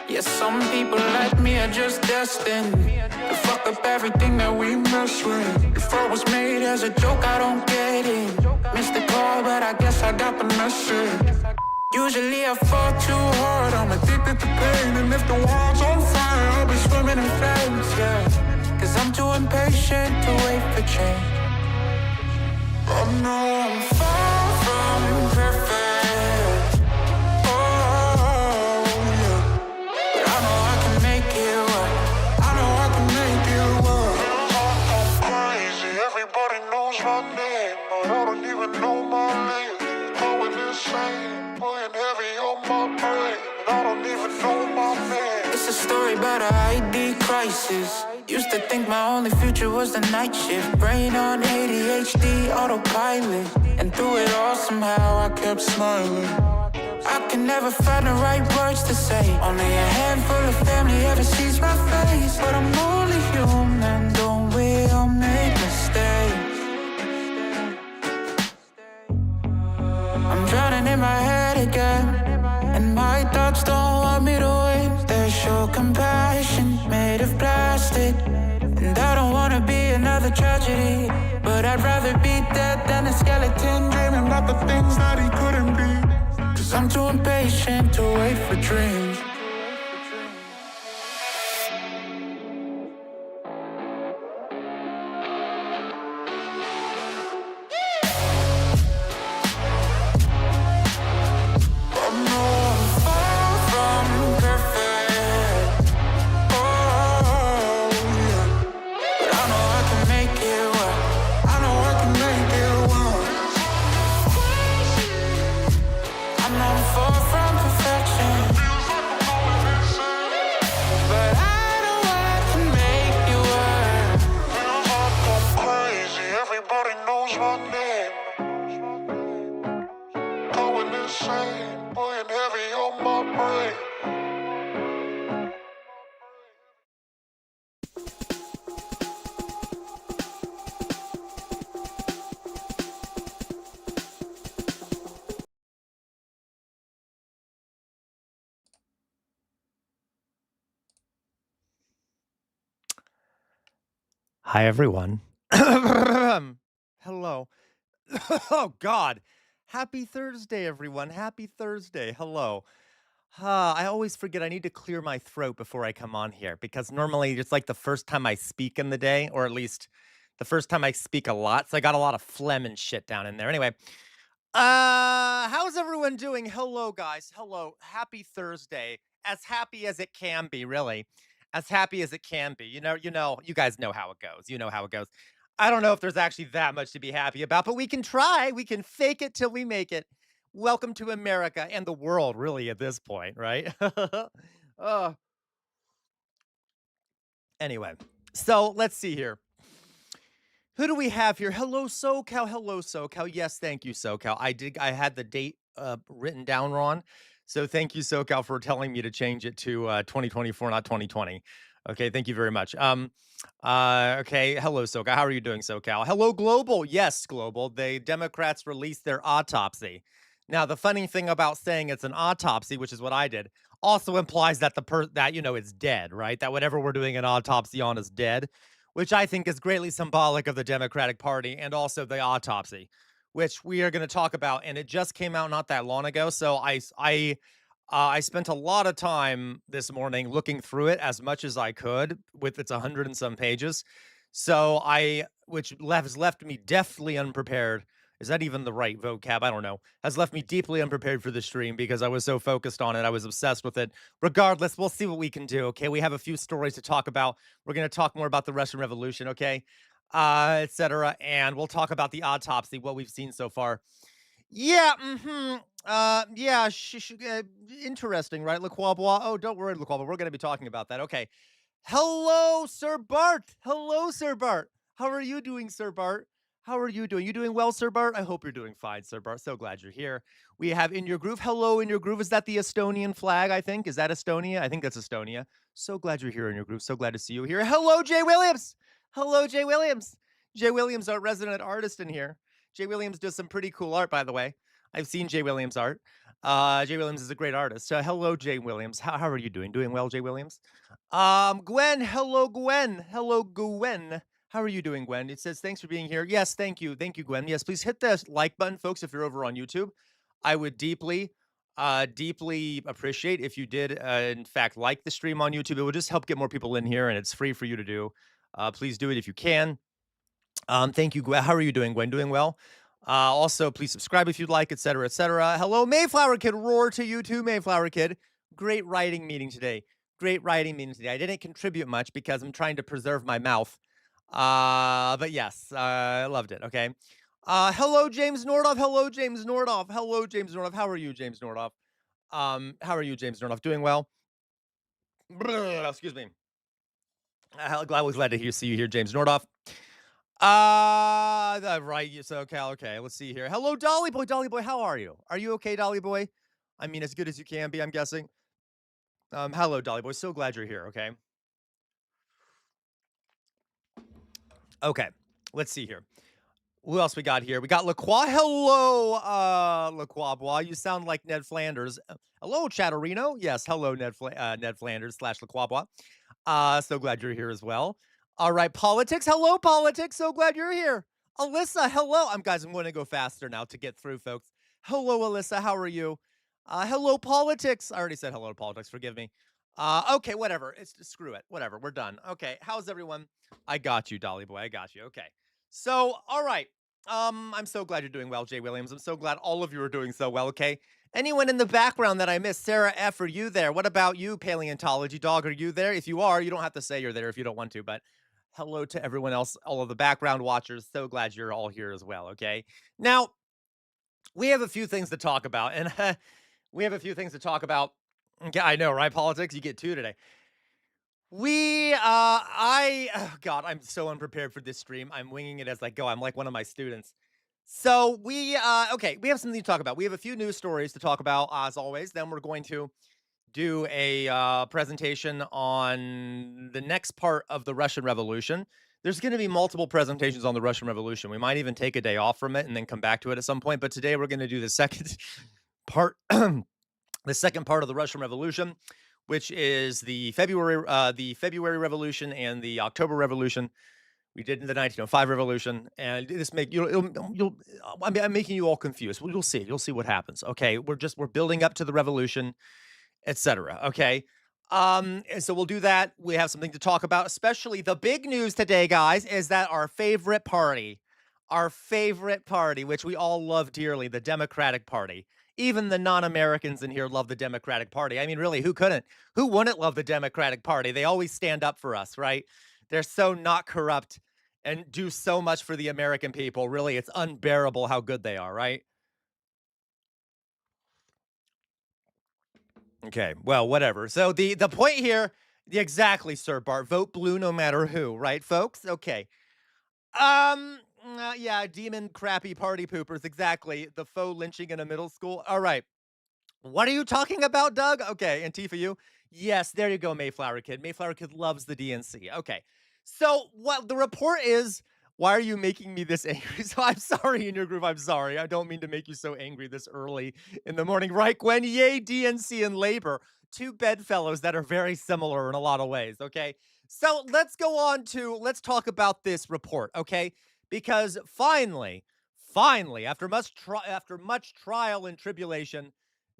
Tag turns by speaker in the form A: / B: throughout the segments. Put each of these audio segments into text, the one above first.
A: Yeah, some people like me are just destined to fuck up everything that we mess with. If I was made as a joke, I don't get it. Missed the call, but I guess I got the message. Usually I fall too hard, I'm addicted to pain. And if the world's on fire, I'll be swimming in flames, yeah. Cause I'm too impatient to wait for change. I know I'm far from perfect. It's a story about an ID crisis. Used to think my only future was the night shift. Brain on ADHD, autopilot. And through it all somehow I kept smiling. I can never find the right words to say. Only a handful of family ever sees my face. But I'm only human, don't we all make mistakes? I'm drowning in my head again, and my thoughts don't want me to win. They show compassion made of plastic, and I don't wanna be another tragedy, but I'd rather be dead than a skeleton dreaming about the things that he couldn't be. Cause I'm too impatient to wait for dreams.
B: Hi, everyone. Hello. Oh, God. Happy Thursday, everyone. Happy Thursday. Hello. I always forget I need to clear my throat before I come on here because normally it's like the first time I speak in the day, or at least the first time I speak a lot. So I got a lot of phlegm and shit down in there. Anyway, how's everyone doing? Hello, guys. Hello. Happy Thursday. As happy as it can be, really. As happy as it can be. You guys know how it goes. You know how it goes. I don't know if there's actually that much to be happy about, but we can try. We can fake it till we make it. Welcome to America and the world, really, at this point, right? uh, anyway, so let's see here. Who do we have here? Hello, SoCal. Hello, SoCal. Yes, thank you, SoCal. I had the date written down wrong. So thank you, SoCal, for telling me to change it to 2024, not 2020. Okay, thank you very much. Okay, hello, SoCal. How are you doing, SoCal? Hello, Global. Yes, Global. The Democrats released their autopsy. Now, the funny thing about saying it's an autopsy, which is what I did, also implies that it's dead, right? That whatever we're doing an autopsy on is dead, which I think is greatly symbolic of the Democratic Party and also the autopsy, which we are going to talk about. And it just came out not that long ago, so I spent a lot of time this morning looking through it as much as I could. With its 100 and some pages, has left me deftly unprepared. Is that even the right vocab? I don't know. Has left me deeply unprepared for the stream because I was so focused on it. I was obsessed with it. Regardless, we'll see what we can do. Okay, we have a few stories to talk about. We're going to talk more about the Russian Revolution, okay, etc. And we'll talk about the autopsy, what we've seen so far. Yeah, yeah, interesting, right, LaQuabois? Oh, don't worry, LaQuabois. We're going to be talking about that. Okay. Hello, Sir Bart. Hello, Sir Bart. How are you doing, Sir Bart? How are you doing? You doing well, Sir Bart? I hope you're doing fine, Sir Bart. So glad you're here. We have In Your Groove. Hello, In Your Groove. Is that the Estonian flag, I think? Is that Estonia? I think that's Estonia. So glad you're here, In Your Groove. So glad to see you here. Hello, Jay Williams. Hello, Jay Williams. Jay Williams, our resident artist in here. Jay Williams does some pretty cool art, by the way. I've seen Jay Williams' art. Jay Williams is a great artist. Hello, Jay Williams. How are you doing? Doing well, Jay Williams? Gwen. Hello, Gwen. Hello, Gwen. How are you doing, Gwen? It says, thanks for being here. Yes, thank you. Thank you, Gwen. Yes, please hit the like button, folks, if you're over on YouTube. I would deeply appreciate if you did, in fact, like the stream on YouTube. It would just help get more people in here, and it's free for you to do. Please do it if you can. Thank you, Gwen. How are you doing, Gwen? Doing well? Also, please subscribe if you'd like, etc., etc. Hello, Mayflower Kid. Roar to you too, Mayflower Kid. Great writing meeting today. Great writing meeting today. I didn't contribute much because I'm trying to preserve my mouth. But yes, I loved it. Okay. Hello, James Nordoff. Hello, James Nordoff. Hello, James Nordoff. How are you, James Nordoff? How are you, James Nordoff? Doing well? Excuse me. I was glad to see you here, James Nordoff. Right. So, okay. Let's see here. Hello, Dolly Boy. Dolly Boy, how are you? Are you okay, Dolly Boy? I mean, as good as you can be, I'm guessing. Hello, Dolly Boy. So glad you're here. Okay. Okay. Let's see here. Who else we got here? We got LaQua. Hello, LaQuabois. You sound like Ned Flanders. Hello, Chatterino. Yes, hello, Ned Flanders / LaQuabois. So glad you're here as well. All right, Politics. Hello, Politics. So glad you're here. Alyssa, hello. I'm going to go faster now to get through, folks. Hello, Alyssa. How are you? Hello, Politics. I already said hello to Politics. Forgive me. Okay, whatever. Screw it. Whatever. We're done. Okay, how's everyone? I got you, Dolly Boy. I got you. Okay. So, all right. I'm so glad you're doing well, Jay Williams. I'm so glad all of you are doing so well, okay? Anyone in the background that I missed? Sarah F., are you there? What about you, Paleontology Dog? Are you there? If you are, you don't have to say you're there if you don't want to, but hello to everyone else, all of the background watchers. So glad you're all here as well, okay? Now, we have a few things to talk about, and we have a few things to talk about. Okay, I know, right? Politics, you get two today. Oh God, I'm so unprepared for this stream. I'm winging it as I go. I'm like one of my students. So okay, we have something to talk about. We have a few news stories to talk about, as always. Then we're going to do a presentation on the next part of the Russian Revolution. There's going to be multiple presentations on the Russian Revolution. We might even take a day off from it and then come back to it at some point. But today we're going to do the second part, the second part of the Russian Revolution, which is the February Revolution and the October Revolution, We did in the 1905 revolution, and this make you'll I mean, I'm making you all confused. Well, you'll see. You'll see what happens. Okay, we're building up to the revolution, etc. Okay. And so we'll do that. We have something to talk about, especially the big news today, guys, is that our favorite party, which we all love dearly, the Democratic Party. Even the non-Americans in here love the Democratic Party. I mean, really, who couldn't? Who wouldn't love the Democratic Party? They always stand up for us, right? They're so not corrupt and do so much for the American people. Really, it's unbearable how good they are, right? Okay, well, whatever. So the point here, exactly, Sir Bart, vote blue no matter who, right, folks? Okay. Yeah, demon crappy party poopers, exactly. The faux lynching in a middle school. All right. What are you talking about, Doug? Okay, Antifa, you? Yes, there you go, Mayflower Kid. Mayflower Kid loves the DNC. Okay. So, what the report is, why are you making me this angry? So, I'm sorry in your group. I'm sorry. I don't mean to make you so angry this early in the morning. Right, Gwen? Yay, DNC and labor. Two bedfellows that are very similar in a lot of ways. Okay. So, let's talk about this report. Okay. Because finally, after much trial and tribulation,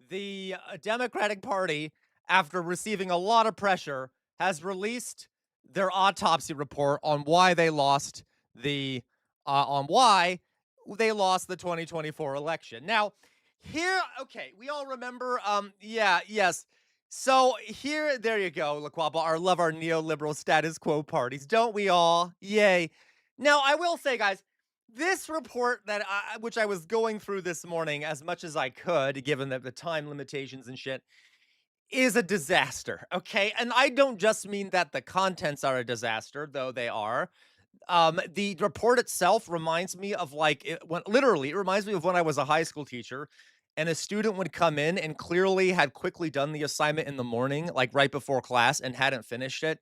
B: the Democratic Party, after receiving a lot of pressure, has released their autopsy report on why they lost the the 2024 election. Now, here, okay, we all remember, yeah, yes. So here, there you go, Laquaba. Love our neoliberal status quo parties, don't we all? Yay! Now, I will say, guys, this report which I was going through this morning as much as I could, given the time limitations and shit, is a disaster. Okay, and I don't just mean that the contents are a disaster, though they are. The report itself reminds me of literally, it reminds me of when I was a high school teacher and a student would come in and clearly had quickly done the assignment in the morning, like right before class, and hadn't finished it.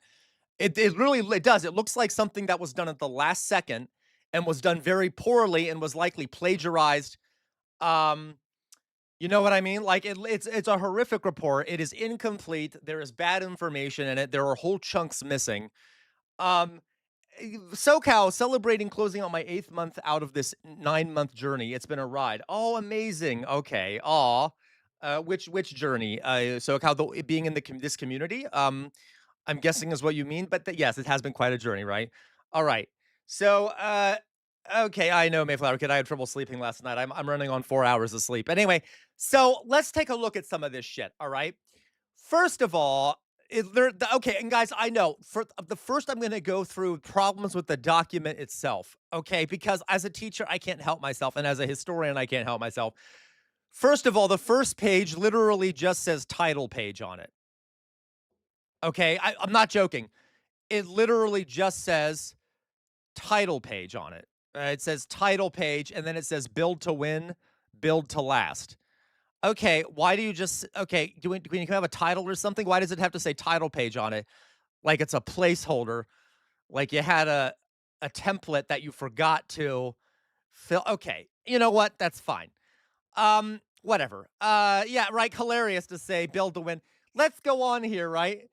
B: It really it does. It looks like something that was done at the last second and was done very poorly and was likely plagiarized. Um, you know what I mean? Like it's a horrific report. It is incomplete. There is bad information in it. There are whole chunks missing. Um, SoCal celebrating closing out my 8th month out of this 9-month journey. It's been a ride. Oh, amazing. Okay. Aw. Which journey? SoCal being in this community. I'm guessing is what you mean, but yes, it has been quite a journey, right? All right. So, okay, I know, Mayflower Kid. I had trouble sleeping last night. I'm running on 4 hours of sleep. Anyway, so let's take a look at some of this shit. All right. First of all, okay, and guys, I know for the first, I'm going to go through problems with the document itself. Okay, because as a teacher, I can't help myself, and as a historian, I can't help myself. First of all, the first page literally just says title page on it. Okay, I'm not joking. It literally just says title page on it. It says title page, and then it says build to win, build to last. Okay, why do you just okay? Do we have a title or something? Why does it have to say title page on it? Like it's a placeholder, like you had a template that you forgot to fill. Okay, you know what? That's fine. Whatever. Yeah, right. Hilarious to say build to win. Let's go on here, right?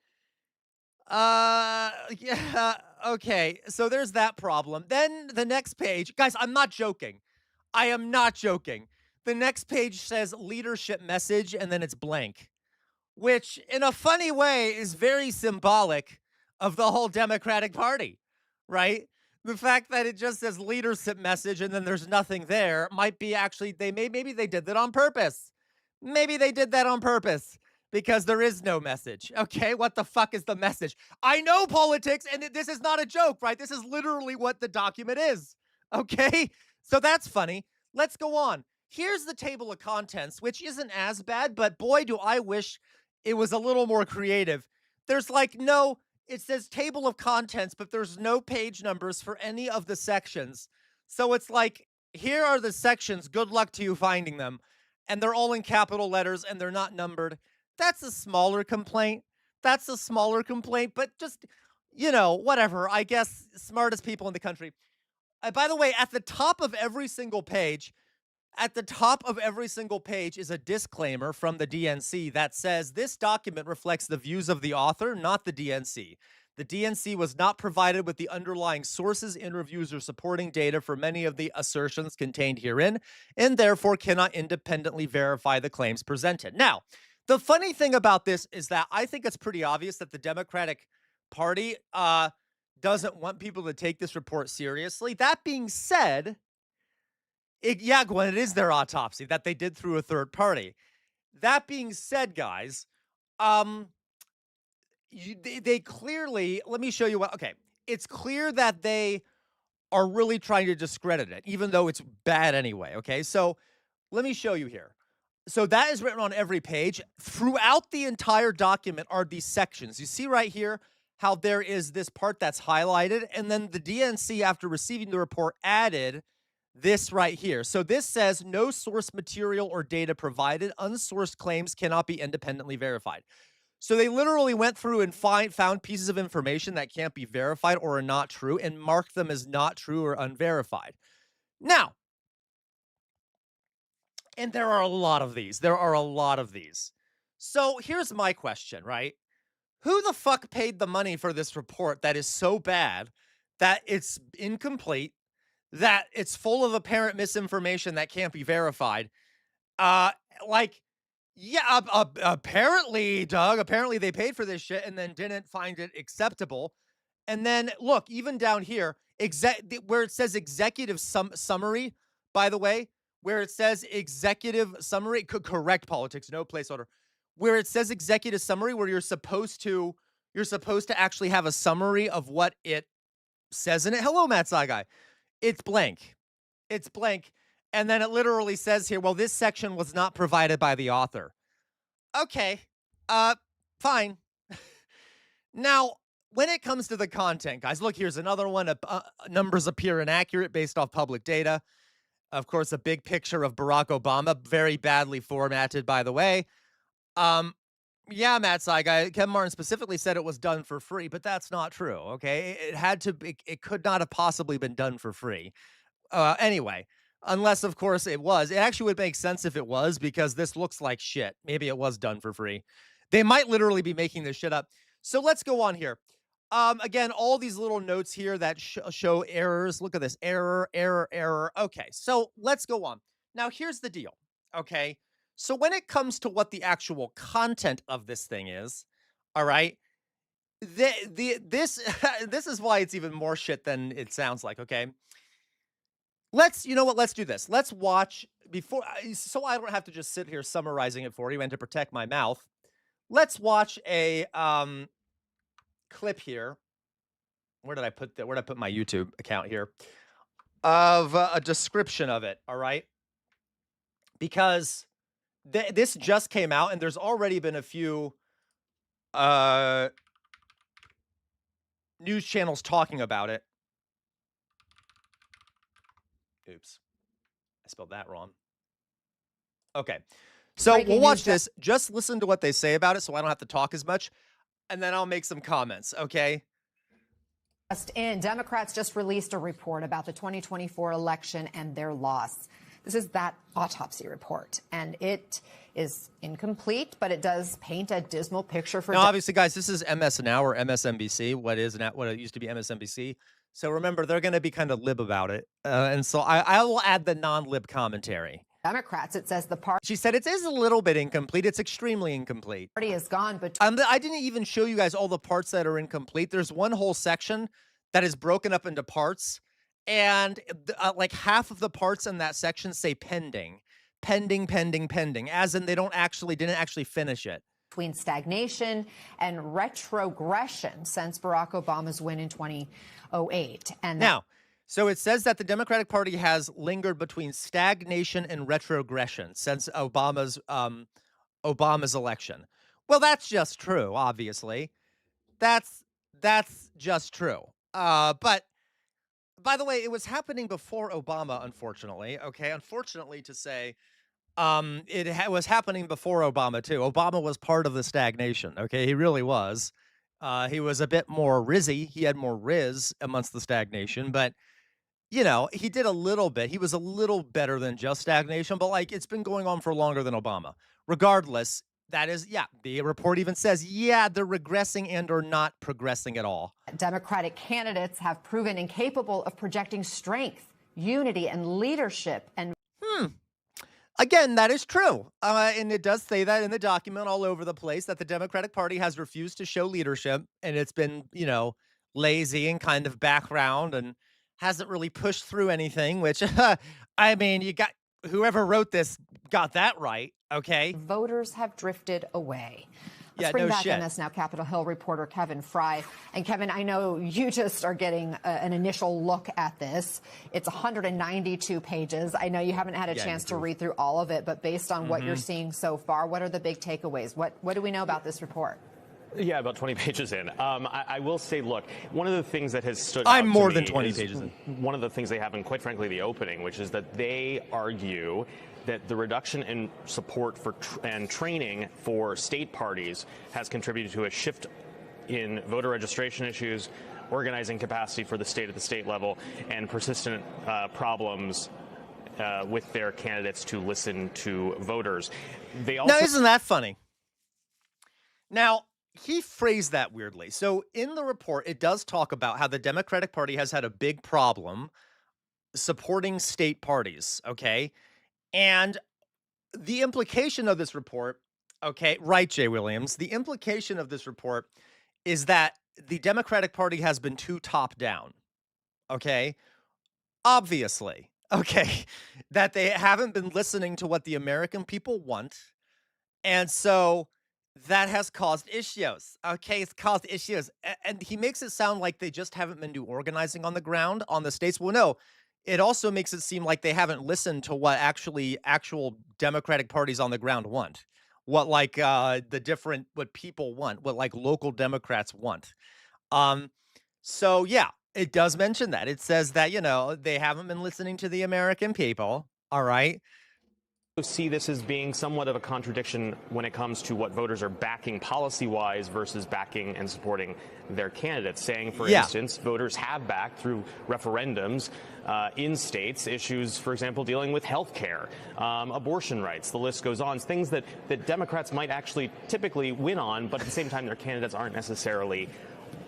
B: Yeah, okay. So there's that problem. Then the next page, guys, I'm not joking. I am not joking. The next page says leadership message and then it's blank, which in a funny way is very symbolic of the whole Democratic Party, right? The fact that it just says leadership message and then there's nothing there might be actually maybe they did that on purpose. Maybe they did that on purpose because there is no message. Okay, what the fuck is the message? I know politics and this is not a joke, right? This is literally what the document is. Okay? So that's funny. Let's go on. Here's the table of contents, which isn't as bad, but boy, do I wish it was a little more creative. There's it says table of contents, but there's no page numbers for any of the sections. So it's like, here are the sections. Good luck to you finding them. And they're all in capital letters and they're not numbered. That's a smaller complaint. But just, whatever. I guess smartest people in the country. By the way, at the top of every single page is a disclaimer from the DNC that says this document reflects the views of the author, not the DNC. The DNC was not provided with the underlying sources, interviews, or supporting data for many of the assertions contained herein, and therefore cannot independently verify the claims presented. Now, the funny thing about this is that I think it's pretty obvious that the Democratic Party doesn't want people to take this report seriously. That being said, yeah, Gwen, it is their autopsy that they did through a third party. That being said, guys, they clearly, let me show you what, okay, it's clear that they are really trying to discredit it, even though it's bad anyway, okay? So let me show you here. So that is written on every page. Throughout the entire document are these sections. You see right here how there is this part that's highlighted, and then the DNC, after receiving the report, added this right here. So this says no source material or data provided. Unsourced claims cannot be independently verified. So they literally went through and found pieces of information that can't be verified or are not true and marked them as not true or unverified. Now, and there are a lot of these. There are a lot of these. So here's my question, right? Who the fuck paid the money for this report that is so bad that it's incomplete, that it's full of apparent misinformation that can't be verified? Yeah, apparently, Doug, apparently they paid for this shit and then didn't find it acceptable. And then look, even down here, where it says executive summary, by the way, where it says executive summary, correct politics, no placeholder. Where it says executive summary, where you're supposed to actually have a summary of what it says in it. Hello, Matt Saigai. It's blank. It's blank. And then it literally says here, well, this section was not provided by the author. Okay, fine. Now, when it comes to the content, guys, look, here's another one. Numbers appear inaccurate based off public data. Of course, a big picture of Barack Obama, very badly formatted, by the way. Yeah, Matt Saigai, Kevin Martin specifically said it was done for free, but that's not true, okay? It could not have possibly been done for free. Anyway, unless, of course, it was. It actually would make sense if it was, because this looks like shit. Maybe it was done for free. They might literally be making this shit up. So let's go on here. Again, all these little notes here that show errors. Look at this. Error, error, error. Okay, so let's go on. Now, here's the deal, okay? So when it comes to what the actual content of this thing is, all right, this is why it's even more shit than it sounds like, okay? You know what, let's do this. Let's watch before, so I don't have to just sit here summarizing it for you and to protect my mouth. Let's watch a clip here. Where did I put my YouTube account here? Of a description of it, all right? Because this just came out, and there's already been a few news channels talking about it. Oops. I spelled that wrong. Okay. So we'll watch this. Just listen to what they say about it so I don't have to talk as much, and then I'll make some comments, okay?
C: Democrats just released a report about the 2024 election and their loss. This is that autopsy report, and it is incomplete, but it does paint a dismal picture for...
B: Now, obviously, guys, this is MS Now or MSNBC, what it used to be MSNBC. So remember, they're going to be kind of lib about it. And so I will add the non-lib commentary.
C: Democrats, it says the party...
B: She said it is a little bit incomplete. It's extremely incomplete.
C: Party is gone, but...
B: I didn't even show you guys all the parts that are incomplete. There's one whole section that is broken up into parts. And like half of the parts in that section say pending, pending, pending, pending, as in they didn't actually finish it.
C: Between stagnation and retrogression since Barack Obama's win in 2008. And
B: now, so it says that the Democratic Party has lingered between stagnation and retrogression since Obama's election. Well, that's just true, obviously. That's just true. But by the way, it was happening before Obama, unfortunately. Okay, unfortunately to say, it was happening before Obama too. Obama was part of the stagnation. Okay, he really was. He was a bit more rizzy. He had more riz amongst the stagnation, but you know, he did a little bit. He was a little better than just stagnation, but like it's been going on for longer than Obama. Regardless, That is, yeah, the report even says, yeah, they're regressing and or not progressing at all.
C: Democratic candidates have proven incapable of projecting strength, unity, and leadership. And
B: Again, that is true. And it does say that in the document all over the place that the Democratic Party has refused to show leadership, and it's been, lazy and kind of background and hasn't really pushed through anything, which, I mean, whoever wrote this got that right, okay?
C: voters have drifted away. Let's
B: Yeah,
C: bring
B: no
C: back
B: shit.
C: in this now Capitol Hill reporter Kevin Fry. And Kevin, I know you just are getting an initial look at this. It's 192 pages. I know you haven't had a chance to read through all of it, but based on what you're seeing so far, what are the big takeaways? What do we know about this report?
D: Yeah, about 20 pages in. I will say, look, one of the things that has stood
B: I'm
D: out
B: more
D: to
B: than
D: me
B: 20
D: is
B: pages in.
D: one of the things they have in, quite frankly, the opening, which is that they argue that the reduction in support for and training for state parties has contributed to a shift in voter registration issues, organizing capacity for the state at the state level, and persistent problems with their candidates to listen to voters. They also
B: Now, isn't that funny? Now, he phrased that weirdly. So in the report, it does talk about how the Democratic Party has had a big problem supporting state parties, okay? And the implication of this report, okay, right, Jay Williams, the implication of this report is that the Democratic Party has been too top down, okay? Obviously, okay, that they haven't been listening to what the American people want. And so that has caused issues. Okay, it's caused issues. And he makes it sound like they just haven't been doing organizing on the ground on the states. Well, no, it also makes it seem like they haven't listened to what actual Democratic parties on the ground want. What what people want, what like local Democrats want. So yeah, it does mention that. It says that, they haven't been listening to the American people. All right.
D: see this as being somewhat of a contradiction when it comes to what voters are backing policy-wise versus backing and supporting their candidates, saying, for instance, voters have backed through referendums in states issues, for example, dealing with health care, abortion rights, the list goes on, things that Democrats might actually typically win on, but at the same time their candidates aren't necessarily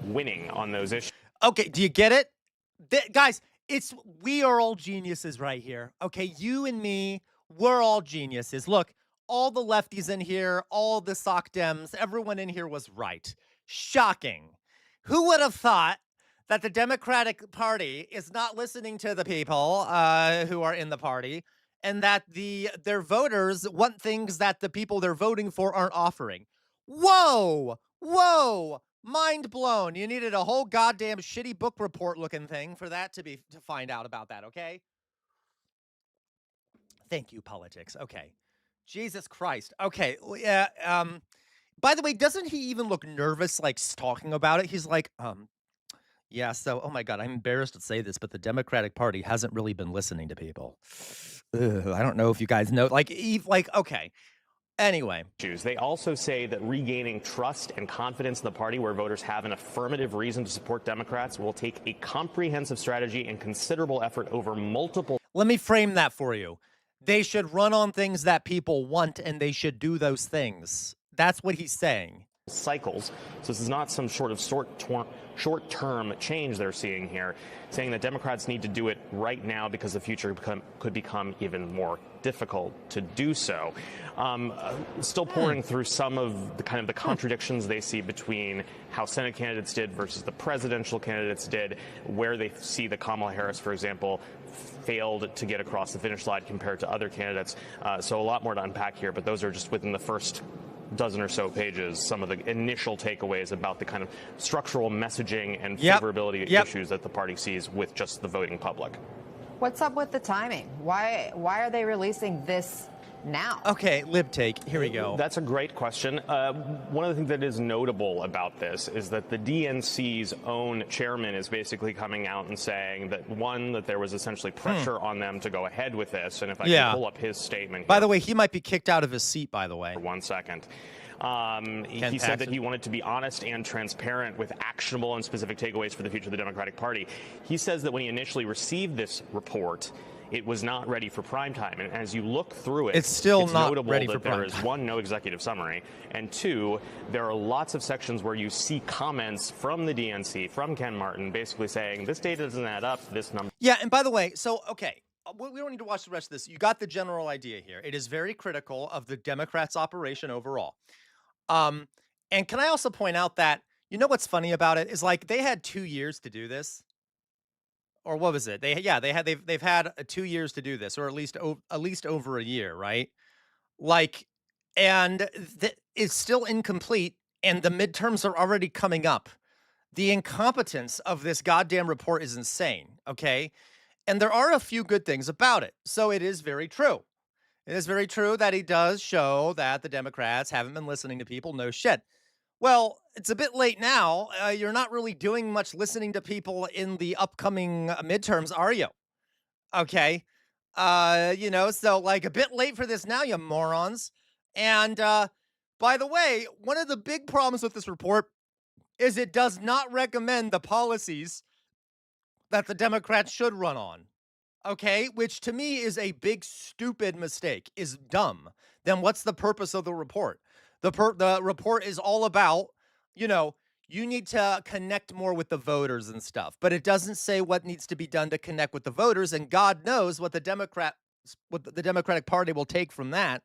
D: winning on those issues.
B: Okay, do you get it? Guys, we are all geniuses right here. Okay, you and me, we're all geniuses. Look, all the lefties in here, all the sock Dems, everyone in here was right. Shocking. Who would have thought that the Democratic Party is not listening to the people who are in the party, and that their voters want things that the people they're voting for aren't offering? Whoa! Whoa! Mind blown. You needed a whole goddamn shitty book report looking thing for that to find out about that, okay? Thank you, politics. Okay. Jesus Christ. Okay. Yeah. By the way, doesn't he even look nervous, like talking about it? He's like, yeah, so, oh my God, I'm embarrassed to say this, but the Democratic Party hasn't really been listening to people. Ugh, I don't know if you guys know, okay. Anyway.
D: They also say that regaining trust and confidence in the party where voters have an affirmative reason to support Democrats will take a comprehensive strategy and considerable effort over multiple.
B: Let me frame that for you. They should run on things that people want, and they should do those things. That's what he's saying.
D: Cycles. So this is not some sort of short-term change they're seeing here, saying that Democrats need to do it right now because the future could become even more difficult to do so. Still pouring through some of the contradictions they see between how Senate candidates did versus the presidential candidates did, where they see that Kamala Harris, for example, failed to get across the finish line compared to other candidates. So a lot more to unpack here, but those are just within the first dozen or so pages, some of the initial takeaways about the kind of structural messaging and favorability issues that the party sees with just the voting public.
C: What's up with the timing? Why are they releasing this now?
B: Okay, LibTake, here we go.
D: That's a great question. One of the things that is notable about this is that the D.N.C's own chairman is basically coming out and saying that, one, that there was essentially pressure on them to go ahead with this. And if I can pull up his statement.
B: By the way, he might be kicked out of his seat, by the way.
D: 1 second. He said that he wanted to be honest and transparent with actionable and specific takeaways for the future of the Democratic Party. He says that when he initially received this report, it was not ready for prime time. And as you look through it,
B: it's still not
D: notable
B: ready
D: that
B: for prime
D: there is,
B: time.
D: one, no executive summary, and two, there are lots of sections where you see comments from the DNC, from Ken Martin, basically saying this data doesn't add up, this number.
B: Yeah, and by the way, so, okay, we don't need to watch the rest of this. You got the general idea here. It is very critical of the Democrats' operation overall. And can I also point out that, you know what's funny about it is, like, they had 2 years to do this. Or what was it? They've had 2 years to do this, or at least over a year, right? Like, and it's still incomplete, and the midterms are already coming up. The incompetence of this goddamn report is insane, okay? And there are a few good things about it. So it is very true. It is very true that he does show that the Democrats haven't been listening to people. No shit. Well, it's a bit late now. You're not really doing much listening to people in the upcoming midterms, are you? Okay. So like a bit late for this now, you morons. And by the way, one of the big problems with this report is it does not recommend the policies that the Democrats should run on. Okay, which to me is a big stupid mistake, is dumb. Then what's the purpose of the report? The report is all about, you need to connect more with the voters and stuff, but it doesn't say what needs to be done to connect with the voters, and God knows what the Democratic Party will take from that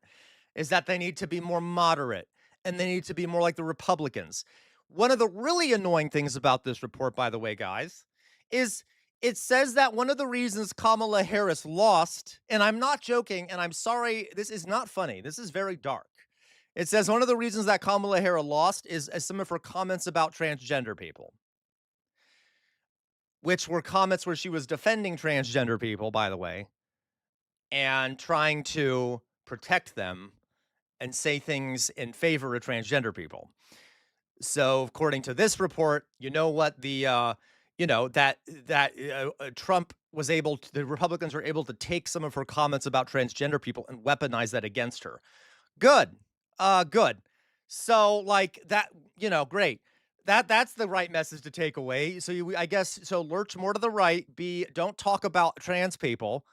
B: is that they need to be more moderate and they need to be more like the Republicans. One of the really annoying things about this report, by the way, guys, is it says that one of the reasons Kamala Harris lost, and I'm not joking, and I'm sorry, this is not funny. This is very dark. It says one of the reasons that Kamala Harris lost is some of her comments about transgender people, which were comments where she was defending transgender people, by the way, and trying to protect them and say things in favor of transgender people. So, according to this report, you know what Trump was able to, the Republicans were able to take some of her comments about transgender people and weaponize that against her. Good. Good. So, like that, great. That's the right message to take away. So I guess, so lurch more to the right. B, don't talk about trans people.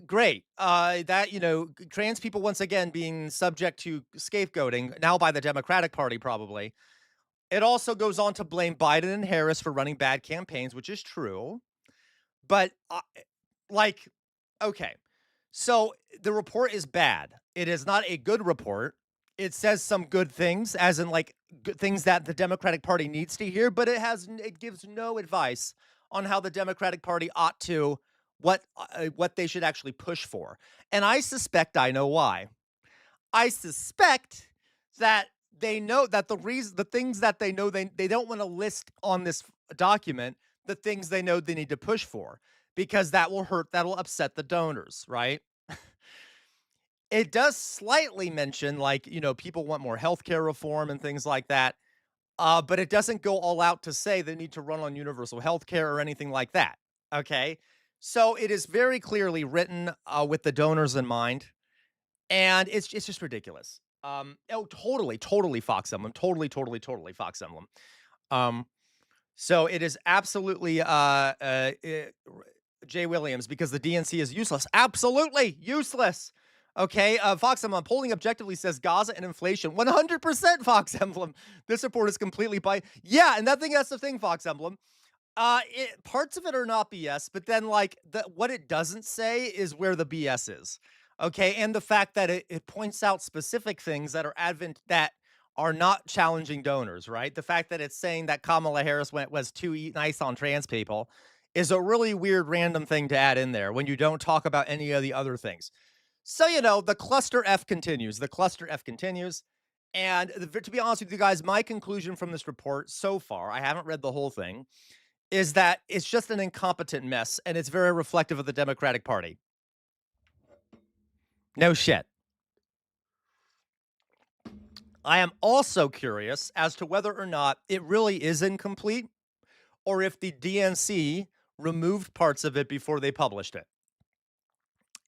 B: Great. Trans people, once again, being subject to scapegoating, now by the Democratic Party, probably. It also goes on to blame Biden and Harris for running bad campaigns, which is true. But, okay. So the report is bad. It is not a good report. It says some good things, as in like good things that the Democratic Party needs to hear, but it gives no advice on how the Democratic Party ought to, what they should actually push for. And I suspect I know why. I suspect that they know that the things that they know they don't want to list on this document, the things they know they need to push for, because that'll upset the donors, right? It does slightly mention, like, people want more healthcare reform and things like that, but it doesn't go all out to say they need to run on universal healthcare or anything like that, okay? So it is very clearly written with the donors in mind, and it's just ridiculous. Totally Fox Emblem. Totally Fox Emblem. So it is absolutely Jay Williams, because the DNC is useless. Absolutely useless. Okay, Fox Emblem polling objectively says Gaza and inflation. 100% Fox Emblem. This report is completely yeah, and that's the thing, Fox Emblem. Parts of it are not BS, but then what it doesn't say is where the BS is. Okay, and the fact that it points out specific things that are not challenging donors, right? The fact that it's saying that Kamala Harris was too nice on trans people is a really weird random thing to add in there when you don't talk about any of the other things. So, the cluster F continues. The cluster F continues. And to be honest with you guys, my conclusion from this report so far, I haven't read the whole thing, is that it's just an incompetent mess, and it's very reflective of the Democratic Party. No shit. I am also curious as to whether or not it really is incomplete, or if the DNC removed parts of it before they published it.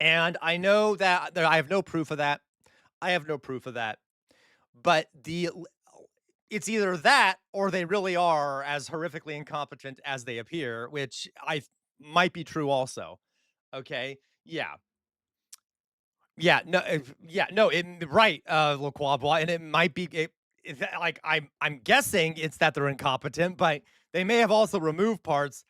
B: And I know that I have no proof of that. But it's either that or they really are as horrifically incompetent as they appear, which might be true also. Okay. Yeah. Yeah, no, yeah, no, right, Laquabwa, and it might be like I'm guessing it's that they're incompetent, but they may have also removed parts.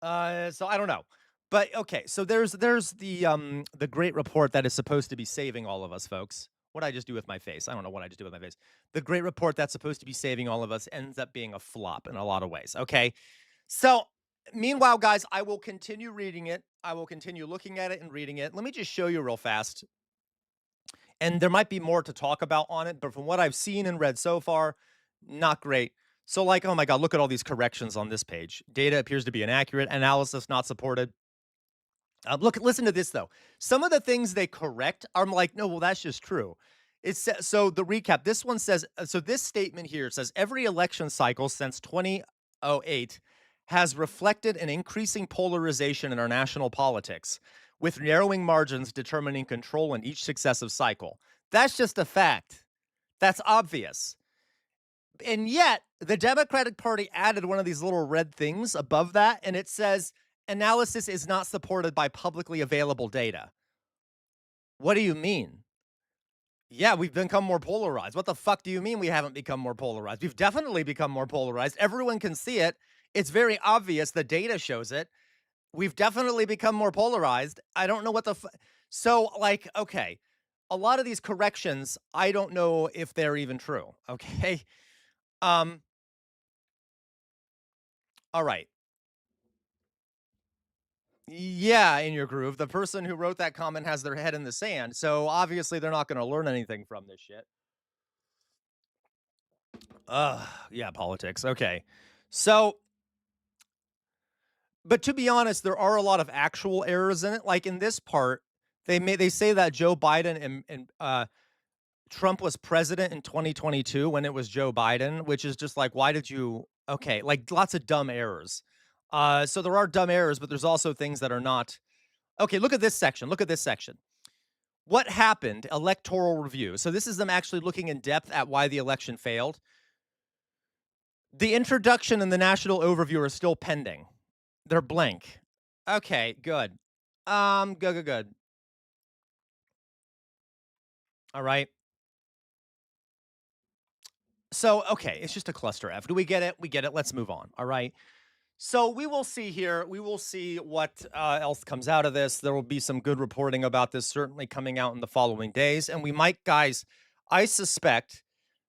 B: So I don't know. But okay, so there's the great report that is supposed to be saving all of us, folks. What did I just do with my face? I don't know what I just did with my face. The great report that's supposed to be saving all of us ends up being a flop in a lot of ways. Okay. So meanwhile, guys, I will continue reading it. I will continue looking at it and reading it. Let me just show you real fast, and there might be more to talk about on it, but from what I've seen and read so far, not great. So, like, oh my God, look at all these corrections on this page. Data appears to be inaccurate. Analysis not supported. Listen to this though. Some of the things they correct, I'm like, no, well, that's just true. So the recap. This one says, so this statement here says every election cycle since 2008 has reflected an increasing polarization in our national politics, with narrowing margins determining control in each successive cycle. That's just a fact. That's obvious. And yet, the Democratic Party added one of these little red things above that, and it says analysis is not supported by publicly available data. What do you mean? Yeah, we've become more polarized. What the fuck do you mean we haven't become more polarized? We've definitely become more polarized. Everyone can see it. It's very obvious. The data shows it. We've definitely become more polarized. I don't know what the so, like, okay, a lot of these corrections, I don't know if they're even true. Okay. Um, all right. Yeah, in your groove. The person who wrote that comment has their head in the sand. So obviously they're not going to learn anything from this shit. Yeah, politics. Okay. So, but to be honest, there are a lot of actual errors in it. Like in this part, they say that Joe Biden and Trump was president in 2022 when it was Joe Biden, which is just like, why did you? Okay, like lots of dumb errors. So there are dumb errors, but there's also things that are not. Okay, look at this section. Look at this section. What happened? Electoral review. So this is them actually looking in depth at why the election failed. The introduction and the national overview are still pending. They're blank. Okay, good. Good. All right. So, okay, it's just a cluster F. Do we get it? We get it. Let's move on. All right. So we will see here. We will see what else comes out of this. There will be some good reporting about this certainly coming out in the following days. And we might, guys, I suspect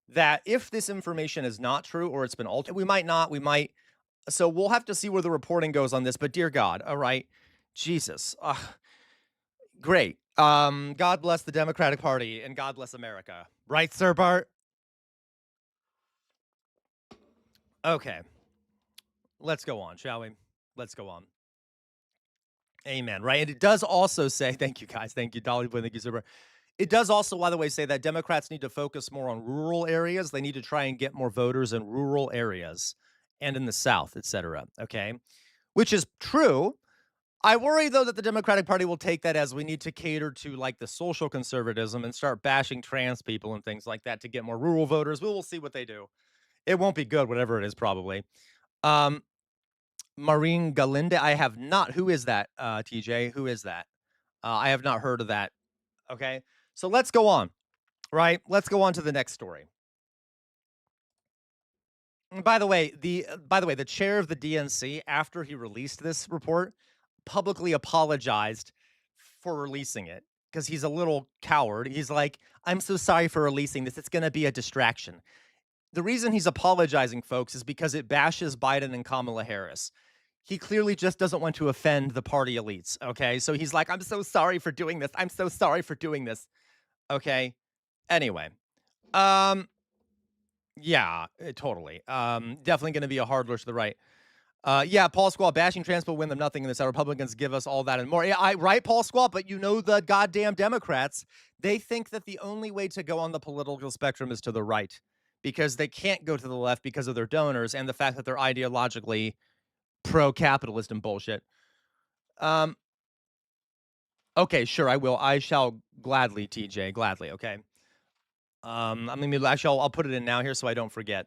B: that if this information is not true or it's been altered, we might not. We might. So we'll have to see where the reporting goes on this. But dear God, all right, Jesus, great. God bless the Democratic Party and God bless America. Right, Sir Bart? Okay. Let's go on, shall we? Let's go on. Amen. Right. And it does also say, thank you guys. Thank you, Dolly. Thank you, Sir Bart. It does also, by the way, say that Democrats need to focus more on rural areas. They need to try and get more voters in rural areas and in the South, et cetera. Okay. Which is true. I worry, though, that the Democratic Party will take that as we need to cater to like the social conservatism and start bashing trans people and things like that to get more rural voters. We will see what they do. It won't be good, whatever it is, probably. Maureen Galinde, I have not. Who is that, TJ? Who is that? I have not heard of that. Okay. So let's go on, right? Let's go on to the next story. And by the way, the chair of the DNC, after he released this report, publicly apologized for releasing it because he's a little coward. He's like, I'm so sorry for releasing this. It's going to be a distraction. The reason he's apologizing, folks, is because it bashes Biden and Kamala Harris. He clearly just doesn't want to offend the party elites. Okay. So he's like, I'm so sorry for doing this. I'm so sorry for doing this. Okay. Anyway. Yeah, totally. Definitely going to be a hard lurch to the right. Yeah, Paul Squall, bashing trans will win them nothing in this. Our Republicans give us all that and more. Yeah, right, Paul Squall, but you know the goddamn Democrats, they think that the only way to go on the political spectrum is to the right because they can't go to the left because of their donors and the fact that they're ideologically pro-capitalist and bullshit. Okay, sure, I will. I shall gladly, TJ, gladly, okay? I'll put it in now here so I don't forget.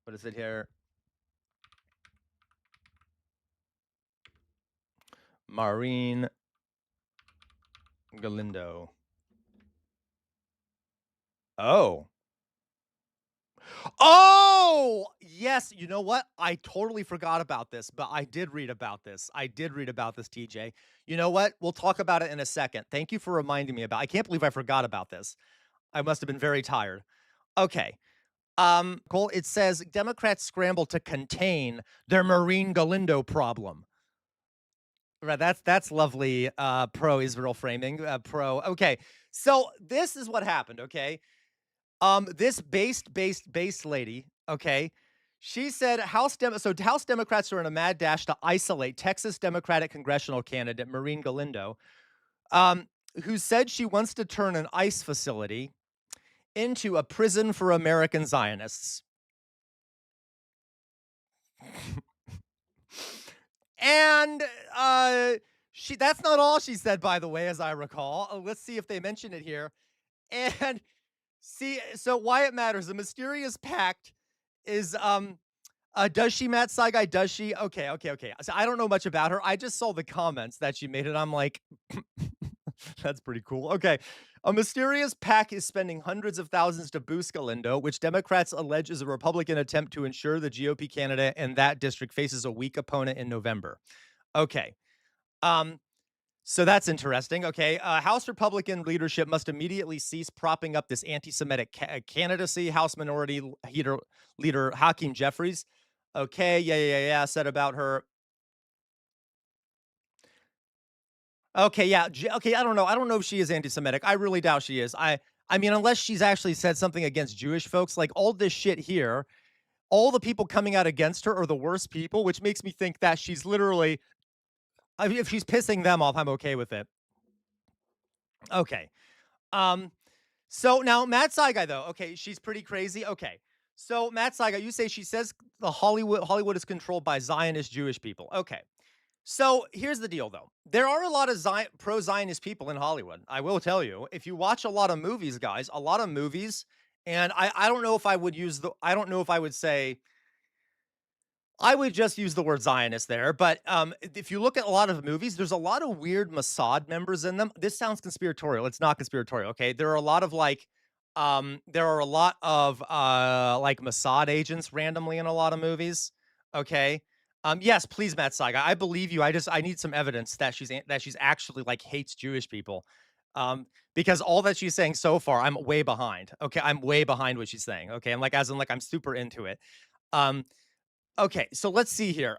B: What is it here? Maureen Galindo. Oh. Oh, yes. You know what? I totally forgot about this, but I did read about this. TJ. You know what? We'll talk about it in a second. Thank you for reminding me about. I can't believe I forgot about this. I must have been very tired. Okay. Cole, it says Democrats scramble to contain their Marine Galindo problem. Right, that's lovely pro-Israel framing. Okay. So this is what happened, okay? This based lady, okay, she said House Democrats are in a mad dash to isolate Texas Democratic congressional candidate Maureen Galindo, who said she wants to turn an ICE facility into a prison for American Zionists. And that's not all she said, by the way, as I recall. Let's see if they mention it here. And see, so why it matters. The mysterious pact is does she, Matt Saigai? Does she? Okay. So I don't know much about her. I just saw the comments that she made, and I'm like, that's pretty cool. Okay. A mysterious PAC is spending hundreds of thousands to boost Galindo, which Democrats allege is a Republican attempt to ensure the GOP candidate in that district faces a weak opponent in November. Okay. So that's interesting. Okay. House Republican leadership must immediately cease propping up this anti-Semitic candidacy. House Minority Leader Hakeem Jeffries. Okay. Yeah. Said about her. Okay, yeah. Okay, I don't know. I don't know if she is anti-Semitic. I really doubt she is. I mean, unless she's actually said something against Jewish folks, like all this shit here, all the people coming out against her are the worst people, which makes me think that she's literally, I mean, if she's pissing them off, I'm okay with it. Okay. So now Matt Saigai, though. Okay, she's pretty crazy. Okay. So Matt Saigai, you say she says the Hollywood is controlled by Zionist Jewish people. Okay. So here's the deal, though. There are a lot of pro-Zionist people in Hollywood. I will tell you, if you watch a lot of movies, guys, and I don't know if I would use I don't know if I would say, I would just use the word Zionist there. But if you look at a lot of movies, there's a lot of weird Mossad members in them. This sounds conspiratorial. It's not conspiratorial. Okay. There are a lot of like Mossad agents randomly in a lot of movies. Okay. Yes, please, Matt Saiga. I believe you. I need some evidence that she's actually like hates Jewish people. Because all that she's saying so far, I'm way behind. Okay, I'm way behind what she's saying. Okay, I'm like, as in like I'm super into it. Okay, so let's see here.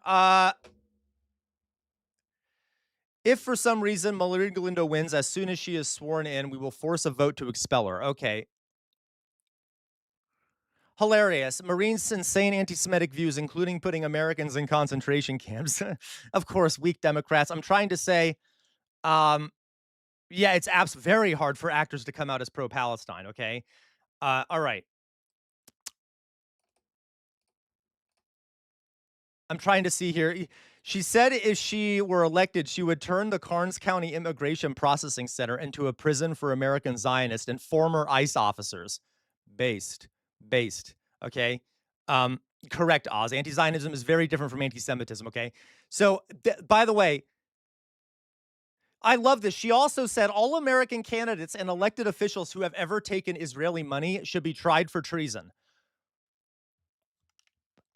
B: If for some reason Maureen Galindo wins, as soon as she is sworn in, we will force a vote to expel her. Okay. Hilarious. Marines' insane anti-Semitic views, including putting Americans in concentration camps. Of course, weak Democrats. I'm trying to say, yeah, it's very hard for actors to come out as pro-Palestine, okay? All right. I'm trying to see here. She said if she were elected, she would turn the Karnes County Immigration Processing Center into a prison for American Zionists and former ICE officers. Based. Okay. Correct, Oz. Anti-Zionism is very different from anti-Semitism. Okay. So, by the way, I love this. She also said all American candidates and elected officials who have ever taken Israeli money should be tried for treason.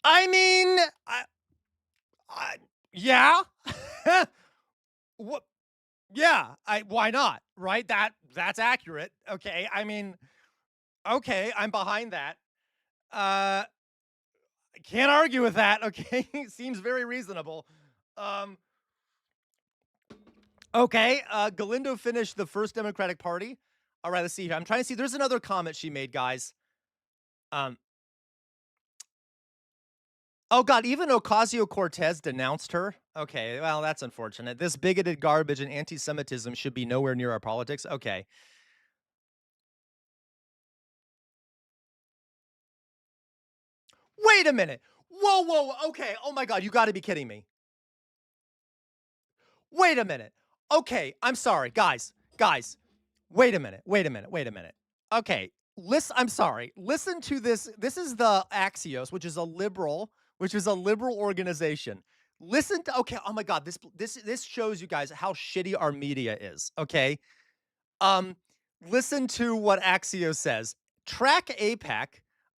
B: I mean, yeah. What? Yeah. Why not? Right? That's accurate. Okay. I mean, okay, I'm behind that. I can't argue with that. Okay. Seems very reasonable. Okay. Galindo finished the first Democratic Party. All right, let's see here. I'm trying to see. There's another comment she made, guys. Oh, God, even Ocasio-Cortez denounced her? Okay, well, that's unfortunate. This bigoted garbage and anti-Semitism should be nowhere near our politics. Okay. Wait a minute. Whoa. Okay. Oh, my God, you got to be kidding me. Wait a minute. Okay, I'm sorry. Guys. Wait a minute. Okay, I'm sorry. Listen to this. This is the Axios, which is a liberal organization. Listen to, okay, oh my God, this shows you guys how shitty our media is, okay? Um, Listen to what Axios says. Track APAC.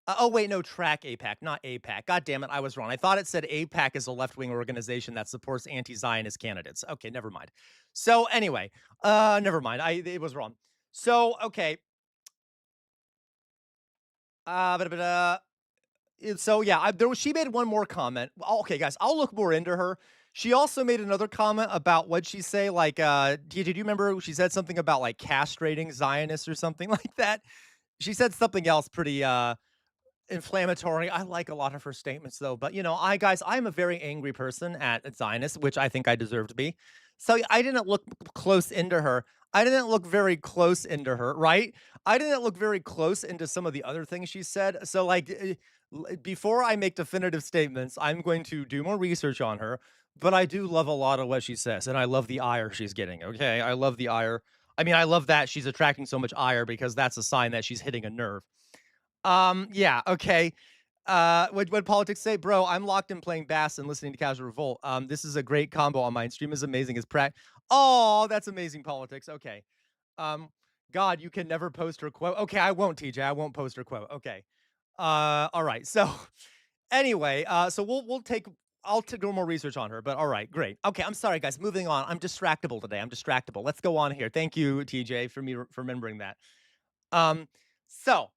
B: Oh, wait, no, Track APAC, not APAC. God damn it, I was wrong. I thought it said APAC is a left-wing organization that supports anti-Zionist candidates. Okay, never mind. So anyway, never mind. It was wrong. So, okay. So yeah, she made one more comment. Okay, guys, I'll look more into her. She also made another comment about what she say, like, did you remember she said something about like castrating Zionists or something like that? She said something else pretty inflammatory. I like a lot of her statements though, but I'm a very angry person at Zionists, which I think I deserve to be. So I didn't look close into her. I didn't look very close into her, right? I didn't look very close into some of the other things she said. So like before I make definitive statements, I'm going to do more research on her, but I do love a lot of what she says and I love the ire she's getting, okay? I love the ire. I mean, I love that she's attracting so much ire because that's a sign that she's hitting a nerve. Yeah, okay. What politics say? Bro, I'm locked in playing bass and listening to Casual Revolt. This is a great combo on mine. Stream is amazing as Oh, that's amazing politics. Okay. Um, God, you can never post her quote. Okay, I won't, TJ. I won't post her quote. Okay. All right. So anyway, so I'll do more research on her, but all right, great. Okay, I'm sorry, guys. Moving on. I'm distractible today. I'm distractible. Let's go on here. Thank you, TJ, for remembering that. So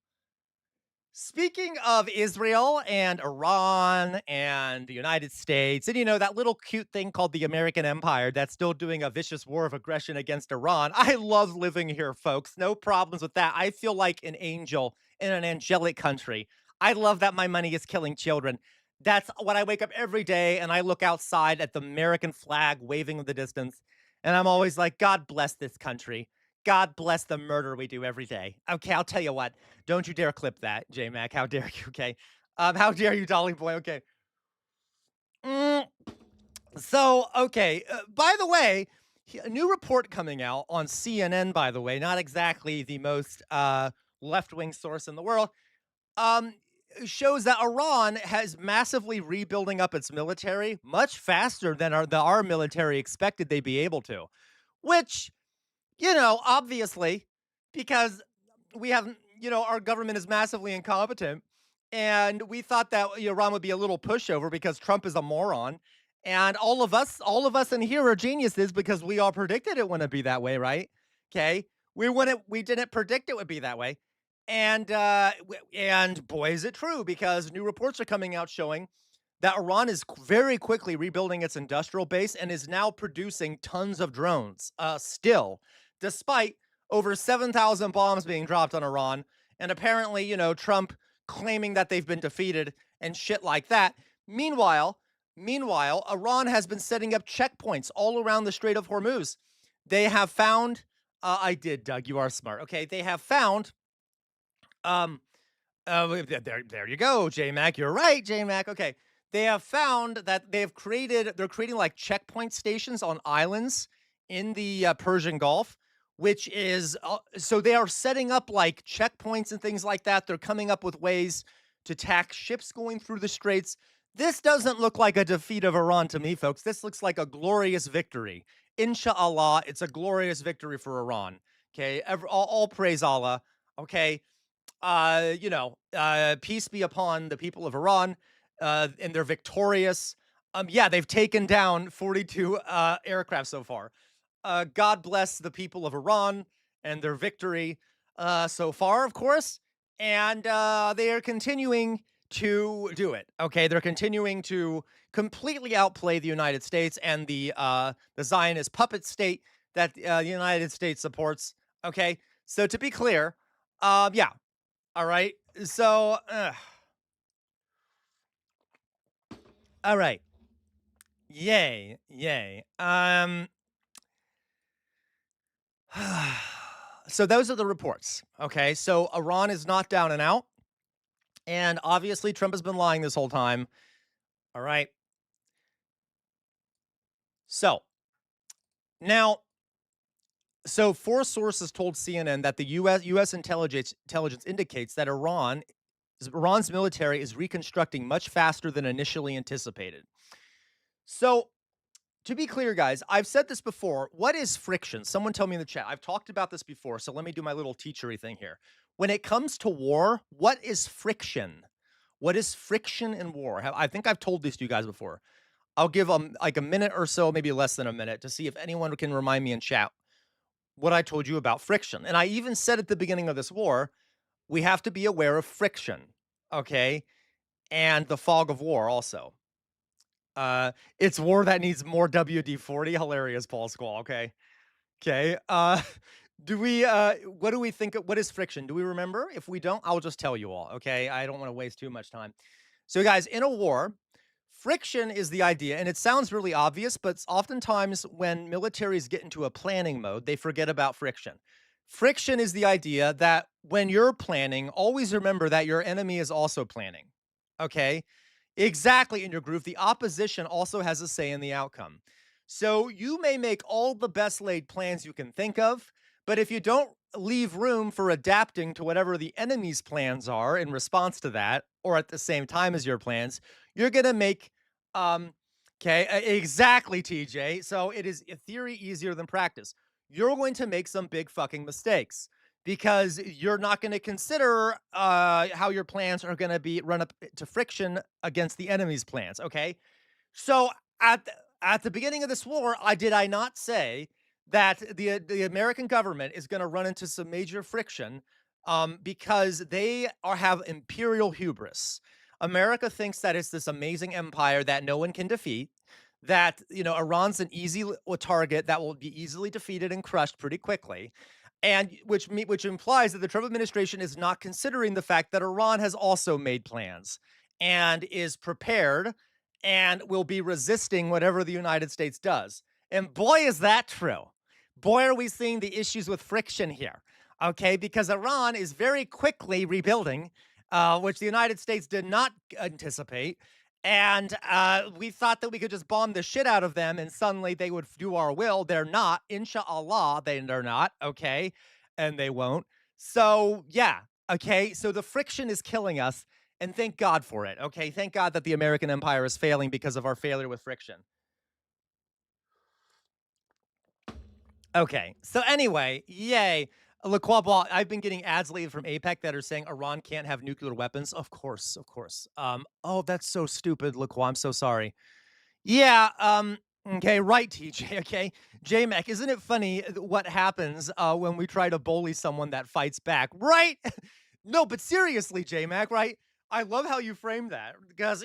B: speaking of Israel and Iran and the United States, and that little cute thing called the American Empire that's still doing a vicious war of aggression against Iran, I love living here, folks. No problems with that. I feel like an angel in an angelic country. I love that my money is killing children. That's when I wake up every day and I look outside at the American flag waving in the distance, and I'm always like, God bless this country. God bless the murder we do every day. Okay, I'll tell you what. Don't you dare clip that, J-Mac. How dare you, okay? How dare you, Dolly Boy, okay. So, okay, by the way, a new report coming out on CNN, by the way, not exactly the most left-wing source in the world, shows that Iran has massively rebuilding up its military much faster than our military expected they'd be able to, which obviously, because we haven't, our government is massively incompetent. And we thought that Iran would be a little pushover because Trump is a moron. And all of us in here are geniuses because we all predicted it wouldn't be that way, right? Okay. We didn't predict it would be that way. And boy, is it true, because new reports are coming out showing that Iran is very quickly rebuilding its industrial base and is now producing tons of drones, still, despite over 7,000 bombs being dropped on Iran. And apparently, Trump claiming that they've been defeated and shit like that. Meanwhile, Iran has been setting up checkpoints all around the Strait of Hormuz. They have found, Doug, you are smart. Okay. They have found, there you go, J-Mac. You're right, J-Mac. Okay. They have found that they're creating like checkpoint stations on islands in the Persian Gulf, which is, so they are setting up like checkpoints and things like that. They're coming up with ways to attack ships going through the straits. This doesn't look like a defeat of Iran to me, folks. This looks like a glorious victory. Inshallah, it's a glorious victory for Iran. Okay, all praise Allah. Okay, peace be upon the people of Iran, and they're victorious. Yeah, they've taken down 42 aircraft so far. God bless the people of Iran and their victory so far, of course. And they are continuing to do it. Okay, they're continuing to completely outplay the United States and the Zionist puppet state that the United States supports. Okay, so to be clear, yeah, all right. So, all right, yay. So those are the reports. Okay, so Iran is not down and out. And obviously, Trump has been lying this whole time. All right. So now, four sources told CNN that the U.S. intelligence indicates that Iran's military is reconstructing much faster than initially anticipated. So To be clear, guys, I've said this before. What is friction? Someone tell me in the chat. I've talked about this before, so let me do my little teachery thing here. When it comes to war, what is friction? What is friction in war? I think I've told this to you guys before. I'll give like a minute or so, maybe less than a minute, to see if anyone can remind me in chat what I told you about friction. And I even said at the beginning of this war, we have to be aware of friction, okay? And the fog of war also. It's war that needs more WD-40. Hilarious, Paul Squall. Okay. Okay. What do we think? What is friction? Do we remember? If we don't, I'll just tell you all. Okay. I don't want to waste too much time. So, guys, in a war, friction is the idea, and it sounds really obvious, but oftentimes when militaries get into a planning mode, they forget about friction. Friction is the idea that when you're planning, always remember that your enemy is also planning. Okay. Exactly, in your groove. The opposition also has a say in the outcome. So you may make all the best laid plans you can think of, but if you don't leave room for adapting to whatever the enemy's plans are in response to that, or at the same time as your plans, you're going to make, exactly, TJ. So it is a theory easier than practice. You're going to make some big fucking mistakes, because you're not going to consider how your plans are going to be run up to friction against the enemy's plans. Okay, so at the beginning of this war, did I not say that the American government is going to run into some major friction because they have imperial hubris. America thinks that it's this amazing empire that no one can defeat. That Iran's an easy target that will be easily defeated and crushed pretty quickly. And which implies that the Trump administration is not considering the fact that Iran has also made plans and is prepared and will be resisting whatever the United States does. And boy, is that true. Boy, are we seeing the issues with friction here. Okay, because Iran is very quickly rebuilding, which the United States did not anticipate. And we thought that we could just bomb the shit out of them and suddenly they would do our will. They're not. Inshallah, they're not. Okay. And they won't. So, yeah. Okay. So the friction is killing us. And thank God for it. Okay. Thank God that the American empire is failing because of our failure with friction. Okay. So, anyway, yay. LaQuable, I've been getting ads lately from APEC that are saying Iran can't have nuclear weapons. Of course, of course. Oh, that's so stupid, LaQuable. I'm so sorry. Yeah, okay, right, TJ, okay. JMac, isn't it funny what happens when we try to bully someone that fights back, right? No, but seriously, JMac, right? I love how you frame that because,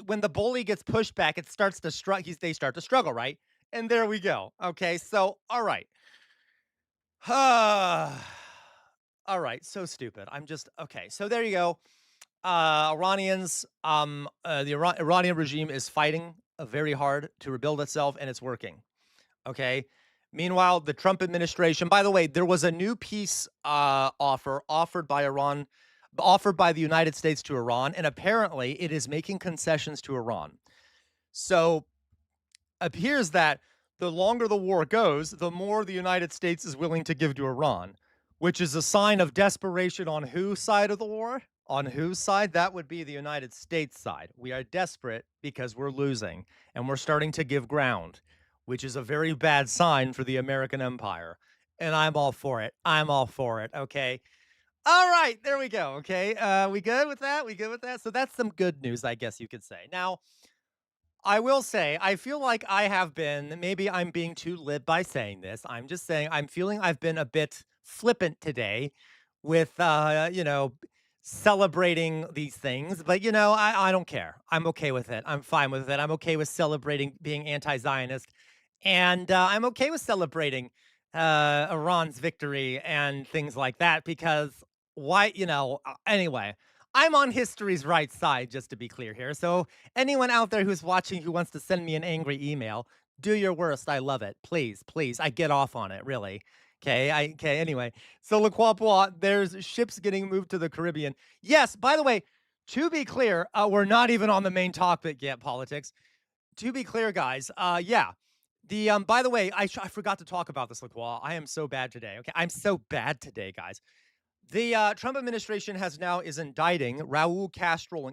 B: when the bully gets pushed back, it starts to they start to struggle, right? And there we go. Okay, so, all right. All right, so stupid. Okay, so there you go. Iranians, the Iranian regime is fighting very hard to rebuild itself, and it's working. Okay. Meanwhile, the Trump administration, by the way, there was a new peace offered by the United States to Iran, and apparently it is making concessions to Iran. So appears that the longer the war goes, the more the United States is willing to give to Iran, which is a sign of desperation on whose side of the war? On whose side? That would be the United States side. We are desperate because we're losing, and we're starting to give ground, which is a very bad sign for the American empire. And I'm all for it. I'm all for it, okay? All right, there we go, okay? We good with that? We good with that? So that's some good news, I guess you could say. Now, I will say, I feel like maybe I'm being too lib by saying this. I'm just saying, I'm feeling I've been a bit flippant today with, celebrating these things. But, I don't care. I'm okay with it. I'm fine with it. I'm okay with celebrating being anti-Zionist. And I'm okay with celebrating Iran's victory and things like that because anyway. I'm on history's right side, just to be clear here. So anyone out there who's watching who wants to send me an angry email, do your worst. I love it. Please, please. I get off on it, really. Okay, anyway. So LaQuapois, there's ships getting moved to the Caribbean. Yes, by the way, to be clear, we're not even on the main topic yet, politics. To be clear, guys, yeah. By the way, I forgot to talk about this, LaQuapois. I am so bad today. Okay, I'm so bad today, guys. The Trump administration is indicting Raul Castro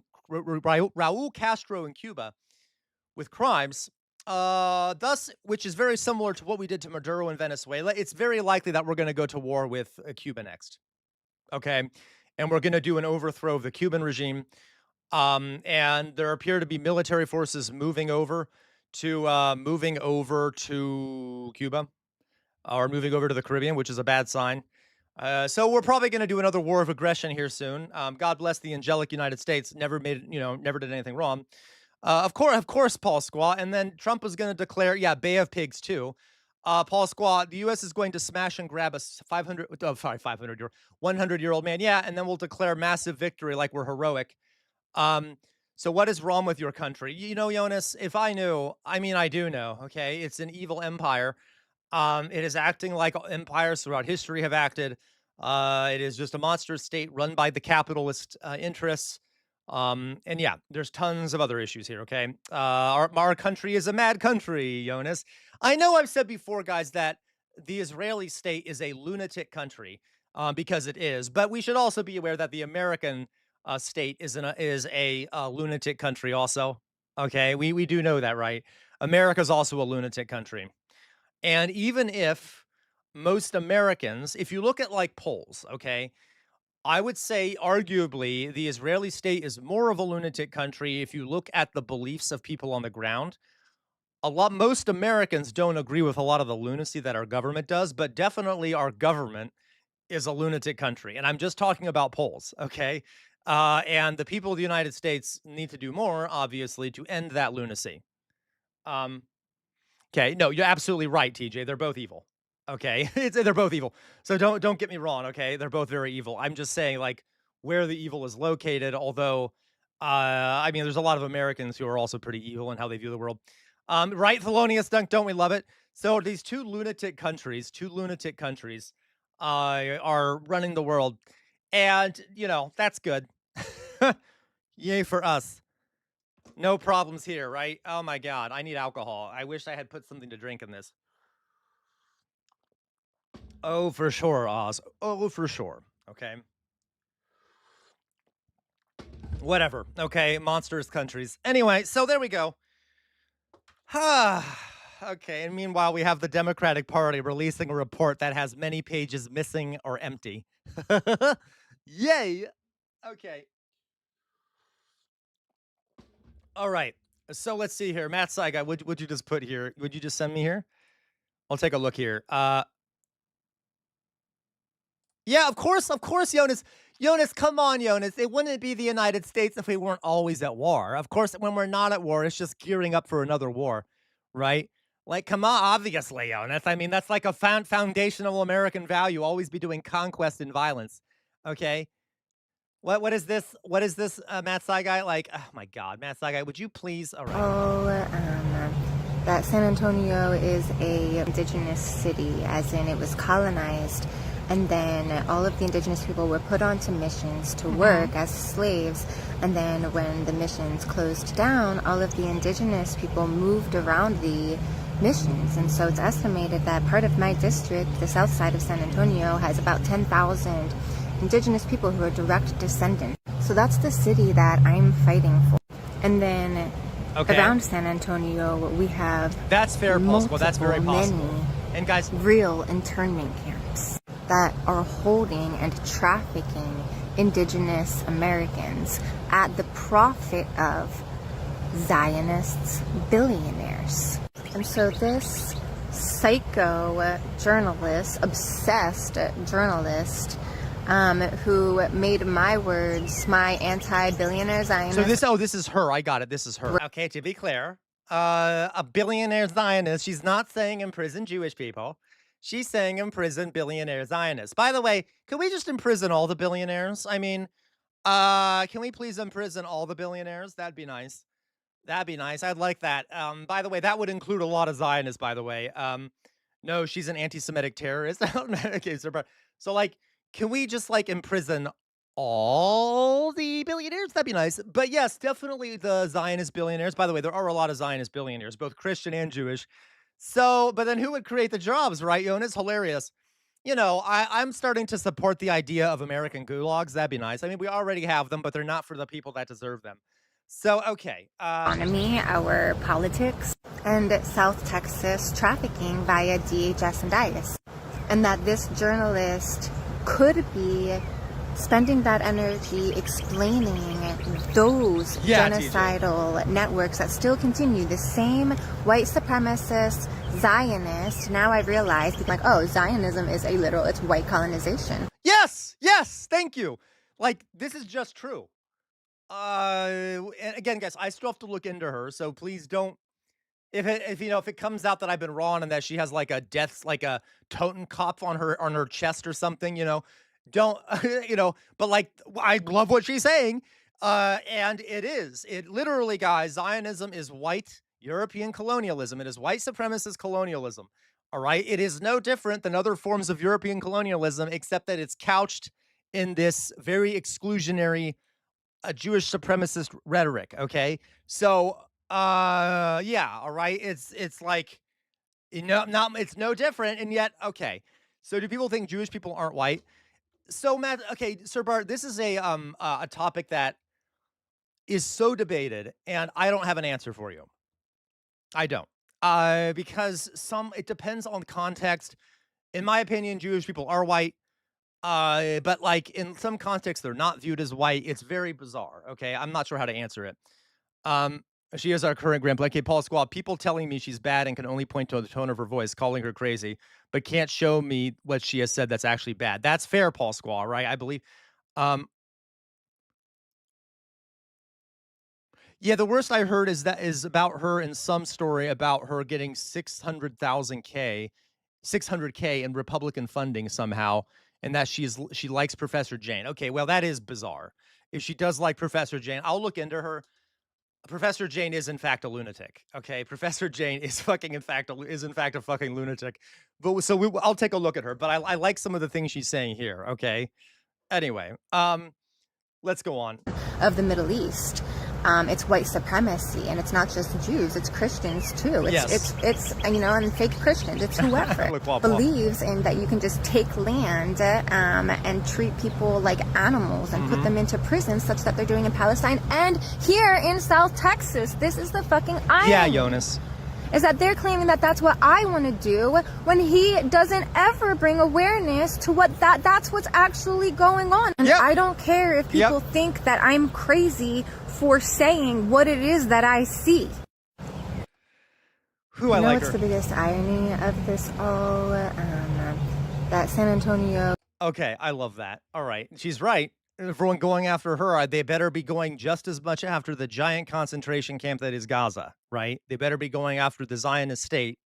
B: in Cuba with crimes Thus, which is very similar to what we did to Maduro in Venezuela, it's very likely that we're going to go to war with Cuba next. Okay. And we're going to do an overthrow of the Cuban regime. And there appear to be military forces moving over to Cuba or moving over to the Caribbean, which is a bad sign. So we're probably going to do another war of aggression here soon. God bless the angelic United States. Never did anything wrong. Of course, Paul Squaw. And then Trump was going to declare, Bay of Pigs too. Paul Squaw, the U.S. is going to smash and grab a 100-year-old man. Yeah, and then we'll declare massive victory like we're heroic. So what is wrong with your country? You know, Jonas, if I knew, I mean, I do know, okay? It's an evil empire. It is acting like empires throughout history have acted. It is just a monster state run by the capitalist interests. And yeah, there's tons of other issues here, okay? Our country is a mad country, Jonas. I know I've said before, guys, that the Israeli state is a lunatic country, because it is. But we should also be aware that the American state is a lunatic country also. Okay, we do know that, right? America's also a lunatic country. And even if most Americans, if you look at like polls, okay, I would say arguably the Israeli state is more of a lunatic country if you look at the beliefs of people on the ground. Most Americans don't agree with a lot of the lunacy that our government does, but definitely our government is a lunatic country. And I'm just talking about polls, okay? And the people of the United States need to do more, obviously, to end that lunacy. Okay, no, you're absolutely right, TJ. They're both evil. Okay, they're both evil. So don't get me wrong. Okay, they're both very evil. I'm just saying like where the evil is located. Although, I mean, there's a lot of Americans who are also pretty evil in how they view the world. Right, Thelonious Dunk, don't we love it? So these two lunatic countries, are running the world, and you know that's good. Yay for us. No problems here, right? Oh my God, I need alcohol. I wish I had put something to drink in this. Oh, for sure, Oz. Oh, for sure. Okay. Whatever. Okay, monsters countries. Anyway, so there we go. Okay, and meanwhile, we have the Democratic Party releasing a report that has many pages missing or empty. Yay! Okay. All right. So let's see here. Matt Saigai, would you just put here? Would you just send me here? I'll take a look here. Yeah, of course, Jonas. Jonas, come on, Jonas. It wouldn't be the United States if we weren't always at war. Of course, when we're not at war, it's just gearing up for another war, right? Like, come on, obviously, Jonas. I mean, that's like a foundational American value. Always be doing conquest and violence. Okay. What is this? What is this, Matt Saigai? Like, oh my God, Matt Saigai, would you please? All right.
E: That San Antonio is a indigenous city, as in it was colonized, and then all of the indigenous people were put onto missions to work as slaves, and then when the missions closed down, all of the indigenous people moved around the missions, and so it's estimated that part of my district, the south side of San Antonio, has about 10,000 indigenous people who are direct descendants. So that's the city that I'm fighting for. And then around San Antonio, we have
B: that's fair, possible. That's very possible.
E: Many
B: and guys,
E: real internment camps that are holding and trafficking indigenous Americans at the profit of Zionists, billionaires. And so this psycho journalist, obsessed journalist, who made my words my anti-billionaire Zionist.
B: So this is her. I got it. This is her. Okay, to be clear, a billionaire Zionist. She's not saying imprison Jewish people. She's saying imprison billionaire Zionists. By the way, can we just imprison all the billionaires? I mean, can we please imprison all the billionaires? That'd be nice. That'd be nice. I'd like that. By the way, that would include a lot of Zionists, by the way. No, she's an anti-Semitic terrorist. Okay, so like, can we just like imprison all the billionaires? That'd be nice. But yes, definitely the Zionist billionaires. By the way, there are a lot of Zionist billionaires, both Christian and Jewish. So, but then who would create the jobs, right, Jonas? Hilarious. You know, I'm starting to support the idea of American gulags. That'd be nice. I mean, we already have them, but they're not for the people that deserve them. So, okay.
E: Economy, our politics, and South Texas trafficking via DHS and ICE. And that this journalist could be spending that energy explaining those genocidal networks that still continue, the same white supremacist Zionist. Now I realize, like, oh, Zionism is it's white colonization.
B: Yes, thank you. Like, this is just true. And again, guys, I still have to look into her, so please don't. If it comes out that I've been wrong and that she has like a Totenkopf on her chest or something, don't But like, I love what she's saying, and it literally, guys, Zionism is white European colonialism. It is white supremacist colonialism. All right, it is no different than other forms of European colonialism, except that it's couched in this very exclusionary Jewish supremacist rhetoric. Okay, so yeah, all right, it's like, it's no different, and yet, okay. So do people think Jewish people aren't white? So, Matt, okay, Sir Bart, this is a topic that is so debated, and I don't have an answer for you. I don't. Because it depends on context. In my opinion, Jewish people are white. But like in some contexts, they're not viewed as white. It's very bizarre. Okay, I'm not sure how to answer it. She is our current grandpa. Okay, Paul Squall. People telling me she's bad and can only point to the tone of her voice, calling her crazy, but can't show me what she has said that's actually bad. That's fair, Paul Squall. Right? I believe. Yeah, the worst I heard is about her in some story about her getting 600K in Republican funding somehow, and that she likes Professor Jane. Okay, well, that is bizarre. If she does like Professor Jane, I'll look into her. Professor Jane is in fact a lunatic. Okay, Professor Jane is in fact a fucking lunatic. But so I'll take a look at her. But I like some of the things she's saying here. Okay. Anyway, let's go on.
E: Of the Middle East. It's white supremacy, and it's not just Jews, it's Christians too. It's and fake Christians. It's whoever believes in that you can just take land and treat people like animals and put them into prison, such that they're doing in Palestine and here in South Texas. This is the fucking irony.
B: Yeah, Jonas.
E: Is that they're claiming that that's what I want to do when he doesn't ever bring awareness to that's what's actually going on. And I don't care if people think that I'm crazy for saying what it is that I see. What's the biggest irony of this all? That San Antonio.
B: Okay, I love that. All right, she's right. Everyone going after her, they better be going just as much after the giant concentration camp that is Gaza, right? They better be going after the Zionist state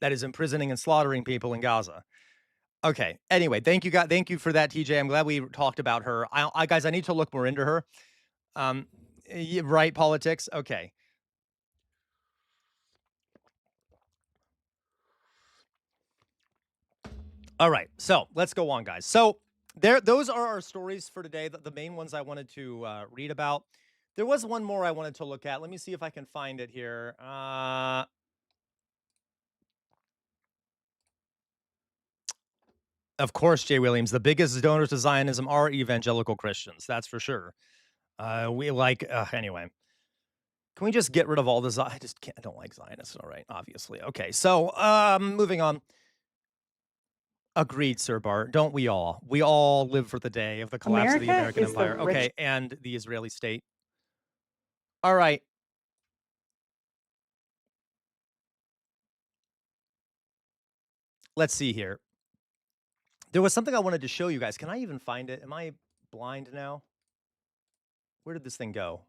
B: that is imprisoning and slaughtering people in Gaza. Okay. Anyway, thank you, Thank you for that, TJ. I'm glad we talked about her. Guys, I need to look more into her. Right, politics. Okay. All right. So let's go on, guys. So those are our stories for today. The main ones I wanted to read about. There was one more I wanted to look at. Let me see if I can find it here. Of course, Jay Williams, the biggest donors to Zionism are evangelical Christians. That's for sure. Anyway. Can we just get rid of all the I don't like Zionists. All right, obviously. Okay, so moving on. Agreed, Sir Bart. Don't we all? We all live for the day of the collapse of the American Empire. Okay, and the Israeli state. All right. Let's see here. There was something I wanted to show you guys. Can I even find it? Am I blind now? Where did this thing go?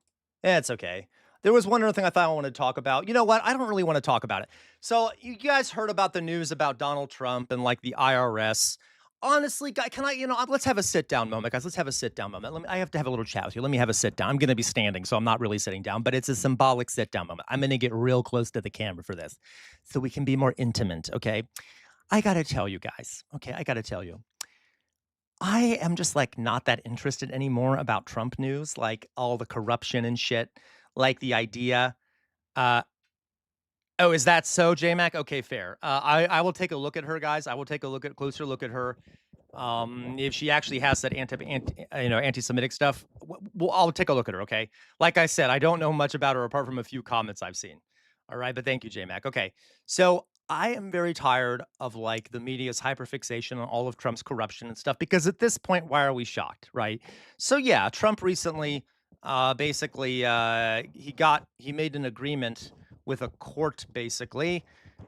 B: It's okay. There was one other thing I thought I wanted to talk about. You know what? I don't really want to talk about it. So you guys heard about the news about Donald Trump and like the IRS. Honestly, can I, let's have a sit down moment, guys. Let's have a sit down moment. I have to have a little chat with you. Let me have a sit down. I'm going to be standing, so I'm not really sitting down, but it's a symbolic sit down moment. I'm going to get real close to the camera for this so we can be more intimate. Okay. I got to tell you guys. Okay. I got to tell you. I am just like not that interested anymore about Trump news, like all the corruption and shit. Like the idea, oh, is that so, J-Mac? Okay, fair. I will take a look at her, guys. I will take a closer look at her. if she actually has said anti-Semitic stuff, well, I'll take a look at her. Okay, like I said, I don't know much about her apart from a few comments I've seen. All right, but thank you, JMac. Okay, so I am very tired of like the media's hyperfixation on all of Trump's corruption and stuff because at this point, why are we shocked, right? So yeah, Trump recently, basically, he made an agreement with a court, basically,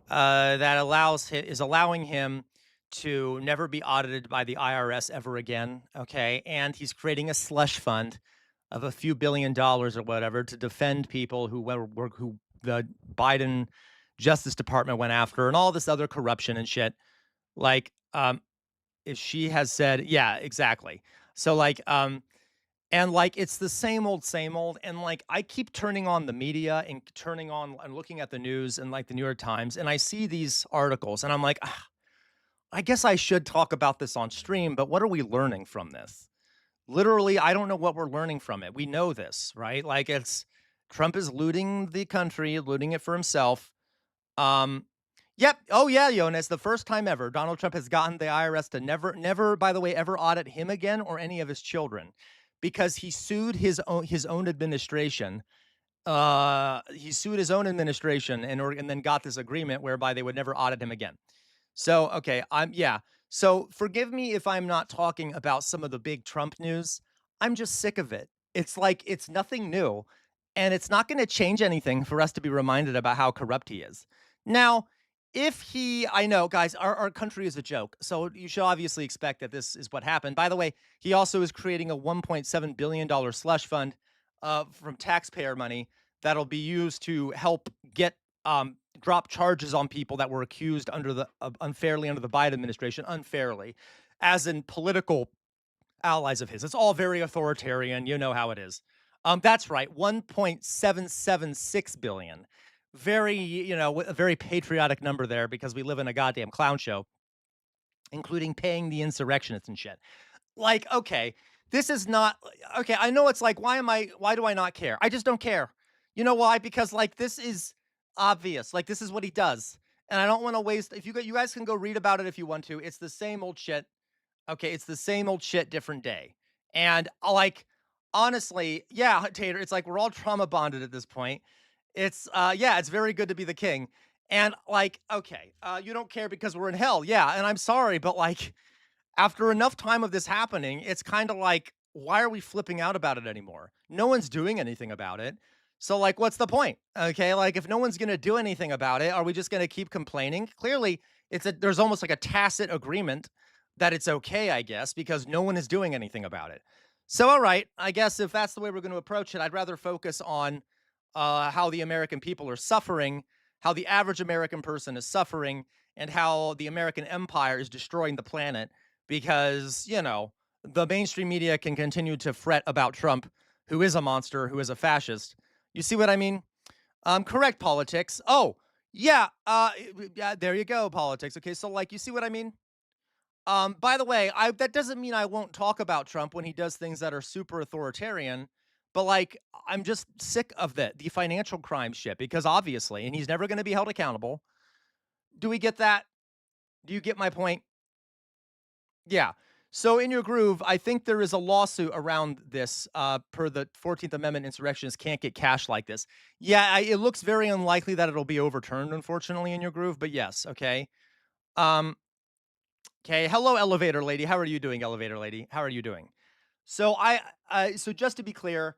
B: that is allowing him to never be audited by the IRS ever again. Okay. And he's creating a slush fund of a few $billions or whatever to defend people who the Biden Justice Department went after and all this other corruption and shit. Like, if she has said, yeah, exactly. So like, and like it's the same old, and like I keep turning on the media and turning on and looking at the news and like the New York Times, and I see these articles, and I'm like, I guess I should talk about this on stream, but what are we learning from this? Literally, I don't know what we're learning from it. We know this, right? Like Trump is looting the country, looting it for himself. Yep. Oh yeah, Jonas, the first time ever Donald Trump has gotten the IRS to never, by the way, ever audit him again or any of his children because he sued his own administration. He sued his own administration and then got this agreement whereby they would never audit him again. So, okay, yeah. So forgive me if I'm not talking about some of the big Trump news. I'm just sick of it. It's like it's nothing new, and it's not going to change anything for us to be reminded about how corrupt he is. Now, I know, guys, our country is a joke, so you should obviously expect that this is what happened. By the way, he also is creating a $1.7 billion slush fund from taxpayer money that'll be used to help get drop charges on people that were accused unfairly under the Biden administration, as in political allies of his. It's all very authoritarian. You know how it is. That's right, 1.776 billion. Very, a very patriotic number there because we live in a goddamn clown show, including paying the insurrectionists and shit. Like, okay, this is not okay. I know it's like, why do I not care? I just don't care. You know why? Because like this is obvious. Like this is what he does. And I don't want to waste you guys can go read about it if you want to. It's the same old shit. Okay, it's the same old shit, different day. And like honestly, yeah, Tater, it's like we're all trauma bonded at this point. It's it's very good to be the king. And like, okay, you don't care because we're in hell. Yeah, and I'm sorry, but like after enough time of this happening, it's kind of like, why are we flipping out about it anymore? No one's doing anything about it. So like, what's the point? Okay. Like if no one's going to do anything about it, are we just going to keep complaining? Clearly there's almost like a tacit agreement that it's okay, I guess, because no one is doing anything about it. So, all right, I guess if that's the way we're going to approach it, I'd rather focus on how the American people are suffering, how the average American person is suffering, and how the American empire is destroying the planet because, the mainstream media can continue to fret about Trump, who is a monster, who is a fascist. You see what I mean? Correct, politics. Oh, yeah, yeah, there you go, politics. Okay, so like, you see what I mean? By the way, that doesn't mean I won't talk about Trump when he does things that are super authoritarian, but like, I'm just sick of the financial crime shit because obviously, and he's never going to be held accountable. Do we get that? Do you get my point? Yeah. So in your groove, I think there is a lawsuit around this per the 14th Amendment. Insurrectionists can't get cash like this. Yeah, it looks very unlikely that it'll be overturned, unfortunately, in your groove. But yes, okay. Okay. Hello, elevator lady. How are you doing, elevator lady? How are you doing? So so just to be clear,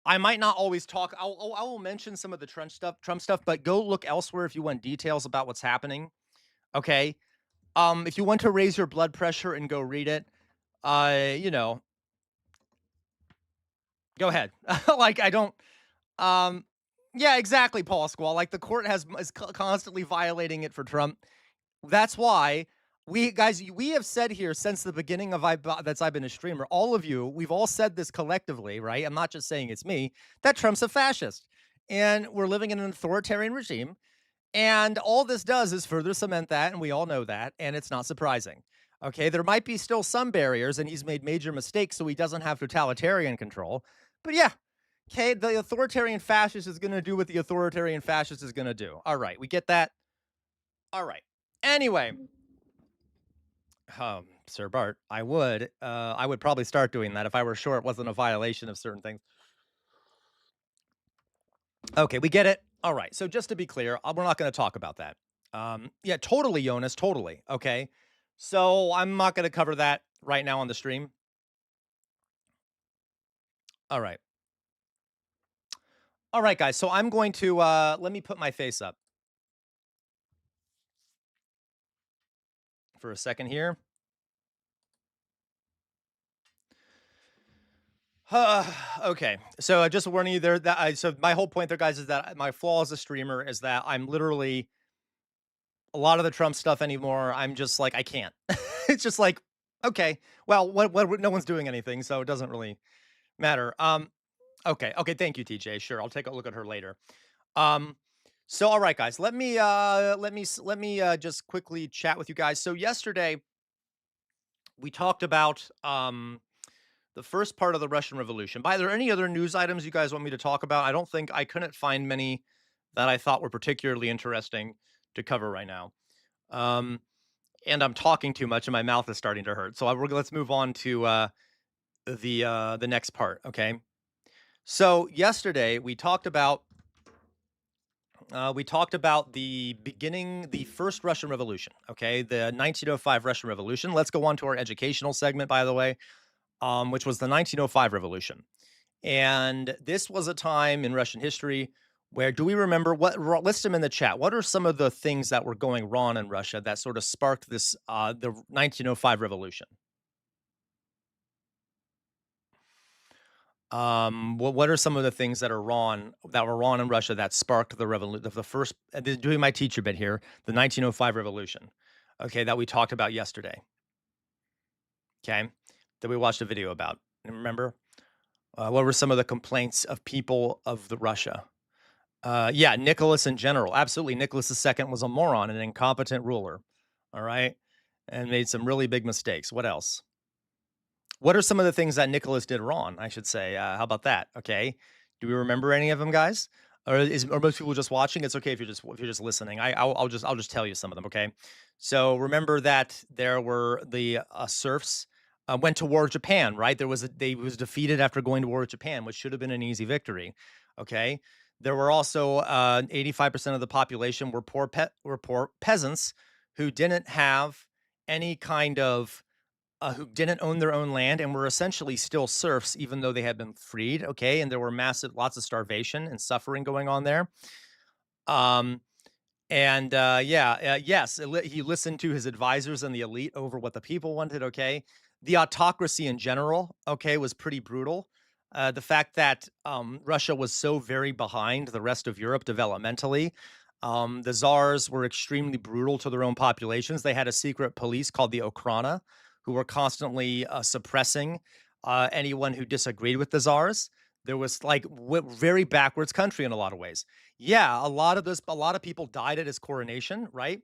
B: I might not always talk. I will mention some of the Trump stuff, but go look elsewhere if you want details about what's happening. Okay. If you want to raise your blood pressure and go read it, go ahead. Like I don't, yeah, exactly, Paul Squall. Like the court is constantly violating it for Trump. That's why we have said here since the beginning of I've been a streamer, all of you, we've all said this collectively, right? I'm not just saying it's me, that Trump's a fascist. And we're living in an authoritarian regime. And all this does is further cement that, and we all know that, and it's not surprising. Okay, there might be still some barriers, and he's made major mistakes, so he doesn't have totalitarian control. But yeah, okay, the authoritarian fascist is going to do what the authoritarian fascist is going to do. All right, we get that? All right. Anyway, Sir Bart, I would. I would probably start doing that if I were sure it wasn't a violation of certain things. Okay, we get it. All right. So just to be clear, we're not going to talk about that. Yeah, totally, Jonas. Totally. Okay. So I'm not going to cover that right now on the stream. All right. All right, guys. So I'm going to let me put my face up for a second here. Okay. So just warning you there that so my whole point there, guys, is that my flaw as a streamer is that I'm literally a lot of the Trump stuff anymore. I'm just like, I can't. It's just like, okay, well, what, no one's doing anything, so it doesn't really matter. Okay. Thank you, TJ. Sure. I'll take a look at her later. So, all right, guys, let me just quickly chat with you guys. So yesterday we talked about, the first part of the Russian Revolution. Are there any other news items you guys want me to talk about? I couldn't find many that I thought were particularly interesting to cover right now. And I'm talking too much and my mouth is starting to hurt. So let's move on to the next part. Okay. So yesterday we talked about the first Russian Revolution. Okay, the 1905 Russian Revolution. Let's go on to our educational segment, by the way, which was the 1905 Revolution. And this was a time in Russian history where, do we remember list them in the chat? What are some of the things that were going wrong in Russia that sort of sparked this, the 1905 revolution? What are some of the things that were wrong in Russia that sparked the revolution, the first, doing my teacher bit here, the 1905 revolution, okay, that we talked about yesterday. Okay, that we watched a video about. Remember? What were some of the complaints of people of the Russia? Yeah, Nicholas in general. Absolutely. Nicholas II was a moron, an incompetent ruler. All right. And made some really big mistakes. What else? What are some of the things that Nicholas did wrong? I should say. How about that? Okay. Do we remember any of them, guys? Or are most people just watching? It's okay if you're just listening. I'll just tell you some of them. Okay. So remember that there were the serfs went to war with Japan, right? They was defeated after going to war with Japan, which should have been an easy victory. Okay. There were also 85% of the population were poor peasants who didn't have any kind of who didn't own their own land and were essentially still serfs, even though they had been freed. Okay, and there were lots of starvation and suffering going on there. He listened to his advisors and the elite over what the people wanted. Okay, the autocracy in general, okay, was pretty brutal. The fact that Russia was so very behind the rest of Europe developmentally. The czars were extremely brutal to their own populations. They had a secret police called the Okhrana, who were constantly suppressing anyone who disagreed with the czars. There was like very backwards country in a lot of ways. Yeah, a lot of people died at his coronation, right?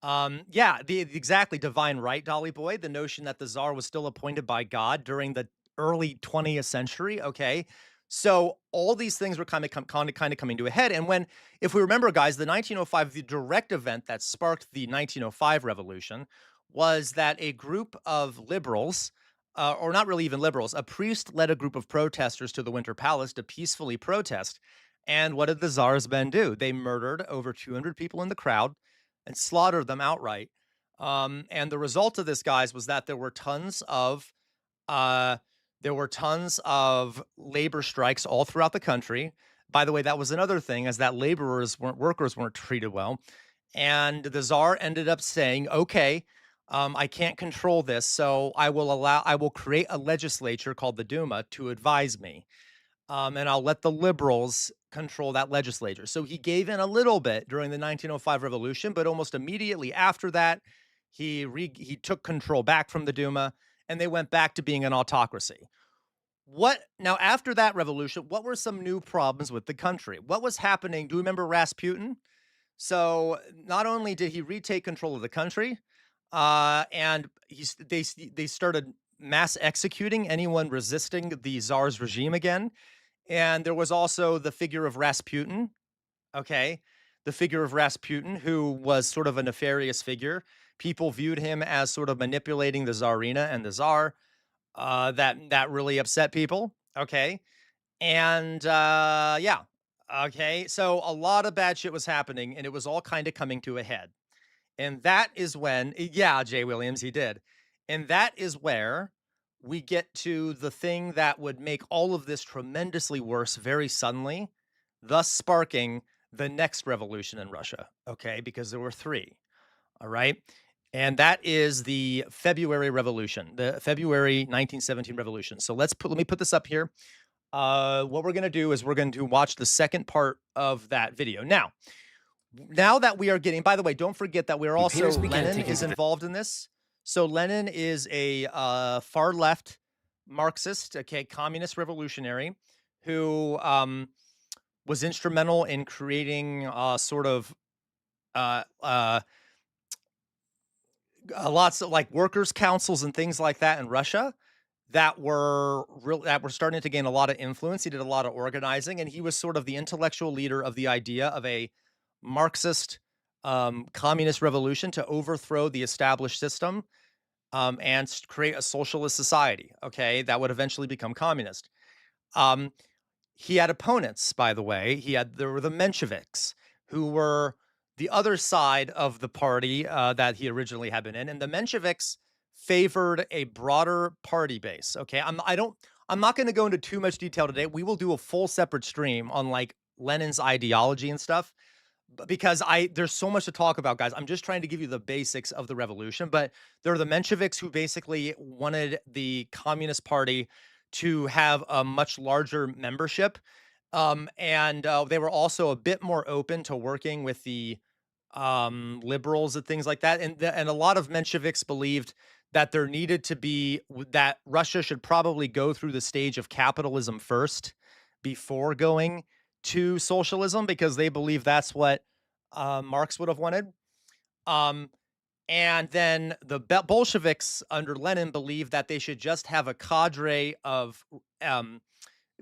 B: Exactly, divine right, Dolly Boy. The notion that the czar was still appointed by God during the early 20th century. Okay, so all these things were kind of coming to a head. And if we remember, guys, the 1905, the direct event that sparked the 1905 revolution was that a group of liberals, or not really even liberals, a priest led a group of protesters to the Winter Palace to peacefully protest. And what did the czar's men do? They murdered over 200 people in the crowd and slaughtered them outright. And the result of this, guys, was that there were tons of labor strikes all throughout the country. By the way, that was another thing, is that workers weren't treated well. And the czar ended up saying, okay, I can't control this, so I will create a legislature called the Duma to advise me. And I'll let the liberals control that legislature. So he gave in a little bit during the 1905 revolution, but almost immediately after that, he took control back from the Duma, and they went back to being an autocracy. Now, after that revolution, what were some new problems with the country? What was happening? Do you remember Rasputin? So not only did he retake control of the country, and they started mass executing anyone resisting the czar's regime again. And there was also the figure of Rasputin, okay? The figure of Rasputin, who was sort of a nefarious figure People viewed him as sort of manipulating the Tsarina and the Tsar. That really upset people. Okay. And yeah. Okay. So a lot of bad shit was happening, and it was all kind of coming to a head. And that is when, yeah, Jay Williams, he did. And that is where we get to the thing that would make all of this tremendously worse very suddenly, thus sparking the next revolution in Russia. Okay. Because there were three. All right. And that is the February Revolution, the February 1917 Revolution. So let me put this up here. What we're going to do is we're going to watch the second part of that video. Now that we are getting, by the way, don't forget that we're also, Lenin is involved in this. So Lenin is a far left Marxist, okay, communist revolutionary who was instrumental in creating sort of lots of like workers' councils and things like that in Russia that were starting to gain a lot of influence. He did a lot of organizing, and he was sort of the intellectual leader of the idea of a Marxist communist revolution to overthrow the established system and create a socialist society, okay, that would eventually become communist. He had opponents, by the way. There were the Mensheviks, who were the other side of the party that he originally had been in, and the Mensheviks favored a broader party base. Okay, I'm not going to go into too much detail today. We will do a full separate stream on like Lenin's ideology and stuff, because there's so much to talk about, guys. I'm just trying to give you the basics of the revolution. But there are the Mensheviks who basically wanted the Communist Party to have a much larger membership. And they were also a bit more open to working with the liberals and things like that. And a lot of Mensheviks believed that there needed to be, that Russia should probably go through the stage of capitalism first before going to socialism, because they believe that's what Marx would have wanted. And then the Bolsheviks under Lenin believed that they should just have a cadre of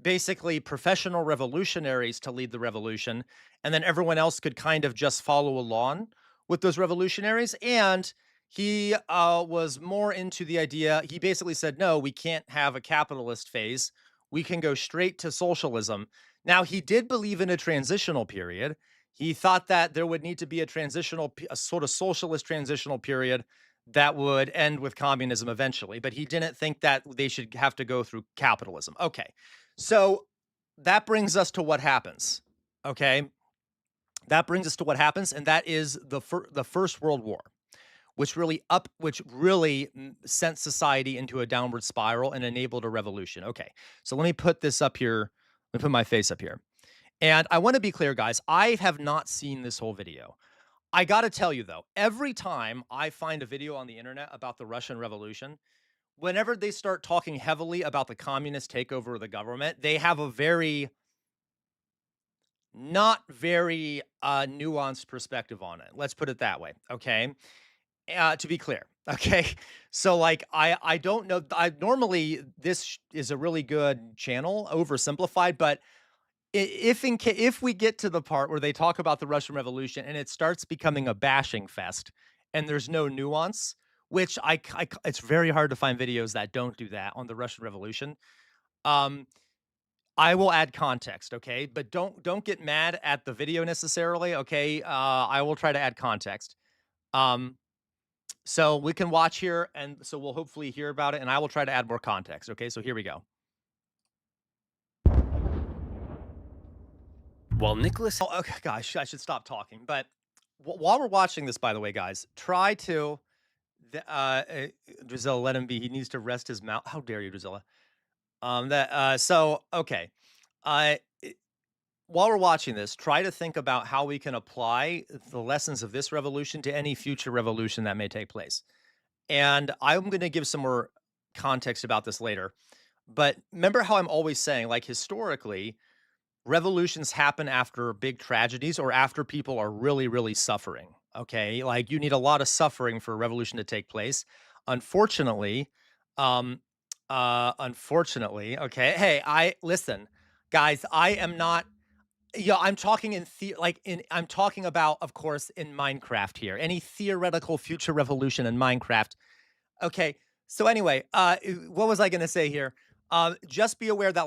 B: basically professional revolutionaries to lead the revolution, and then everyone else could kind of just follow along with those revolutionaries. And he was more into the idea. He basically said, no, we can't have a capitalist phase. We can go straight to socialism. Now, he did believe in a transitional period. He thought that there would need to be a sort of socialist transitional period that would end with communism eventually, but he didn't think that they should have to go through capitalism. Okay, so that brings us to what happens. Okay, that brings us to what happens, and that is the First World War, which really sent society into a downward spiral and enabled a revolution. Okay, so let me put this up here. Let me put my face up here. And I want to be clear, guys, I have not seen this whole video. I got to tell you, though, every time I find a video on the internet about the Russian Revolution, whenever they start talking heavily about the communist takeover of the government, they have a not very nuanced perspective on it. Let's put it that way, okay? To be clear, okay? So, like, I don't know. Normally, this is a really good channel, oversimplified, but if we get to the part where they talk about the Russian Revolution and it starts becoming a bashing fest and there's no nuance, which it's very hard to find videos that don't do that on the Russian Revolution. I will add context, okay? But don't get mad at the video necessarily, okay? I will try to add context. So we can watch here, and so we'll hopefully hear about it, and I will try to add more context, okay? So here we go.
F: While Nicholas...
B: Oh, okay, gosh, I should stop talking. But while we're watching this, by the way, guys, try to... Drusilla, let him be. He needs to rest his mouth. How dare you, Drusilla? Okay. While we're watching this, try to think about how we can apply the lessons of this revolution to any future revolution that may take place. And I'm going to give some more context about this later. But remember how I'm always saying, like, historically, revolutions happen after big tragedies or after people are really, really suffering. Okay, like you need a lot of suffering for a revolution to take place. Unfortunately, okay. Hey, listen, guys. I am not. Yeah, I'm talking I'm talking about, of course, in Minecraft here. Any theoretical future revolution in Minecraft. Okay. So anyway, what was I going to say here? Just be aware that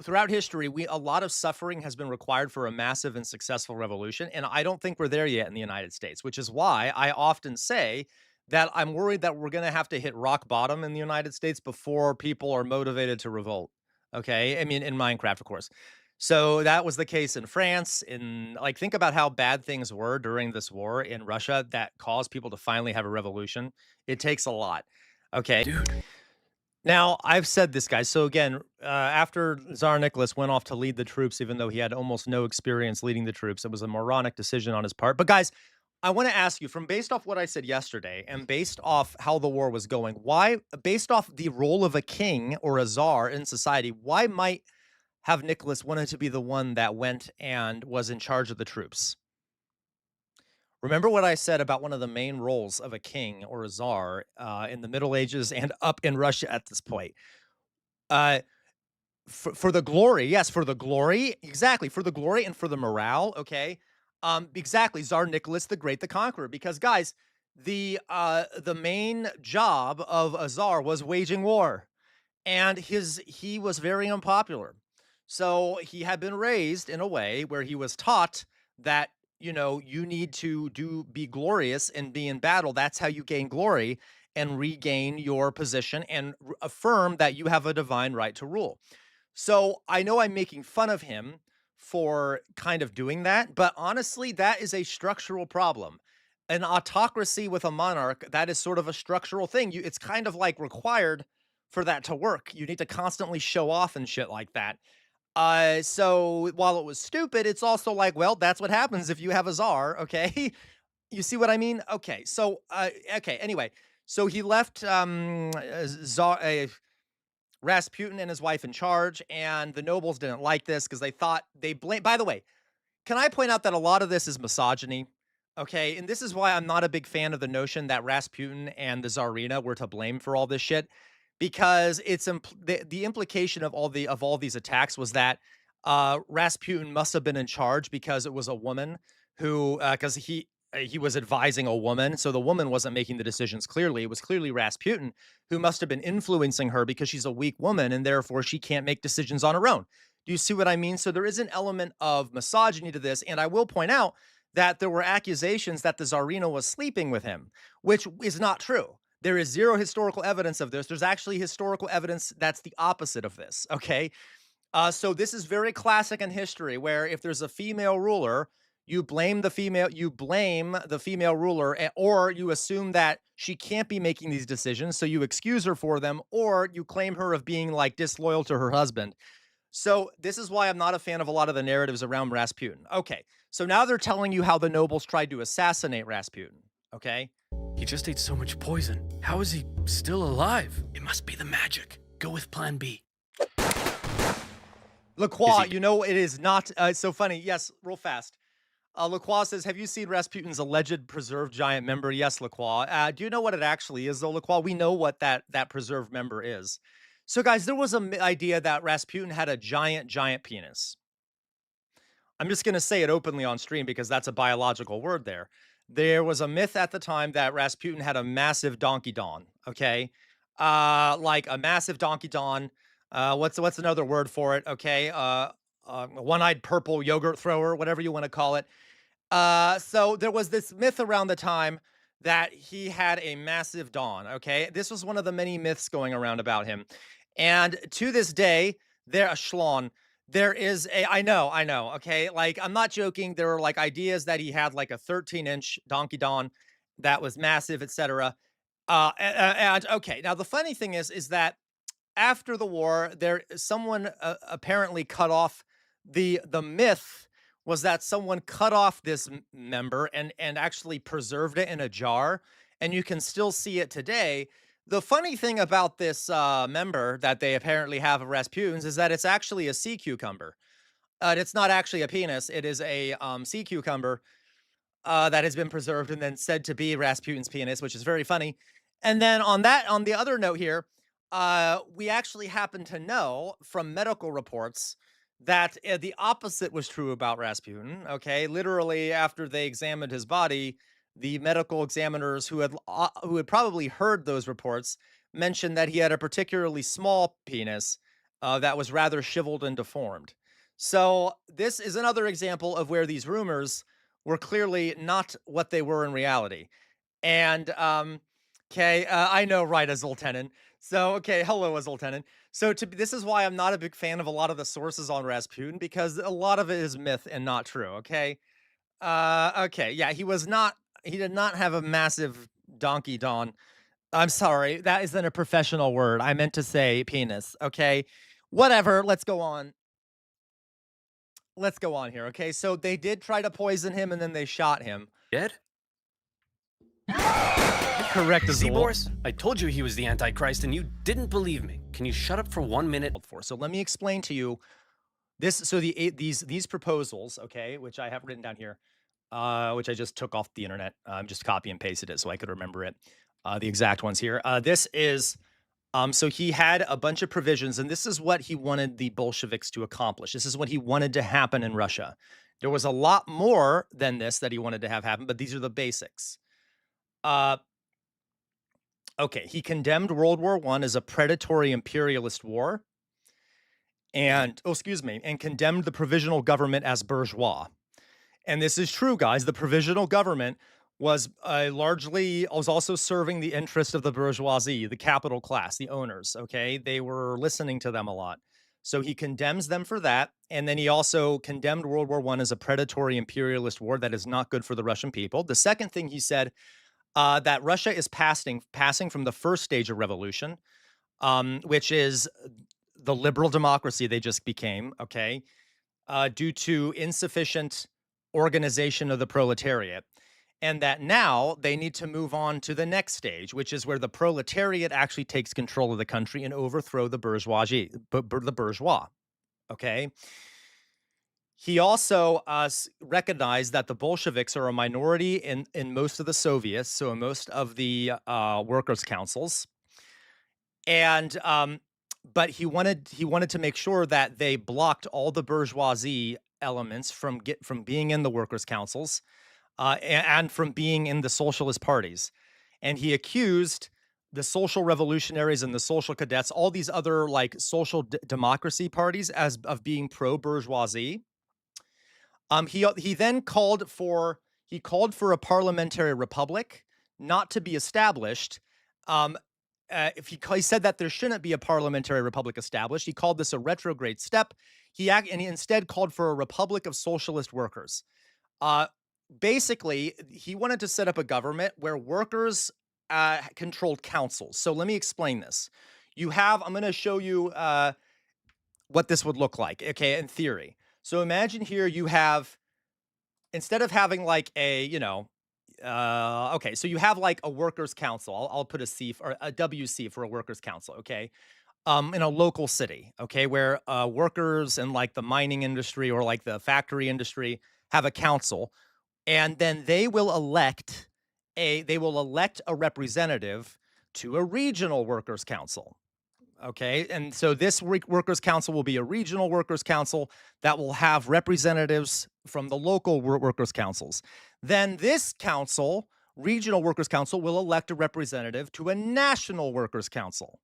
B: throughout history, a lot of suffering has been required for a massive and successful revolution, and I don't think we're there yet in the United States, which is why I often say that I'm worried that we're going to have to hit rock bottom in the United States before people are motivated to revolt. Okay, I mean in Minecraft, of course. So that was the case in France. Think about how bad things were during this war in Russia that caused people to finally have a revolution. It takes a lot. Okay.
F: Dude.
B: Now, I've said this, guys. So again, after Tsar Nicholas went off to lead the troops, even though he had almost no experience leading the troops, it was a moronic decision on his part. But guys, I want to ask you, from based off what I said yesterday and based off how the war was going, why, based off the role of a king or a czar in society, why might have Nicholas wanted to be the one that went and was in charge of the troops? Remember what I said about one of the main roles of a king or a czar in the Middle Ages and up in Russia at this point. Uh, for the glory, yes, for the glory, exactly, for the glory and for the morale, okay? Exactly, Tsar Nicholas the Great, the Conqueror. Because guys, the main job of a czar was waging war, and he was very unpopular. So he had been raised in a way where he was taught that, you need to be glorious and be in battle. That's how you gain glory and regain your position and affirm that you have a divine right to rule. So I know I'm making fun of him for kind of doing that, but honestly, that is a structural problem. An autocracy with a monarch, that is sort of a structural thing. It's kind of like required for that to work. You need to constantly show off and shit like that. So while it was stupid, it's also like, well, that's what happens if you have a czar, okay? You see what I mean? Okay, so, okay, anyway. So he left Rasputin and his wife in charge, and the nobles didn't like this because they thought by the way, can I point out that a lot of this is misogyny? Okay, and this is why I'm not a big fan of the notion that Rasputin and the Tsarina were to blame for all this shit, because it's the implication of all these attacks was that Rasputin must have been in charge because it was a woman who because he was advising a woman, so the woman wasn't making the decisions clearly. It was clearly Rasputin who must have been influencing her because she's a weak woman and therefore she can't make decisions on her own. Do you see what I mean? So there is an element of misogyny to this, and I will point out that there were accusations that the Tsarina was sleeping with him, which is not true. There is zero historical evidence of this. There's actually historical evidence that's the opposite of this, okay? So this is very classic in history, where if there's a female ruler, you blame the female ruler, or you assume that she can't be making these decisions, so you excuse her for them, or you claim her of being disloyal to her husband. So this is why I'm not a fan of a lot of the narratives around Rasputin. Okay, so now they're telling you how the nobles tried to assassinate Rasputin, okay?
F: He just ate so much poison. How is he still alive? It must be the magic. Go with plan B.
B: Lacroix, it is not so funny. Yes, real fast. Lacroix says, have you seen Rasputin's alleged preserved giant member? Yes, Lacroix. Do you know what it actually is, though, Lacroix? We know what that preserved member is. So, guys, there was an idea that Rasputin had a giant penis. I'm just going to say it openly on stream because that's a biological word there. There was a myth at the time that Rasputin had a massive donkey don, okay? Like a massive donkey don. What's another word for it, okay? One-eyed purple yogurt thrower, whatever you want to call it. So there was this myth around the time that he had a massive don, okay? This was one of the many myths going around about him. And to this day, there is I know, okay? I'm not joking. There were ideas that he had a 13-inch donkey don that was massive, etc. And okay, now the funny thing is that after the war, someone apparently cut off the myth was that someone cut off this member and actually preserved it in a jar, and you can still see it today. The funny thing about this member that they apparently have of Rasputin's is that it's actually a sea cucumber. It's not actually a penis. It is a sea cucumber that has been preserved and then said to be Rasputin's penis, which is very funny. And then on the other note here, we actually happen to know from medical reports that the opposite was true about Rasputin. Okay, literally after they examined his body, the medical examiners who had probably heard those reports mentioned that he had a particularly small penis that was rather shriveled and deformed. So this is another example of where these rumors were clearly not what they were in reality. And okay, I know, right, as Lieutenant. So okay, hello, as Lieutenant. So this is why I'm not a big fan of a lot of the sources on Rasputin, because a lot of it is myth and not true. Okay, okay, yeah, he did not have a massive donkey don. I'm sorry, that isn't a professional word. I meant to say penis. Okay, whatever. Let's go on here. Okay, so they did try to poison him and then they shot him.
F: Dead?
B: Correct,
F: See,
B: Azul.
F: Boris? I told you he was the Antichrist and you didn't believe me. Can you shut up for 1 minute?
B: So let me explain to you this. So these proposals, okay, which I have written down here, which I just took off the internet, just copy and pasted it so I could remember it. The exact ones here. This is so he had a bunch of provisions, and this is what he wanted the Bolsheviks to accomplish. This is what he wanted to happen in Russia. There was a lot more than this that he wanted to have happen, but these are the basics. Okay, he condemned World War I as a predatory imperialist war, and and condemned the provisional government as bourgeois. And this is true, guys. The provisional government was was also serving the interest of the bourgeoisie, the capital class, the owners. Okay, they were listening to them a lot. So he condemns them for that, and then he also condemned World War I as a predatory imperialist war that is not good for the Russian people. The second thing he said, that Russia is passing from the first stage of revolution, which is the liberal democracy they just became, okay, due to insufficient organization of the proletariat. And that now they need to move on to the next stage, which is where the proletariat actually takes control of the country and overthrow the bourgeoisie, the bourgeois. Okay. He also recognized that the Bolsheviks are a minority in most of the Soviets, so in most of the workers' councils, and but he wanted to make sure that they blocked all the bourgeoisie elements from being in the workers' councils, and from being in the socialist parties. And he accused the social revolutionaries and the social cadets, all these other like social democracy parties, of being pro bourgeoisie. He then called for a parliamentary republic not to be established. If he said that there shouldn't be a parliamentary republic established, he called this a retrograde step. He instead called for a republic of socialist workers. Basically, he wanted to set up a government where workers controlled councils. So let me explain this. I'm going to show you what this would look like, okay, in theory. So imagine here you have, instead of having like a, okay, so you have like a workers' council. I'll put a C or a WC for a workers' council, okay, in a local city, okay, where workers in like the mining industry or like the factory industry have a council, and then they will elect a representative to a regional workers' council. Okay, and so this workers' council will be a regional workers' council that will have representatives from the local workers' councils. Then this regional workers' council, will elect a representative to a national workers' council.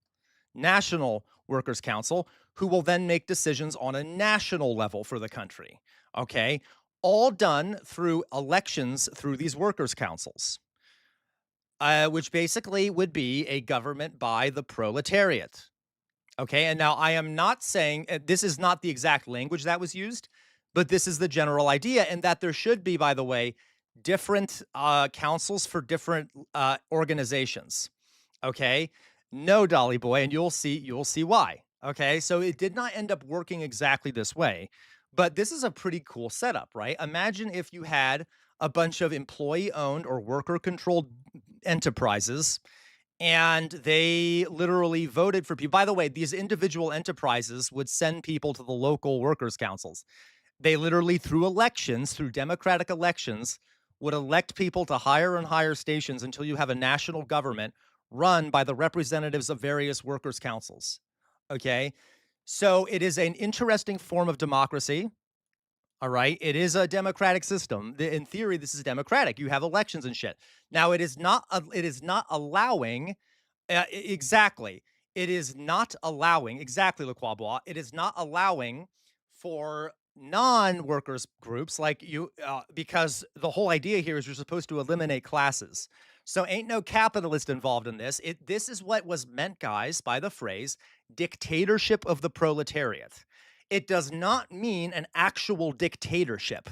B: National workers' council, who will then make decisions on a national level for the country. Okay, all done through elections through these workers' councils, which basically would be a government by the proletariat. Okay, and now I am not saying this is not the exact language that was used, but this is the general idea, and that there should be, by the way, different councils for different organizations. Okay, no, Dolly Boy, and you'll see why. Okay, so it did not end up working exactly this way, but this is a pretty cool setup, right? Imagine if you had a bunch of employee-owned or worker-controlled enterprises, and they literally voted for people. By the way, these individual enterprises would send people to the local workers' councils. They literally, through democratic elections, would elect people to higher and higher stations until you have a national government run by the representatives of various workers' councils. Okay? So it is an interesting form of democracy. All right. It is a democratic system. In theory, this is democratic. You have elections and shit. Now, it is not allowing exactly. It is not allowing exactly, Le Quabois. It is not allowing for non-workers groups like you, because the whole idea here is you're supposed to eliminate classes. So ain't no capitalist involved in this. This is what was meant, guys, by the phrase dictatorship of the proletariat. It does not mean an actual dictatorship.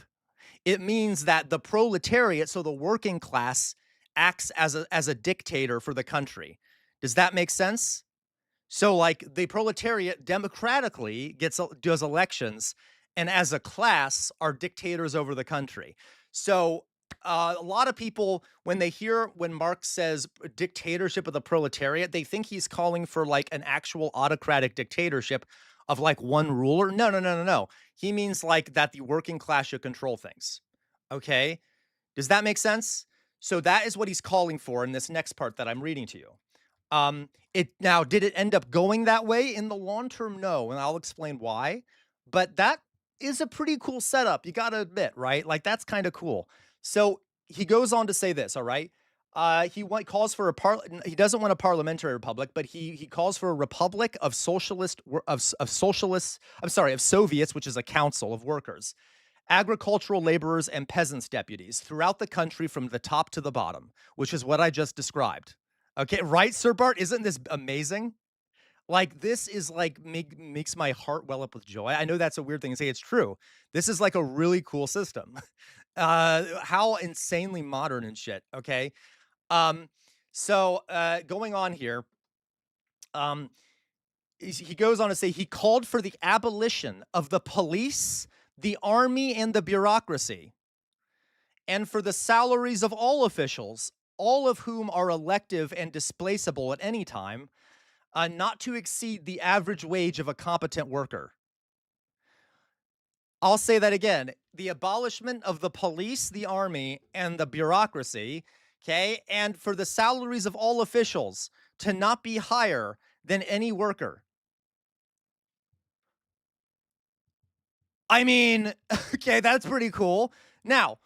B: It means that the proletariat, so the working class, acts as a dictator for the country. Does that make sense? So, like, the proletariat democratically does elections, and as a class, are dictators over the country. So, a lot of people, when Marx says dictatorship of the proletariat, they think he's calling for like an actual autocratic dictatorship of like one ruler. No, no, no, no, no. He means like that the working class should control things. Okay. Does that make sense? So that is what he's calling for in this next part that I'm reading to you. Did it end up going that way in the long term? No, and I'll explain why. But that is a pretty cool setup. You got to admit, right? Like that's kind of cool. So he goes on to say this. All right. Calls for he doesn't want a parliamentary republic, but he calls for a republic of socialists. I'm sorry, of Soviets, which is a council of workers, agricultural laborers, and peasants deputies throughout the country from the top to the bottom, which is what I just described. Okay, right, Sir Bart? Isn't this amazing? Like, this is like makes my heart well up with joy. I know that's a weird thing to say. It's true. This is like a really cool system. How insanely modern and shit. Okay. Going on here, he goes on to say he called for the abolition of the police, the army, and the bureaucracy, and for the salaries of all officials, all of whom are elective and displaceable at any time, not to exceed the average wage of a competent worker. I'll say that again. The abolishment of the police, the army, and the bureaucracy, okay, and for the salaries of all officials to not be higher than any worker. I mean, okay, that's pretty cool. Now,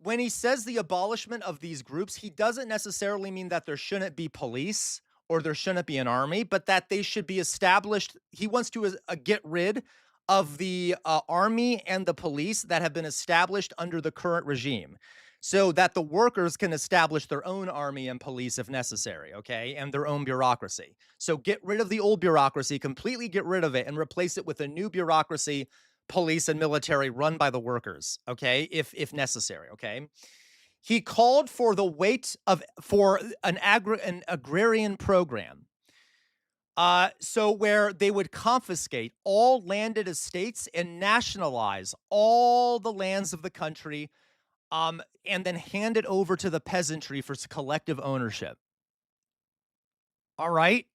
B: when he says the abolishment of these groups, he doesn't necessarily mean that there shouldn't be police or there shouldn't be an army, but that they should be established. He wants to get rid of the army and the police that have been established under the current regime, so that the workers can establish their own army and police if necessary, okay, and their own bureaucracy. So get rid of the old bureaucracy, completely get rid of it, and replace it with a new bureaucracy, police and military run by the workers, okay, if necessary, okay. He called for an agrarian program, so where they would confiscate all landed estates and nationalize all the lands of the country, and then hand it over to the peasantry for collective ownership. All right.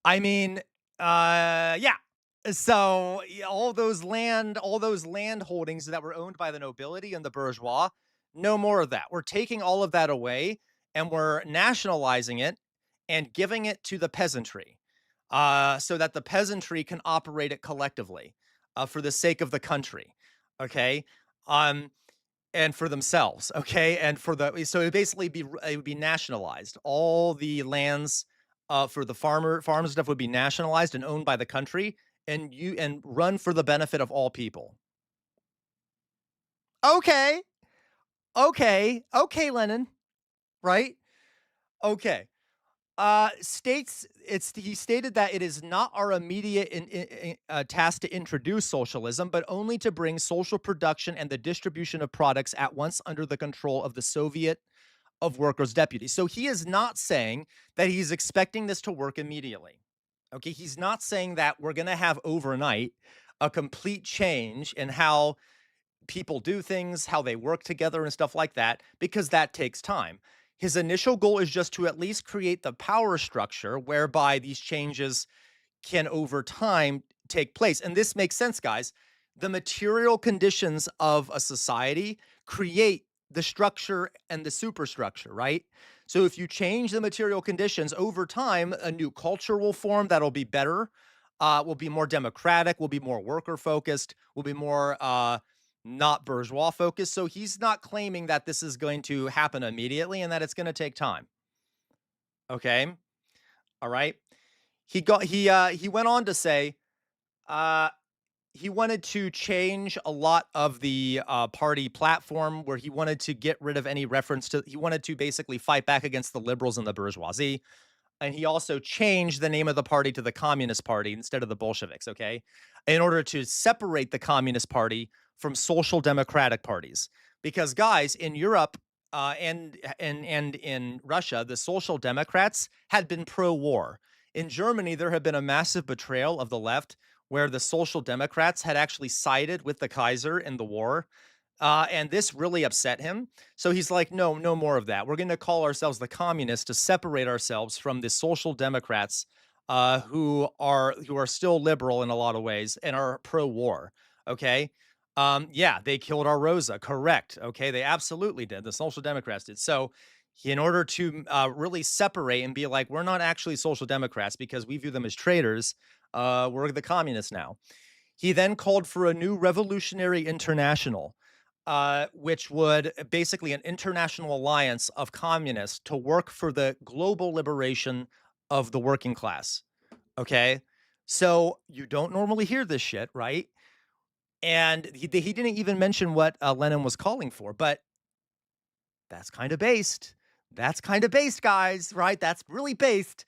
B: I mean, yeah. So all those land holdings that were owned by the nobility and the bourgeois, no more of that. We're taking all of that away and we're nationalizing it and giving it to the peasantry, so that the peasantry can operate it collectively, for the sake of the country. Okay. And for themselves. Okay. And so it would be nationalized. All the lands, for the farm stuff would be nationalized and owned by the country, and run for the benefit of all people. Okay. Okay, Lenin. Right? Okay. He stated that it is not our immediate task to introduce socialism, but only to bring social production and the distribution of products at once under the control of the Soviet of Workers' Deputies. So he is not saying that he's expecting this to work immediately. Okay, he's not saying that we're going to have overnight a complete change in how people do things, how they work together and stuff like that, because that takes time. His initial goal is just to at least create the power structure whereby these changes can over time take place. And this makes sense, guys. The material conditions of a society create the structure and the superstructure, right? So if you change the material conditions over time, a new culture will form that'll be better. will be more democratic, will be more worker focused, will be more not bourgeois focused. So he's not claiming that this is going to happen immediately and that it's going to take time. Okay. All right. He went on to say he wanted to change a lot of the party platform, where he wanted to get rid of any reference to, he wanted to basically fight back against the liberals and the bourgeoisie. And he also changed the name of the party to the Communist Party instead of the Bolsheviks, okay? In order to separate the Communist Party from social democratic parties. Because guys, in Europe and in Russia, the Social Democrats had been pro-war. In Germany, there had been a massive betrayal of the left, where the Social Democrats had actually sided with the Kaiser in the war. And this really upset him. So he's like, no more of that. We're going to call ourselves the Communists to separate ourselves from the Social Democrats who are still liberal in a lot of ways and are pro-war. Okay. Yeah, they killed our Rosa. Correct. Okay. They absolutely did. The Social Democrats did. So in order to really separate and be like, we're not actually Social Democrats because we view them as traitors, we're the communists now. He then called for a new revolutionary international, which would basically an international alliance of communists to work for the global liberation of the working class. Okay. So you don't normally hear this shit, right? And he didn't even mention what Lenin was calling for, but that's kind of based. That's kind of based, guys, right? That's really based.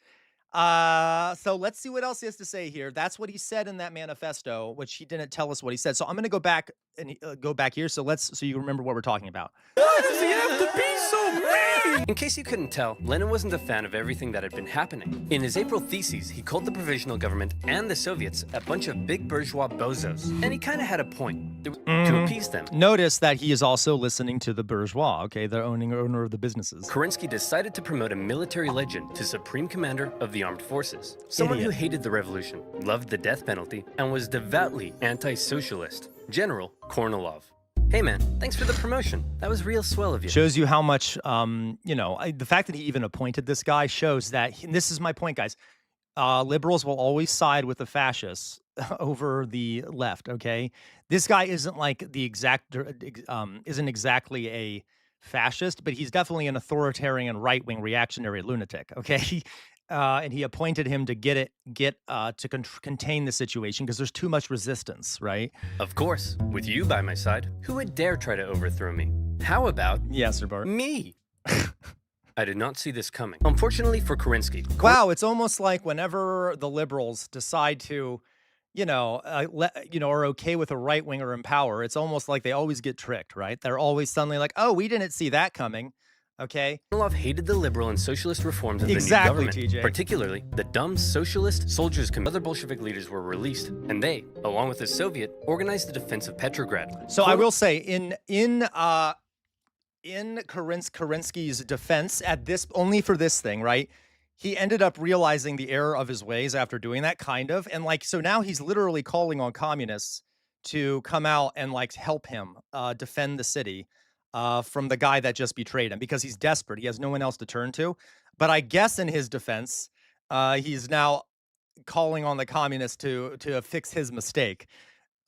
B: So let's see what else he has to say here. That's what he said in that manifesto, which he didn't tell us what he said. So I'm going to go back and go back here. So you remember what we're talking about.
F: Why does he have to be so mean? In case you couldn't tell, Lenin wasn't a fan of everything that had been happening. In his April theses, he called the provisional government and the Soviets a bunch of big bourgeois bozos. And he kind of had a point. To appease them.
B: Notice that he is also listening to the bourgeois, okay, the owner of the businesses.
F: Kerensky decided to promote a military legend to supreme commander of the armed forces. Someone who hated the revolution, loved the death penalty, and was devoutly anti-socialist. General Kornilov. Hey man, thanks for the promotion. That was real swell of you.
B: Shows you how much, the fact that he even appointed this guy shows that, and this is my point, guys, liberals will always side with the fascists over the left, okay? This guy isn't like isn't exactly a fascist, but he's definitely an authoritarian, right-wing, reactionary lunatic, okay? And he appointed him to contain the situation because there's too much resistance, right?
F: Of course, with you by my side, who would dare try to overthrow me? How about
B: yes, Sir Bart.
F: Me? I did not see this coming. Unfortunately for Kerensky.
B: Wow, it's almost like whenever the liberals decide to, are okay with a right winger in power, it's almost like they always get tricked, right? They're always suddenly like, oh, we didn't see that coming. Okay.
F: Kornilov hated the liberal and socialist reforms of the new government, particularly the dumb socialist soldiers' committee. Other Bolshevik leaders were released, and they, along with the Soviet, organized the defense of Petrograd.
B: So I will say, in Kerensky's defense, only for this thing, right? He ended up realizing the error of his ways after doing that, kind of, and so now he's literally calling on communists to come out and help him defend the city. From the guy that just betrayed him, because he's desperate. He has no one else to turn to. But I guess in his defense, he's now calling on the communists to fix his mistake.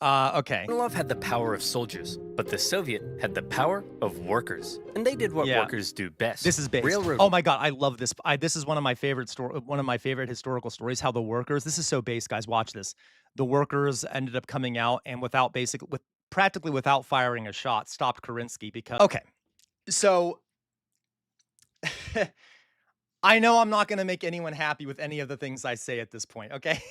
B: Okay.
F: Kornilov had the power of soldiers, but the Soviet had the power of workers, and they did what workers do best.
B: This is based. Oh my god, I love this. This is one of my favorite historical stories. How the workers. This is so based, guys. Watch this. The workers ended up coming out and practically without firing a shot, stopped Kerensky because... Okay, so I know I'm not going to make anyone happy with any of the things I say at this point, okay?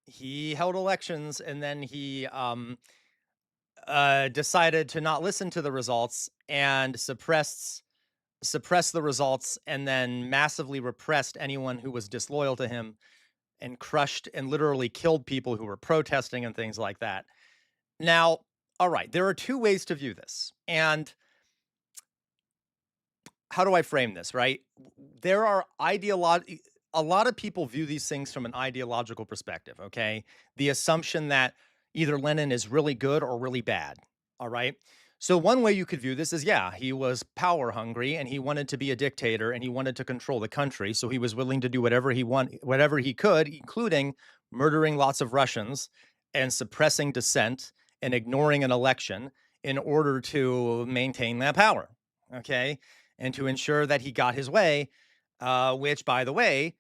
B: He held elections, and then he decided to not listen to the results and suppress the results, and then massively repressed anyone who was disloyal to him, and crushed and literally killed people who were protesting and things like that. Now, all right, there are two ways to view this. And how do I frame this, right? There are a lot of people view these things from an ideological perspective, okay? The assumption that either Lenin is really good or really bad, all right? So one way you could view this is, yeah, he was power hungry and he wanted to be a dictator and he wanted to control the country. So he was willing to do whatever he could, including murdering lots of Russians and suppressing dissent and ignoring an election in order to maintain that power. Okay. And to ensure that he got his way, which, by the way,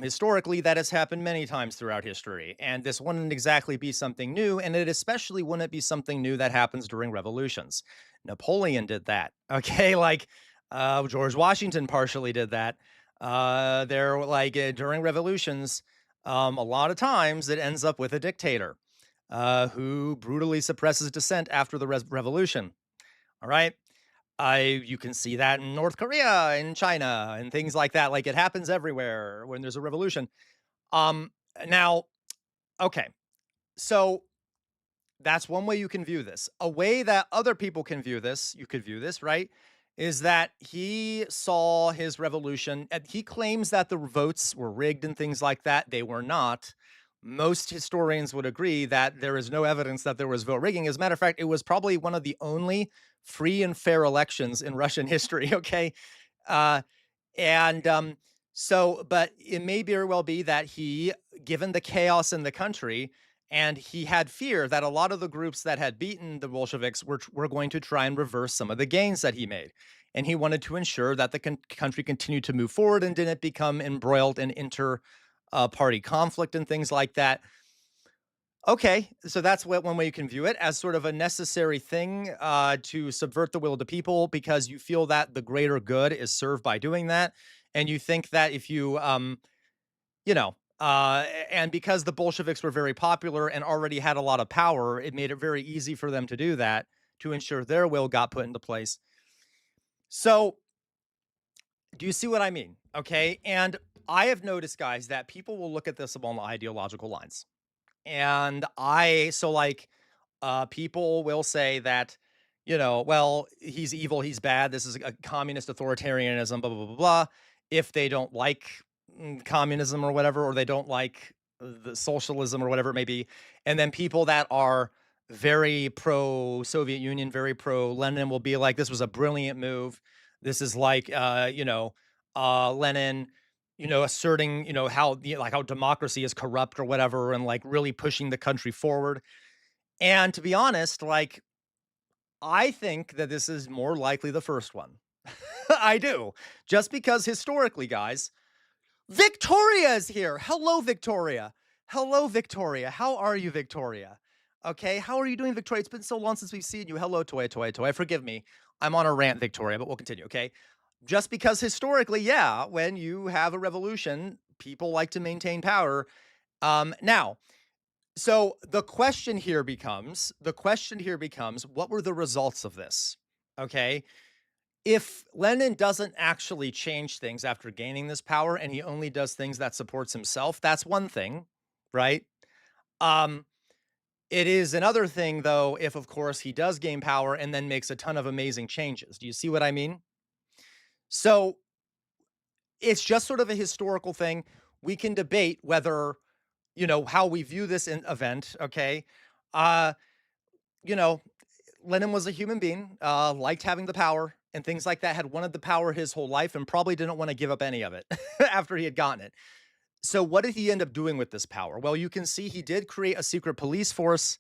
B: historically, that has happened many times throughout history. And this wouldn't exactly be something new. And it especially wouldn't be something new that happens during revolutions. Napoleon did that. Okay. Like George Washington partially did that. During revolutions, a lot of times it ends up with a dictator who brutally suppresses dissent after the revolution. All right. You can see that in North Korea, in China, and things like that. Like it happens everywhere when there's a revolution. Um, now, okay, so that's one way you can view this. A way that other people can view this, you could view this, right? Is that he saw his revolution. And he claims that the votes were rigged and things like that. They were not. Most historians would agree that there is no evidence that there was vote rigging. As a matter of fact, it was probably one of the only free and fair elections in Russian history. Okay. Uh, but it may very well be that he, given the chaos in the country, and he had fear that a lot of the groups that had beaten the Bolsheviks were going to try and reverse some of the gains that he made. And he wanted to ensure that the country continued to move forward and didn't become embroiled in party conflict and things like that. Okay, so that's one way you can view it, as sort of a necessary thing to subvert the will of the people, because you feel that the greater good is served by doing that. And you think that if you, and because the Bolsheviks were very popular and already had a lot of power, it made it very easy for them to do that, to ensure their will got put into place. So do you see what I mean? Okay. And I have noticed, guys, that people will look at this along ideological lines. And people will say that, well, he's evil, he's bad, this is a communist authoritarianism, blah, blah, blah, blah. If they don't like communism or whatever, or they don't like the socialism or whatever it may be. And then people that are very pro Soviet Union, very pro Lenin will be like, this was a brilliant move. This is like, Lenin, asserting, how democracy is corrupt or whatever, and like really pushing the country forward. And to be honest, like, I think that this is more likely the first one. I do. Just because historically, guys, Victoria is here. Hello, Victoria. Hello, Victoria. How are you, Victoria? Okay, how are you doing, Victoria? It's been so long since we've seen you. Hello, Toy. Forgive me. I'm on a rant, Victoria, but we'll continue, okay? Just because historically, yeah, when you have a revolution, people like to maintain power. Now, so the question here becomes, what were the results of this? Okay. If Lenin doesn't actually change things after gaining this power and he only does things that supports himself, that's one thing, right? It is another thing, though, if, of course, he does gain power and then makes a ton of amazing changes. Do you see what I mean? So it's just sort of a historical thing. We can debate whether, how we view this event, okay? Lenin was a human being, liked having the power and things like that, had wanted the power his whole life and probably didn't want to give up any of it after he had gotten it. So what did he end up doing with this power? Well, you can see he did create a secret police force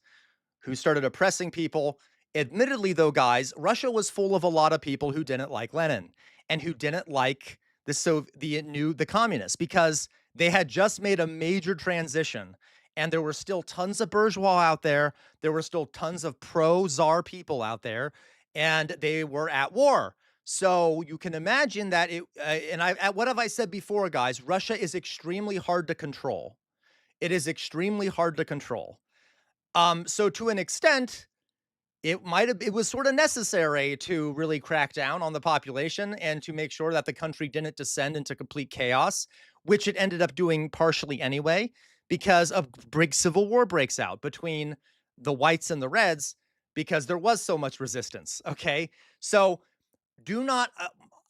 B: who started oppressing people. Admittedly, though, guys, Russia was full of a lot of people who didn't like Lenin and who didn't like the communists, because they had just made a major transition. And there were still tons of bourgeois out there. There were still tons of pro-czar people out there, and they were at war. So you can imagine that what have I said before, guys? Russia is extremely hard to control. It is extremely hard to control. So to an extent, it was sort of necessary to really crack down on the population and to make sure that the country didn't descend into complete chaos, which it ended up doing partially anyway, because a big civil war breaks out between the whites and the reds because there was so much resistance. Okay. So do not,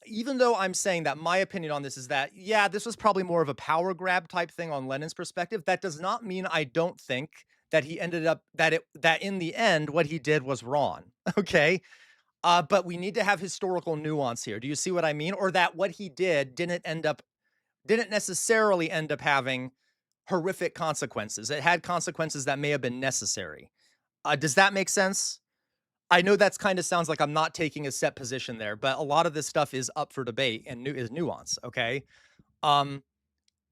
B: even though I'm saying that my opinion on this is that, yeah, this was probably more of a power grab type thing on Lenin's perspective, that does not mean I don't think that he ended up, that in the end, what he did was wrong. Okay. But we need to have historical nuance here. Do you see what I mean? Or that what he did didn't necessarily end up having horrific consequences. It had consequences that may have been necessary. Does that make sense? I know that's kind of sounds like I'm not taking a set position there, but a lot of this stuff is up for debate and is nuance. Okay.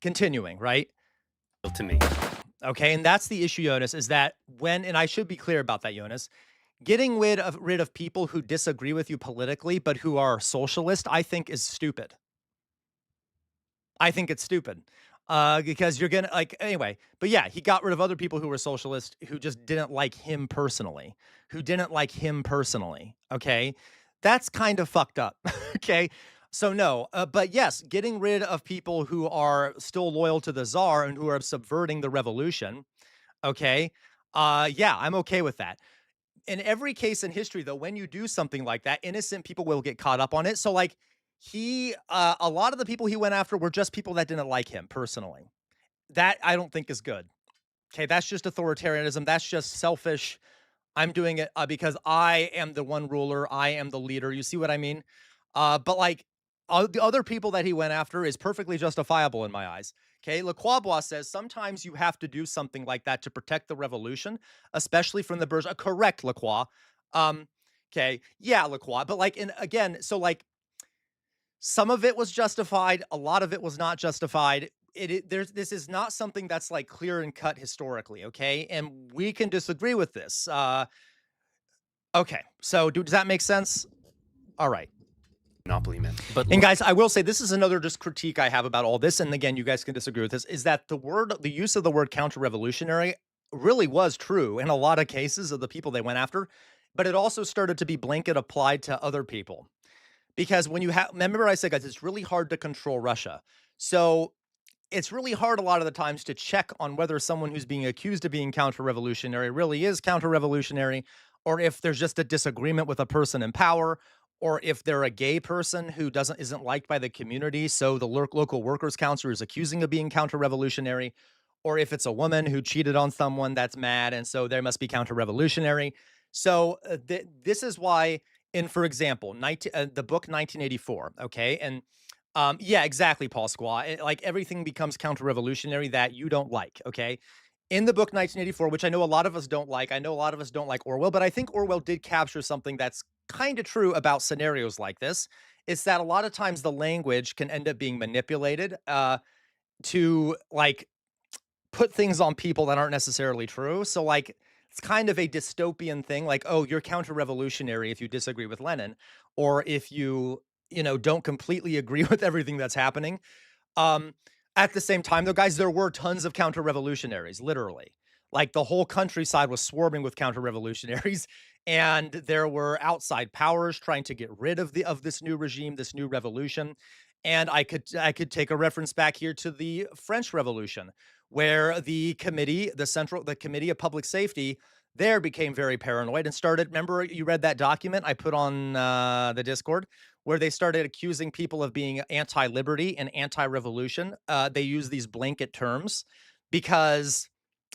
B: Continuing, right?
F: To me.
B: Okay. And that's the issue, Jonas, is that and I should be clear about that, Jonas, getting rid of people who disagree with you politically, but who are socialist, I think is stupid. I think it's stupid. Because you're gonna anyway, but yeah, he got rid of other people who were socialist who just didn't like him personally, okay? That's kind of fucked up, okay? So no, but yes, getting rid of people who are still loyal to the Tsar and who are subverting the revolution, okay? Yeah, I'm okay with that. In every case in history, though, when you do something like that, innocent people will get caught up on it. So like, a lot of the people he went after were just people that didn't like him personally. That I don't think is good. Okay, that's just authoritarianism. That's just selfish. I'm doing it because I am the one ruler. I am the leader. You see what I mean? But like the other people that he went after is perfectly justifiable in my eyes. Okay, Lacroix says sometimes you have to do something like that to protect the revolution, especially from the bourgeois. Correct, Lacroix. Okay, yeah, Lacroix. But like, so like, some of it was justified. A lot of it was not justified. This is not something that's like clear and cut historically, okay? And we can disagree with this. Okay, so does that make sense? All right.
F: Monopoly men.
B: And guys, I will say this is another just critique I have about all this. And again, you guys can disagree with this. Is that the use of the word counter-revolutionary really was true in a lot of cases of the people they went after, but it also started to be blanket applied to other people. Because when you remember I said, guys, it's really hard to control Russia. So it's really hard a lot of the times to check on whether someone who's being accused of being counter-revolutionary really is counter-revolutionary, or if there's just a disagreement with a person in power, or if they're a gay person who isn't liked by the community, so the local workers council is accusing of being counter-revolutionary, or if it's a woman who cheated on someone that's mad, and so they must be counter-revolutionary. So this is why, for example, the book 1984, okay? And yeah, exactly, Paul Squaw. Like everything becomes counter-revolutionary that you don't like, okay? In the book 1984, which I know a lot of us don't like, I know a lot of us don't like Orwell, but I think Orwell did capture something that's kind of true about scenarios like this. It's that a lot of times the language can end up being manipulated to like put things on people that aren't necessarily true. So like, it's kind of a dystopian thing, like, oh, you're counter-revolutionary if you disagree with Lenin, or if you don't completely agree with everything that's happening. At the same time, though, guys, there were tons of counter-revolutionaries, literally. Like the whole countryside was swarming with counter-revolutionaries, and there were outside powers trying to get rid of this new regime, this new revolution. And I could take a reference back here to the French Revolution, where the committee of public safety there became very paranoid and started. Remember, you read that document I put on the Discord, where they started accusing people of being anti-liberty and anti-revolution. They use these blanket terms because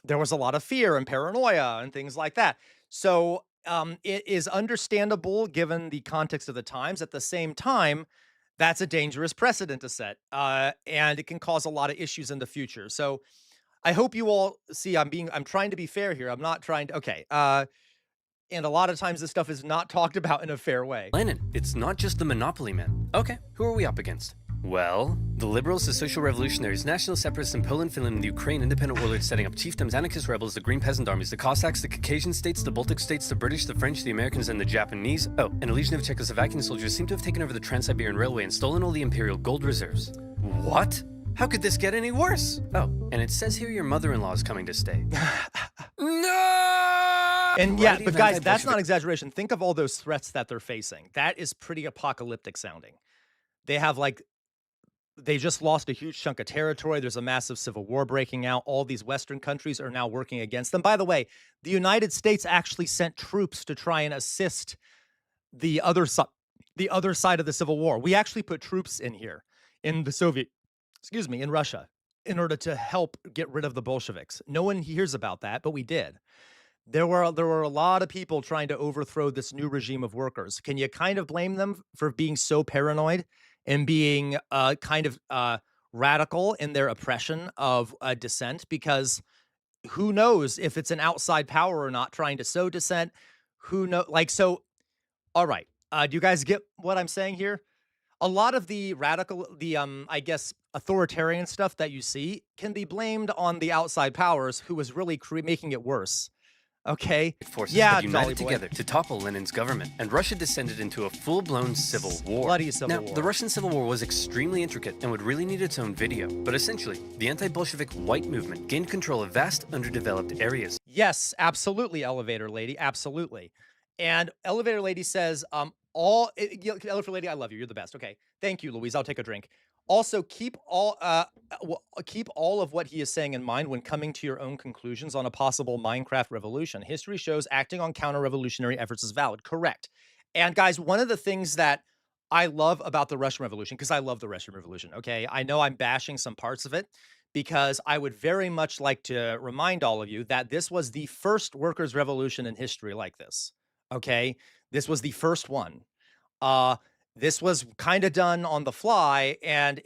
B: there was a lot of fear and paranoia and things like that. So it is understandable given the context of the times. At the same time, that's a dangerous precedent to set, and it can cause a lot of issues in the future. So I hope you all see I'm trying to be fair here. I'm not trying to, okay. And a lot of times this stuff is not talked about in a fair way.
F: Lenin, it's not just the monopoly men. Okay, who are we up against? Well, the liberals, the social revolutionaries, national separatists in Poland, Finland, and the Ukraine, independent warlords setting up chiefdoms, anarchist rebels, the Green Peasant Armies, the Cossacks, the Caucasian states, the Baltic states, the British, the French, the Americans, and the Japanese. Oh, and a legion of Czechoslovakian soldiers seem to have taken over the Trans-Siberian Railway and stolen all the imperial gold reserves. What? How could this get any worse? Oh, and it says here your mother-in-law is coming to stay. No!
B: And yeah, but guys, that's not exaggeration. Think of all those threats that they're facing. That is pretty apocalyptic sounding. They just lost a huge chunk of territory. There's a massive civil war breaking out. All these Western countries are now working against them. By the way, the United States actually sent troops to try and assist the other side of the Civil War. We actually put troops in here in in Russia, in order to help get rid of the Bolsheviks. No one hears about that, but we did. there were a lot of people trying to overthrow this new regime of workers. Can you kind of blame them for being so paranoid and being kind of radical in their oppression of dissent? Because who knows if it's an outside power or not trying to sow dissent? Who know? Like, so, all right. Do you guys get what I'm saying here? A lot of the radical, I guess, authoritarian stuff that you see can be blamed on the outside powers who was really making it worse. Okay.
F: Forces
B: Yeah,
F: had
B: Dolly
F: united
B: boy.
F: together to topple Lenin's government, and Russia descended into a full-blown civil war.
B: Bloody civil
F: now,
B: war.
F: the Russian Civil War was extremely intricate and would really need its own video, but essentially, the anti-Bolshevik white movement gained control of vast, underdeveloped areas.
B: Yes, absolutely, elevator lady, absolutely. And elevator lady says, elevator lady, I love you. You're the best. Okay, thank you, Louise. I'll take a drink. Also, keep all of what he is saying in mind when coming to your own conclusions on a possible Minecraft revolution. History shows acting on counter-revolutionary efforts is valid. Correct. And guys, one of the things that I love about the Russian Revolution, because I love the Russian Revolution, okay? I know I'm bashing some parts of it because I would very much like to remind all of you that this was the first workers' revolution in history like this, okay? This was the first one. This was kind of done on the fly, and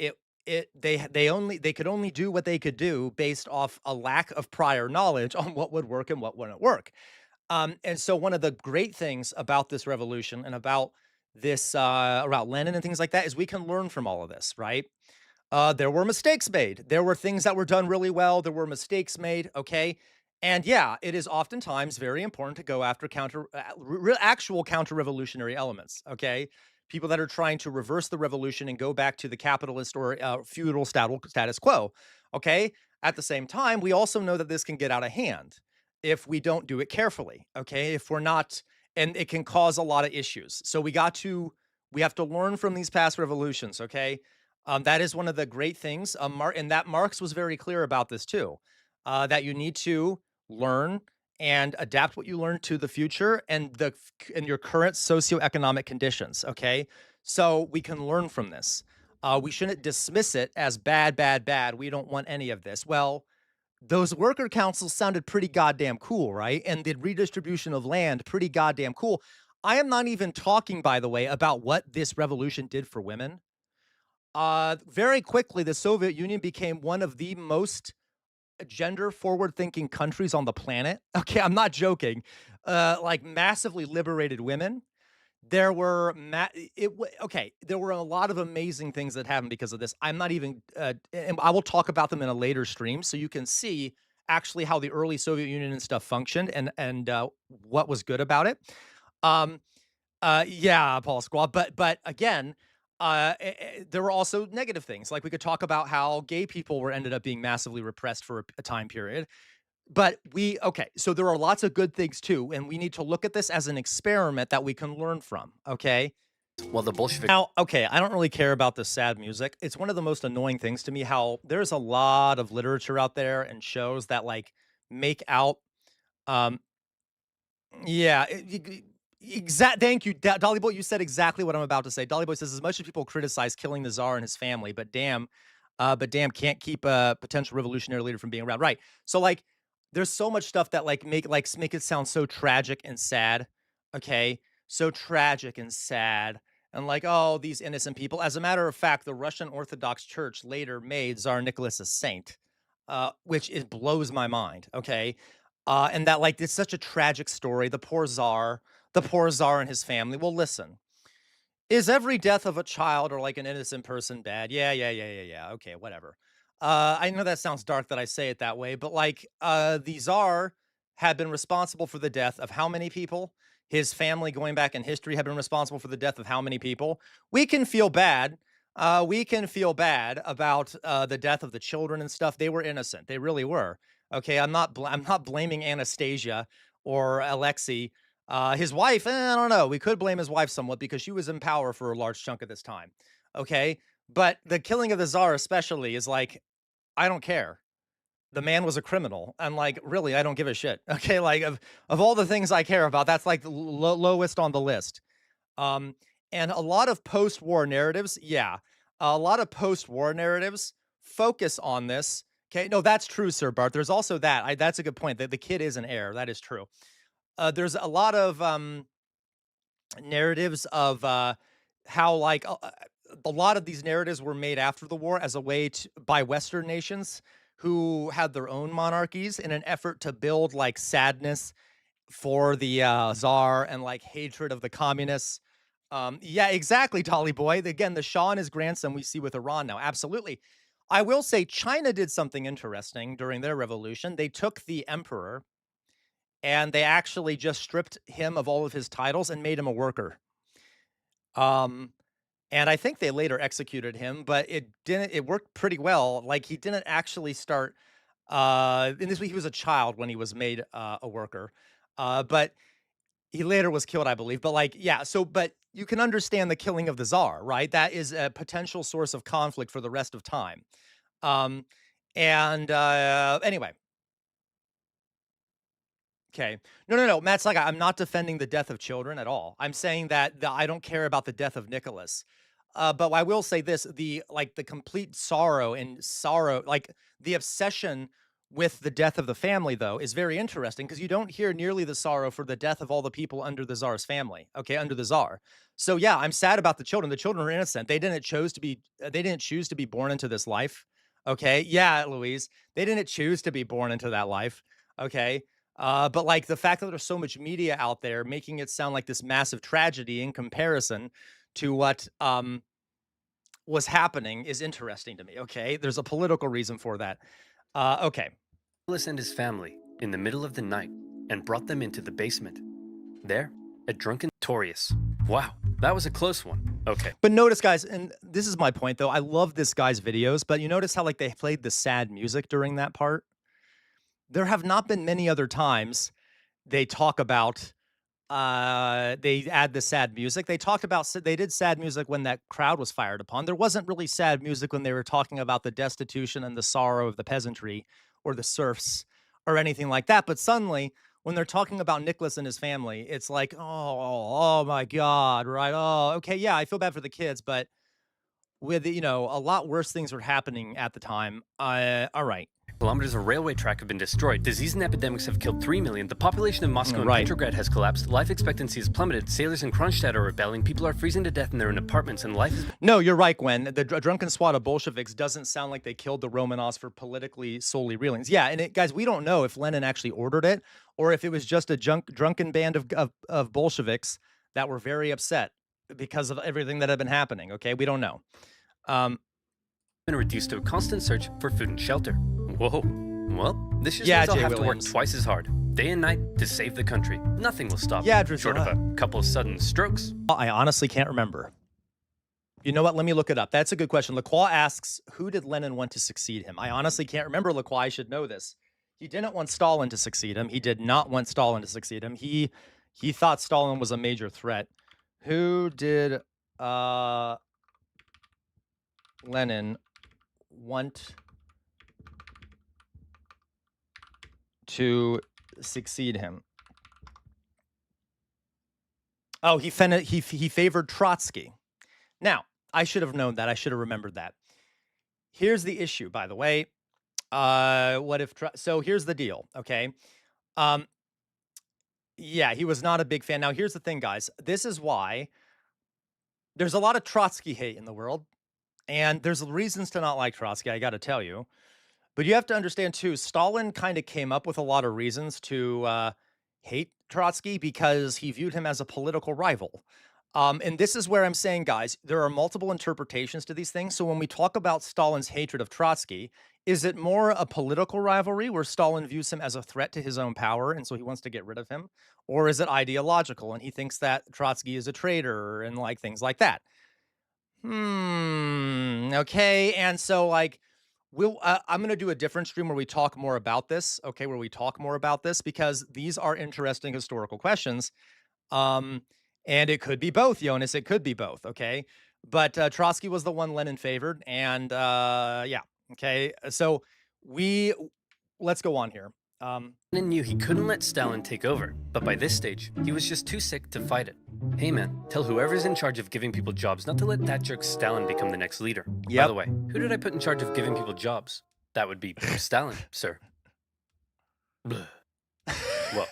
B: they could only do what they could do based off a lack of prior knowledge on what would work and what wouldn't work. And so one of the great things about this revolution and about this about Lenin and things like that is we can learn from all of this, right? There were mistakes made. There were things that were done really well. There were mistakes made. Okay. And yeah, it is oftentimes very important to go after actual counter-revolutionary elements. Okay. People that are trying to reverse the revolution and go back to the capitalist or feudal status quo. Okay. At the same time, we also know that this can get out of hand if we don't do it carefully. Okay. If we're not, and it can cause a lot of issues. So we have to learn from these past revolutions. Okay. That is one of the great things. And that Marx was very clear about this too, that you need to learn and adapt what you learn to the future and your current socioeconomic conditions. Okay, so we can learn from this. We shouldn't dismiss it as bad, bad, bad. We don't want any of this. Well, those worker councils sounded pretty goddamn cool, right? And the redistribution of land, pretty goddamn cool. I am not even talking, by the way, about what this revolution did for women. Very quickly, the Soviet Union became one of the most gender forward thinking countries on the planet. Okay, I'm not joking. Like massively liberated women. There were there were a lot of amazing things that happened because of this. I'm not even and I will talk about them in a later stream so you can see actually how the early Soviet Union and stuff functioned and what was good about it. Yeah, Paul Squaw, but again, there were also negative things. Like we could talk about how gay people ended up being massively repressed for a time period. But so there are lots of good things too, and we need to look at this as an experiment that we can learn from, okay?
F: While the Bolshevik...
B: Now, okay, I don't really care about the sad music. It's one of the most annoying things to me how there's a lot of literature out there and shows that like make out, yeah, thank you, Dolly Boy. You said exactly what I'm about to say. Dolly Boy says, as much as people criticize killing the Tsar and his family, but damn, can't keep a potential revolutionary leader from being around. Right. So like, there's so much stuff that like make it sound so tragic and sad. Okay, so tragic and sad, and like, oh, these innocent people. As a matter of fact, the Russian Orthodox Church later made Tsar Nicholas a saint, which blows my mind. Okay. And that like it's such a tragic story. The poor czar and his family. Well, listen, is every death of a child or like an innocent person bad? Yeah. Okay, whatever. I know that sounds dark that I say it that way, but like the czar had been responsible for the death of how many people? His family going back in history had been responsible for the death of how many people? We can feel bad. We can feel bad about the death of the children and stuff. They were innocent. They really were. Okay, I'm not blaming Anastasia or Alexei. His wife, I don't know. We could blame his wife somewhat because she was in power for a large chunk of this time. Okay, but the killing of the Tsar especially is like, I don't care. The man was a criminal. And like, really, I don't give a shit. Okay, like of all the things I care about, that's like the lowest on the list. And a lot of post-war narratives, a lot of post-war narratives focus on this Okay, no, that's true, Sir Bart. There's also that. That's a good point. The kid is an heir. That is true. There's a lot of narratives of how, like, a lot of these narratives were made after the war as a way to by Western nations who had their own monarchies in an effort to build like sadness for the czar and like hatred of the communists. Yeah, exactly, Tolly boy. Again, the Shah and his grandson we see with Iran now. Absolutely. I will say China did something interesting during their revolution. They took the emperor and they actually just stripped him of all of his titles and made him a worker. And I think they later executed him, but it worked pretty well. Like he didn't actually start in this he was a child when he was made a worker. But he later was killed, I believe. But like, yeah, but you can understand the killing of the Tsar, right? That is a potential source of conflict for the rest of time. Anyway. Okay. No. Matt's like, I'm not defending the death of children at all. I'm saying that I don't care about the death of Nicholas. But I will say this, the complete sorrow, like the obsession with the death of the family, though, is very interesting because you don't hear nearly the sorrow for the death of all the people under the Tsar's family, okay, under the Tsar. So yeah, I'm sad about the children. The children are innocent. They didn't choose to be born into this life. Okay. Yeah, Louise. They didn't choose to be born into that life. Okay. But like the fact that there's so much media out there making it sound like this massive tragedy in comparison to what was happening is interesting to me. Okay, there's a political reason for that. Okay.
F: Nicholas and his family in the middle of the night and brought them into the basement. There, a drunken Torius. Wow, that was a close one. Okay.
B: But notice, guys, and this is my point, though. I love this guy's videos, but you notice how like they played the sad music during that part? There have not been many other times they talk about they add the sad music. They did sad music when that crowd was fired upon. There wasn't really sad music when they were talking about the destitution and the sorrow of the peasantry or the serfs or anything like that. But suddenly, when they're talking about Nicholas and his family, it's like, oh my God, right? Oh, okay, yeah, I feel bad for the kids, but with a lot worse things were happening at the time. All right.
F: Kilometers of railway track have been destroyed. Disease and epidemics have killed 3 million. The population of Moscow and Petrograd has collapsed. Life expectancy has plummeted. Sailors in Kronstadt are rebelling. People are freezing to death in their own apartments, and life is...
B: No, you're right, Gwen. The drunken squad of Bolsheviks doesn't sound like they killed the Romanovs for politically solely reasons. Yeah, and guys, we don't know if Lenin actually ordered it or if it was just a drunken band of Bolsheviks that were very upset because of everything that had been happening. Okay, we don't know.
F: Been reduced to a constant search for food and shelter. Whoa. Well, this just
B: yeah,
F: means I'll
B: Jay
F: have
B: Williams.
F: to work twice as hard, day and night, to save the country. Nothing will stop
B: yeah,
F: me, short of a couple of sudden strokes.
B: I honestly can't remember. You know what? Let me look it up. That's a good question. Lacroix asks, who did Lenin want to succeed him? I honestly can't remember, Lacroix. I should know this. He didn't want Stalin to succeed him. He did not want Stalin to succeed him. He thought Stalin was a major threat. Who did Lenin want to succeed him? Oh, he favored Trotsky. Now, I should have known that. I should have remembered that. Here's the issue, by the way. So here's the deal, okay? Yeah, he was not a big fan. Now, here's the thing, guys. This is why there's a lot of Trotsky hate in the world, and there's reasons to not like Trotsky, I got to tell you. But you have to understand, too, Stalin kind of came up with a lot of reasons to hate Trotsky because he viewed him as a political rival. And this is where I'm saying, guys, there are multiple interpretations to these things. So when we talk about Stalin's hatred of Trotsky, is it more a political rivalry where Stalin views him as a threat to his own power and so he wants to get rid of him? Or is it ideological and he thinks that Trotsky is a traitor and like things like that? Okay. And so like, I'm going to do a different stream where we talk more about this. Okay. Where we talk more about this because these are interesting historical questions. And it could be both, Jonas. It could be both. Okay. But Trotsky was the one Lenin favored. And yeah. Okay. So let's go on here.
F: Lenin knew he couldn't let Stalin take over, but by this stage, he was just too sick to fight it. Hey man, tell whoever's in charge of giving people jobs not to let that jerk Stalin become the next leader. By the way, who did I put in charge of giving people jobs? That would be Stalin, sir. Bleh. Well,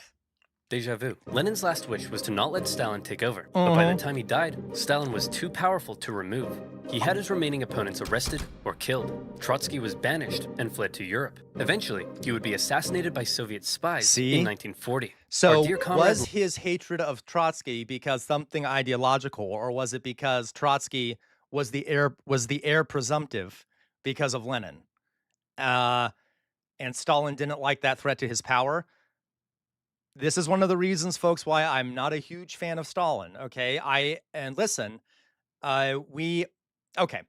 F: deja vu. Lenin's last wish was to not let Stalin take over, but by the time he died, Stalin was too powerful to remove. He had his remaining opponents arrested or killed. Trotsky was banished and fled to Europe. Eventually, he would be assassinated by Soviet spies in 1940.
B: So was his hatred of Trotsky because something ideological, or was it because Trotsky was the heir presumptive because of Lenin? And Stalin didn't like that threat to his power. This is one of the reasons, folks, why I'm not a huge fan of Stalin. Okay, listen, okay.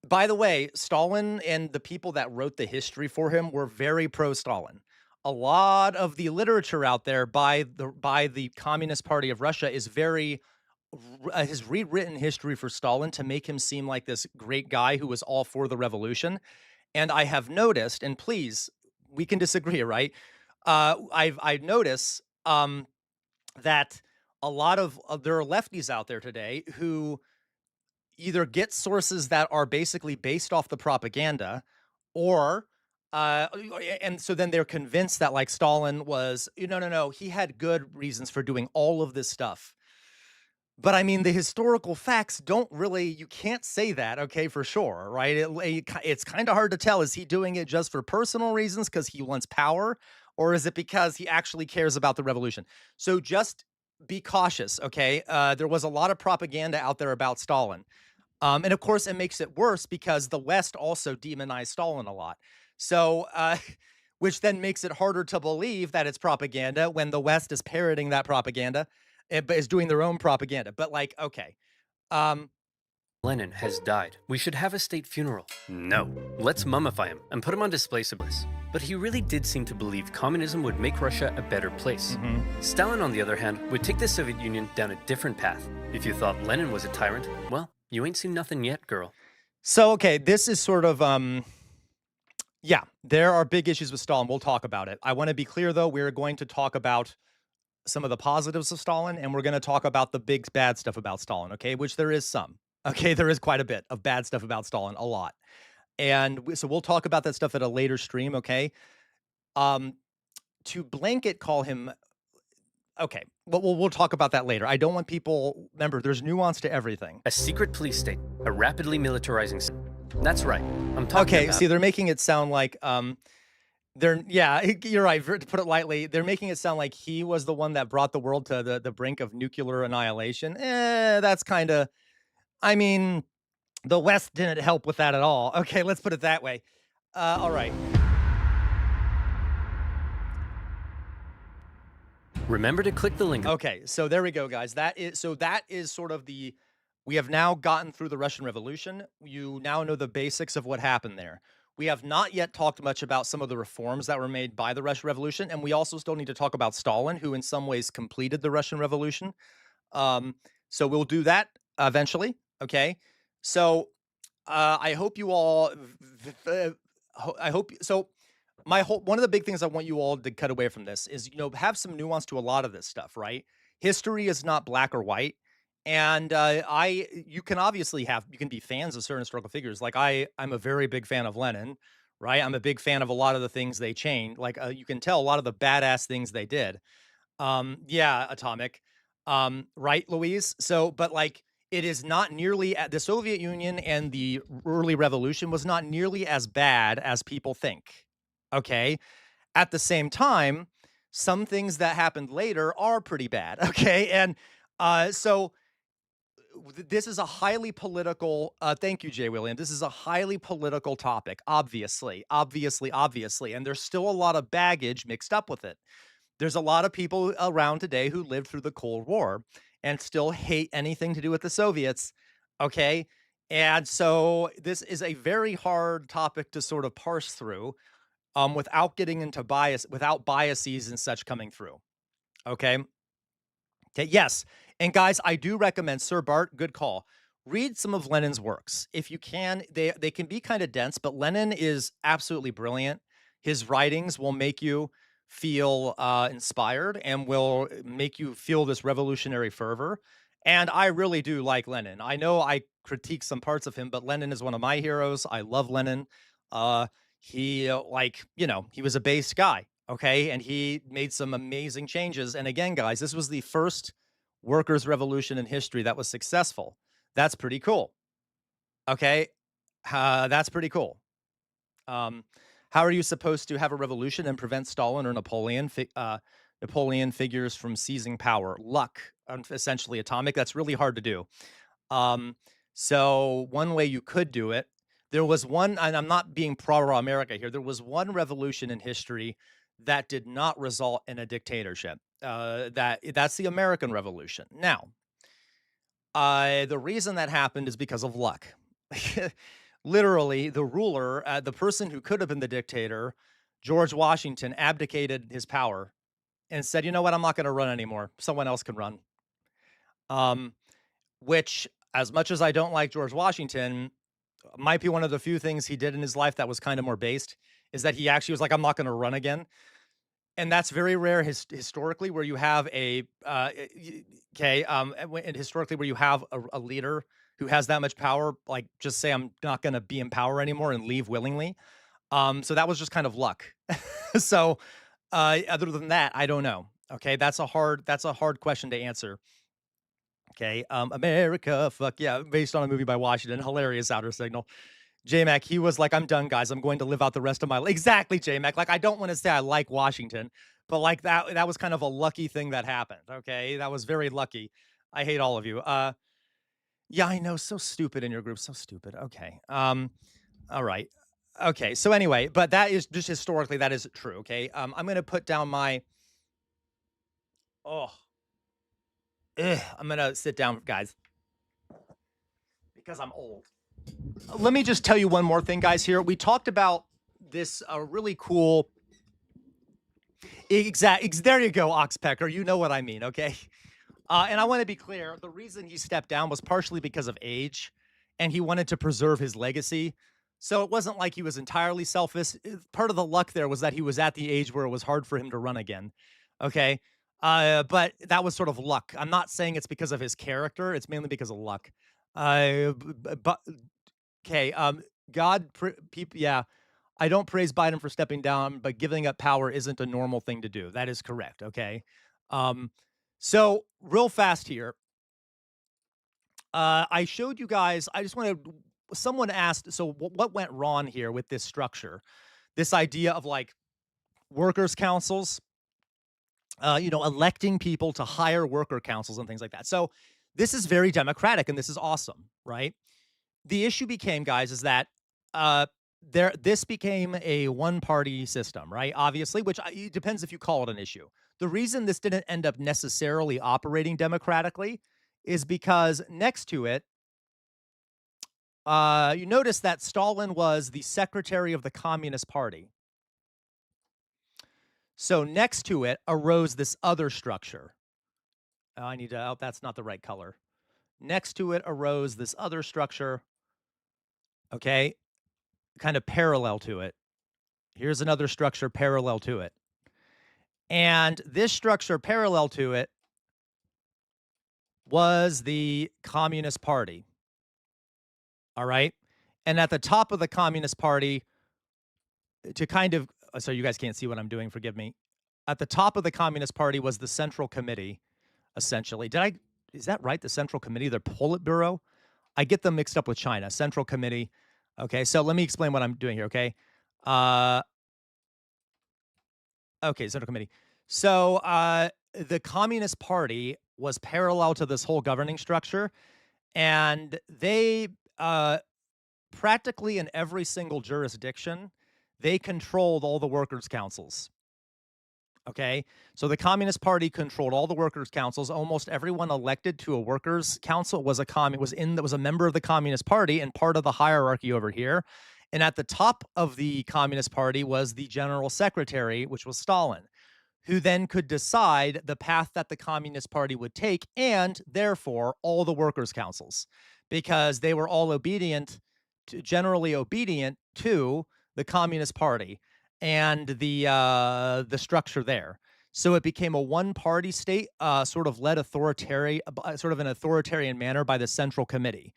B: By the way, Stalin and the people that wrote the history for him were very pro-Stalin. A lot of the literature out there by the Communist Party of Russia is has rewritten history for Stalin to make him seem like this great guy who was all for the revolution. And I have noticed, and please, we can disagree, right? I notice that a lot of there are lefties out there today who either get sources that are basically based off the propaganda, or and so then they're convinced that like Stalin was, no, he had good reasons for doing all of this stuff. But I mean, the historical facts don't really, you can't say that, okay, for sure, right? It's kind of hard to tell. Is he doing it just for personal reasons because he wants power? Or is it because he actually cares about the revolution? So just be cautious, okay? There was a lot of propaganda out there about Stalin. And of course, it makes it worse because the West also demonized Stalin a lot. So, which then makes it harder to believe that it's propaganda when the West is parroting that propaganda, but is doing their own propaganda. But like, okay.
F: Lenin has died. We should have a state funeral. No. Let's mummify him and put him on display supplies. But he really did seem to believe communism would make Russia a better place. Stalin, on the other hand, would take the Soviet Union down a different path. If you thought Lenin was a tyrant, well, you ain't seen nothing yet, girl.
B: So, okay, this is sort of, yeah, there are big issues with Stalin. We'll talk about it. I want to be clear, though, we're going to talk about some of the positives of Stalin, and we're going to talk about the big bad stuff about Stalin, okay, which there is some. Okay, there is quite a bit of bad stuff about Stalin, a lot. And so we'll talk about that stuff at a later stream, okay? To blanket call him, okay, but we'll talk about that later. I don't want people, remember, there's nuance to everything.
F: A secret police state, a rapidly militarizing. That's right. I'm talking about.
B: See, they're making it sound like, yeah, you're right. To put it lightly, they're making it sound like he was the one that brought the world to the brink of nuclear annihilation. That's kind of, I mean, the West didn't help with that at all. Okay, let's put it that way. All right.
F: Remember to click the link.
B: Okay, so there we go, guys. That is sort of we have now gotten through the Russian Revolution. You now know the basics of what happened there. We have not yet talked much about some of the reforms that were made by the Russian Revolution, and we also still need to talk about Stalin, who in some ways completed the Russian Revolution. So we'll do that eventually, okay? So I hope you all, one of the big things I want you all to cut away from this is, have some nuance to a lot of this stuff, right? History is not black or white. And you can obviously you can be fans of certain historical figures. Like I'm a very big fan of Lenin, right? I'm a big fan of a lot of the things they changed. Like you can tell a lot of the badass things they did. Yeah, Atomic. Right, Louise? So, but like, it is not nearly, the Soviet Union and the early revolution was not nearly as bad as people think. Okay. At the same time, some things that happened later are pretty bad. Okay. And so this is a highly political, thank you, Jay William. This is a highly political topic, obviously. And there's still a lot of baggage mixed up with it. There's a lot of people around today who lived through the Cold War and still hate anything to do with the Soviets, okay? And so this is a very hard topic to sort of parse through without getting into without biases and such coming through, okay? Okay, yes. And guys, I do recommend, Sir Bart, good call. Read some of Lenin's works. If you can, they can be kind of dense, but Lenin is absolutely brilliant. His writings will make you feel inspired and will make you feel this revolutionary fervor. And I really do like Lenin. I know I critique some parts of him, but Lenin is one of my heroes. I love Lenin. he he was a base guy, okay, and he made some amazing changes. And again, guys, this was the first workers' revolution in history that was successful. That's pretty cool. Okay, that's pretty cool. Um, how are you supposed to have a revolution and prevent Stalin or Napoleon figures from seizing power? Luck, essentially atomic. That's really hard to do. Um, so one way you could do it, there was one, and I'm not being pro-America here. There was one revolution in history that did not result in a dictatorship. That's the American Revolution. Now, the reason that happened is because of luck. Literally, the ruler, the person who could have been the dictator, George Washington, abdicated his power and said, "You know what? I'm not going to run anymore. Someone else can run." Um, which, as much as I don't like George Washington, might be one of the few things he did in his life that was kind of more based, is that he actually was like, "I'm not going to run again." And that's very rare historically, where you have and historically where you have a leader who has that much power, like just say, "I'm not going to be in power anymore," and leave willingly. So that was just kind of luck. So other than that, I don't know. Okay, that's a hard question to answer. Okay, America, fuck yeah, based on a movie by Washington, hilarious outer signal. J-Mac, he was like, "I'm done, guys. I'm going to live out the rest of my life." Exactly, J-Mac. Like, I don't want to say I like Washington, but like that was kind of a lucky thing that happened. Okay, that was very lucky. I hate all of you. Yeah, I know, so stupid in your group, so stupid. Okay, all right, okay. So anyway, but that is just historically that is true. Okay, I'm gonna put down my. Oh, I'm gonna sit down, guys, because I'm old. Let me just tell you one more thing, guys. Here we talked about this really cool. There you go, Oxpecker. You know what I mean, okay? And I want to be clear. The reason he stepped down was partially because of age, and he wanted to preserve his legacy. So it wasn't like he was entirely selfish. Part of the luck there was that he was at the age where it was hard for him to run again. Okay. But that was sort of luck. I'm not saying it's because of his character. It's mainly because of luck. But okay. Yeah. I don't praise Biden for stepping down, but giving up power isn't a normal thing to do. That is correct. Okay. So real fast here. I showed you guys, I just want to, someone asked, so what went wrong here with this structure? This idea of like workers' councils, electing people to hire worker councils and things like that. So this is very democratic and this is awesome, right? The issue became, guys, is that this became a one-party system, right? Obviously, which it depends if you call it an issue. The reason this didn't end up necessarily operating democratically is because next to it, you notice that Stalin was the secretary of the Communist Party. So next to it arose this other structure. That's not the right color. Next to it arose this other structure, okay, kind of parallel to it. Here's another structure parallel to it. And this structure parallel to it was the Communist Party. All right. And at the top of the Communist Party, to kind of, so you guys can't see what I'm doing, forgive me. At the top of the Communist Party was the Central Committee, essentially. Is that right? The Central Committee, the Politburo? I get them mixed up with China. Central Committee. Okay, so let me explain what I'm doing here, okay? Okay, Central Committee. So the Communist Party was parallel to this whole governing structure, and they practically in every single jurisdiction, they controlled all the workers' councils. Okay, so the Communist Party controlled all the workers' councils. Almost everyone elected to a workers' council was a member of the Communist Party and part of the hierarchy over here. And at the top of the Communist Party was the General Secretary, which was Stalin, who then could decide the path that the Communist Party would take, and therefore all the workers' councils, because they were all generally obedient to the Communist Party and the structure there. So it became a one-party state, sort of led sort of an authoritarian manner by the Central Committee.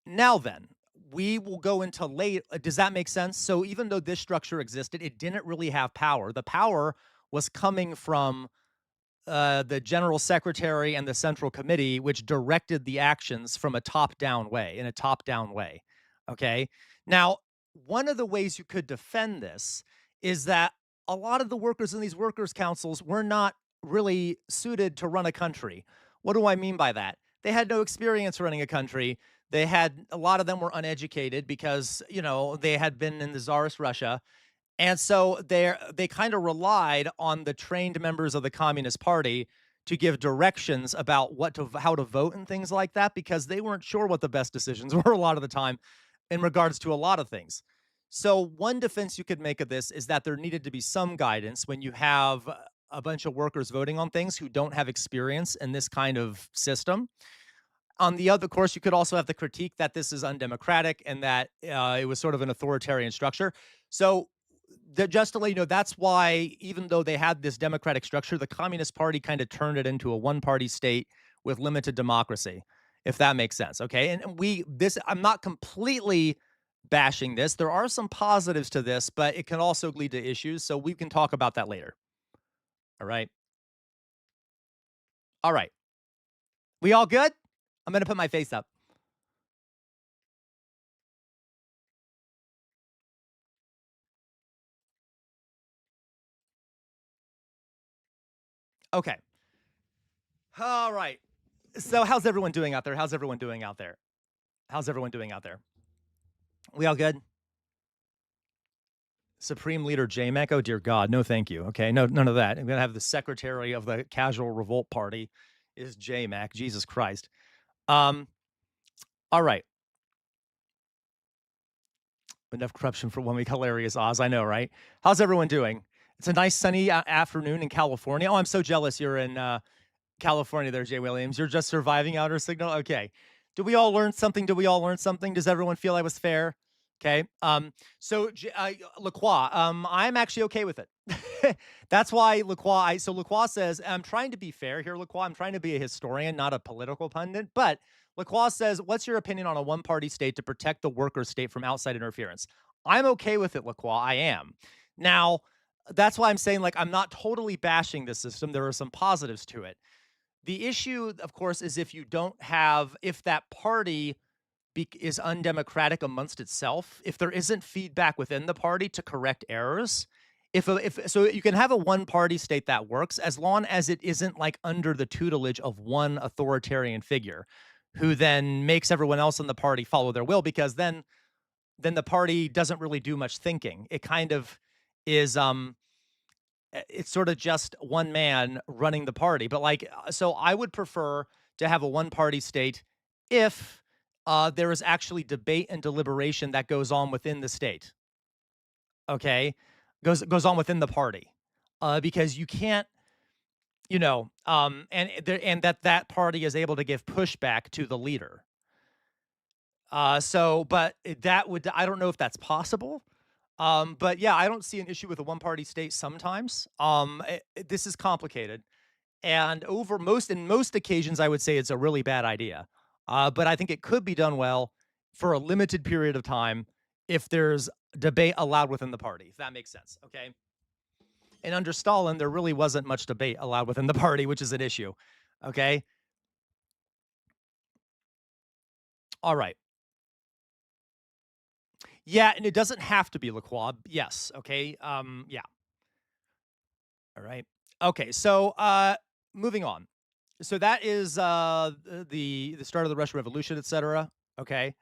B: Now then, we will go into late. Does that make sense? So even though this structure existed, it didn't really have power. The power was coming from the general secretary and the central committee, which directed the actions from a top-down way, in a top-down way. Okay. Now, one of the ways you could defend this is that a lot of the workers in these workers' councils were not really suited to run a country. What do I mean by that? They had no experience running a country. They had a lot of them were uneducated because, they had been in the Tsarist Russia. And so they kind of relied on the trained members of the Communist Party to give directions about how to vote and things like that, because they weren't sure what the best decisions were a lot of the time in regards to a lot of things. So one defense you could make of this is that there needed to be some guidance when you have a bunch of workers voting on things who don't have experience in this kind of system. On the other course, you could also have the critique that this is undemocratic and that it was sort of an authoritarian structure. So just to let you know, that's why, even though they had this democratic structure, the Communist Party kind of turned it into a one-party state with limited democracy, if that makes sense. Okay. And I'm not completely bashing this. There are some positives to this, but it can also lead to issues. So we can talk about that later. All right. All right. We all good? I'm going to put my face up. Okay. All right. So how's everyone doing out there? How's everyone doing out there? How's everyone doing out there? We all good? Supreme Leader JMac? Oh, dear God. No, thank you. Okay. No, none of that. I'm going to have the secretary of the Casual Revolt Party is JMac. Jesus Christ. All right. Enough corruption for 1 week. Hilarious, Oz. I know, right? How's everyone doing? It's a nice sunny afternoon in California. Oh, I'm so jealous you're in California there, Jay Williams. You're just surviving outer signal? Okay. Did we all learn something? Does everyone feel I was fair? Okay. Lacroix, I'm actually okay with it. That's why Lacroix, Lacroix says, I'm trying to be fair here, Lacroix. I'm trying to be a historian, not a political pundit. But Lacroix says, what's your opinion on a one-party state to protect the worker state from outside interference? I'm okay with it, Lacroix. I am. Now, that's why I'm saying, I'm not totally bashing this system. There are some positives to it. The issue, of course, is if that party is undemocratic amongst itself, if there isn't feedback within the party to correct errors, so you can have a one-party state that works as long as it isn't under the tutelage of one authoritarian figure who then makes everyone else in the party follow their will, because then the party doesn't really do much thinking. It kind of is it's sort of just one man running the party. But so I would prefer to have a one-party state if there is actually debate and deliberation that goes on within the state. Okay, goes on within the party, because you can't, and that party is able to give pushback to the leader. But I don't know if that's possible. But yeah, I don't see an issue with a one-party state sometimes. This is complicated. And in most occasions, I would say it's a really bad idea. But I think it could be done well for a limited period of time if there's debate allowed within the party, if that makes sense, okay? And under Stalin, there really wasn't much debate allowed within the party, which is an issue, okay? All right. Yeah, and it doesn't have to be Lacroix. Yes, okay? Yeah. All right. Okay, so moving on. So that is the start of the Russian Revolution, etc. Okay.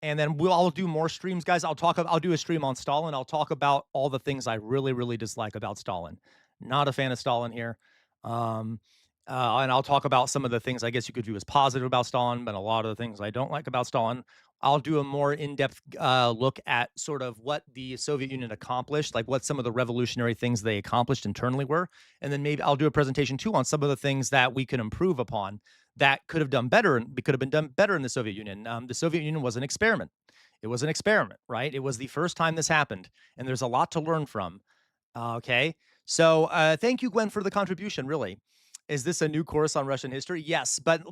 B: And then I'll do more streams, guys. I'll do a stream on Stalin. I'll talk about all the things I really, really dislike about Stalin. Not a fan of Stalin here. And I'll talk about some of the things I guess you could view as positive about Stalin, but a lot of the things I don't like about Stalin. I'll do a more in-depth look at sort of what the Soviet Union accomplished, like what some of the revolutionary things they accomplished internally were. And then maybe I'll do a presentation too on some of the things that we can improve upon that could have been done better in the Soviet Union. The Soviet Union was an experiment. It was an experiment, right? It was the first time this happened, and there's a lot to learn from. Okay. So thank you, Gwen, for the contribution, really. Is this a new course on Russian history? Yes, but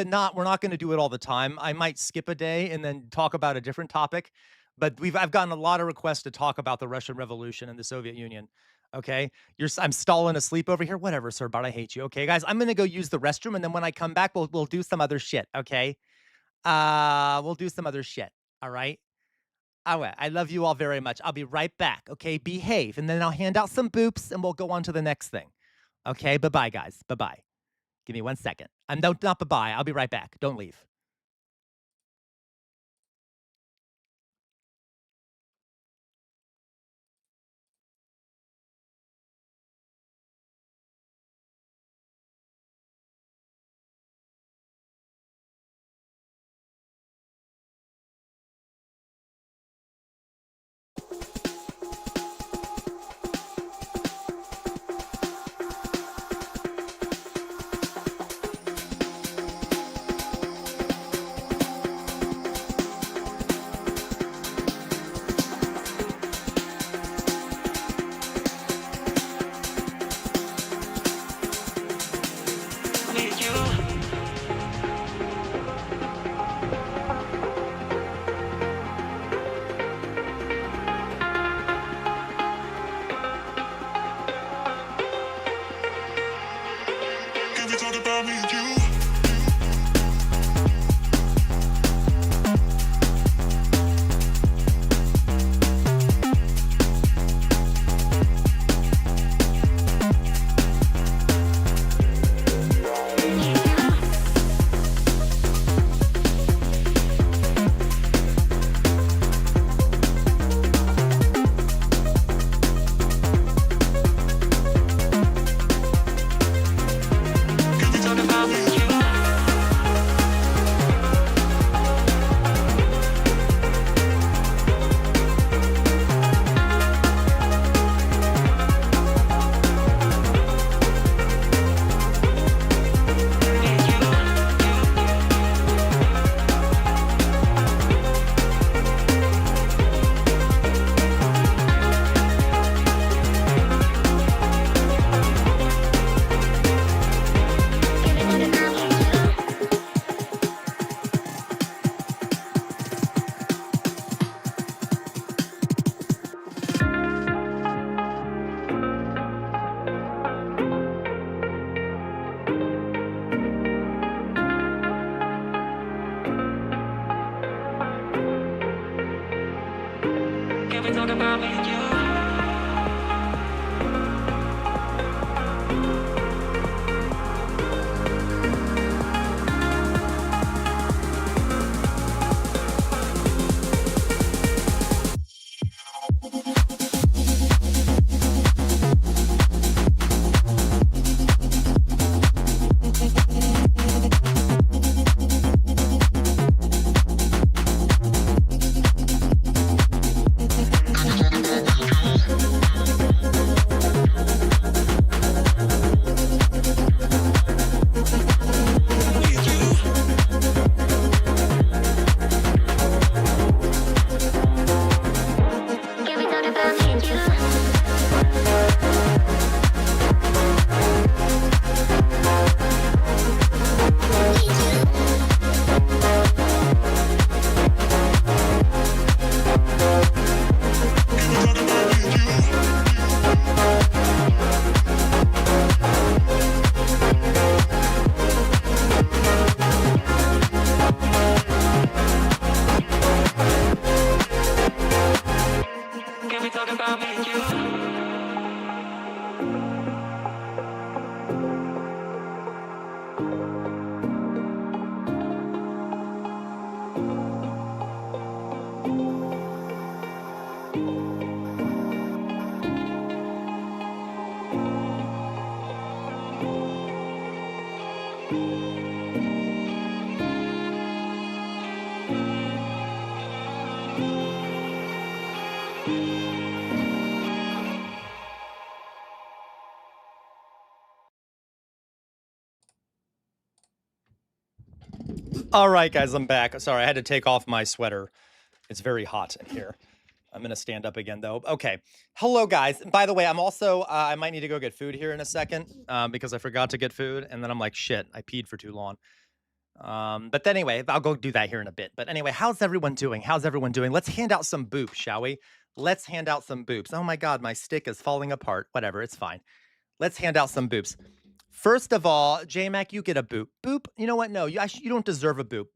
B: not. We're not going to do it all the time. I might skip a day and then talk about a different topic. But I've gotten a lot of requests to talk about the Russian Revolution and the Soviet Union. Okay, I'm stalling asleep over here. Whatever, sir, but I hate you. Okay, guys, I'm gonna go use the restroom, and then when I come back, we'll do some other shit. Okay, we'll do some other shit. All right. All right. I love you all very much. I'll be right back. Okay, behave, and then I'll hand out some boops, and we'll go on to the next thing. Okay, bye-bye, guys. Bye-bye. Give me 1 second. Not bye-bye. I'll be right back. Don't leave. All right, guys, I'm back. Sorry, I had to take off my sweater. It's very hot in here. I'm going to stand up again, though. Okay. Hello, guys. By the way, I'm also, I might need to go get food here in a second because I forgot to get food. And then I'm like, shit, I peed for too long. But anyway, I'll go do that here in a bit. But anyway, how's everyone doing? How's everyone doing? Let's hand out some boops, shall we? Let's hand out some boops. Oh my God, my stick is falling apart. Whatever, it's fine. Let's hand out some boops. First of all, J-Mac, you get a boop. Boop. You know what? No, you don't deserve a boop.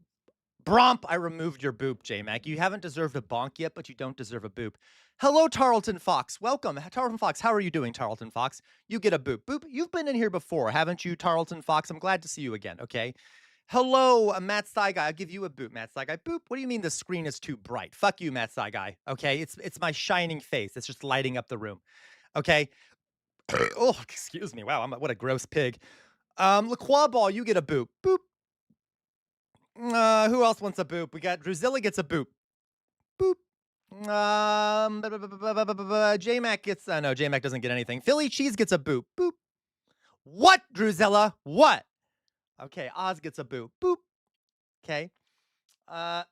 B: Bromp, I removed your boop, J-Mac. You haven't deserved a bonk yet, but you don't deserve a boop. Hello, Tarleton Fox. Welcome. Tarleton Fox, how are you doing, Tarleton Fox? You get a boop. Boop, you've been in here before, haven't you, Tarleton Fox? I'm glad to see you again, okay? Hello, Matt Saigai. I'll give you a boop, Matt Saigai. Boop. What do you mean the screen is too bright? Fuck you, Matt Saigai. Okay, it's my shining face. It's just lighting up the room. Okay. Oh, excuse me. Wow, what a gross pig. LaQuah Ball, you get a boop. Boop. Who else wants a boop? We got Drusilla gets a boop. Boop. J-Mac gets no, J-Mac doesn't get anything. Philly Cheese gets a boop. Boop. What, Drusilla? What? Okay, Oz gets a boop. Boop. Okay. Oh,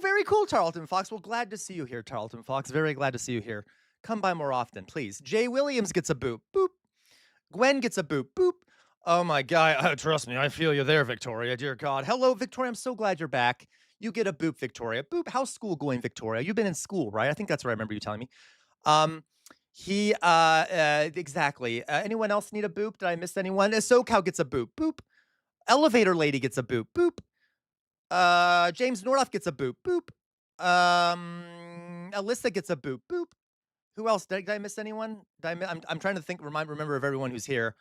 B: very cool, Tarleton Fox. Well, glad to see you here, Tarleton Fox. Very glad to see you here. Come by more often, please. Jay Williams gets a boop. Boop. Gwen gets a boop. Boop. Oh, my God. Trust me, I feel you there, Victoria. Dear God. Hello, Victoria. I'm so glad you're back. You get a boop, Victoria. Boop. How's school going, Victoria? You've been in school, right? I think that's what I remember you telling me. Exactly. Anyone else need a boop? Did I miss anyone? SoCal gets a boop. Boop. Elevator Lady gets a boop. Boop. James Nordoff gets a boop. Boop. Alyssa gets a boop. Boop. Who else? Did I miss anyone? I'm trying to think, remember of everyone who's here.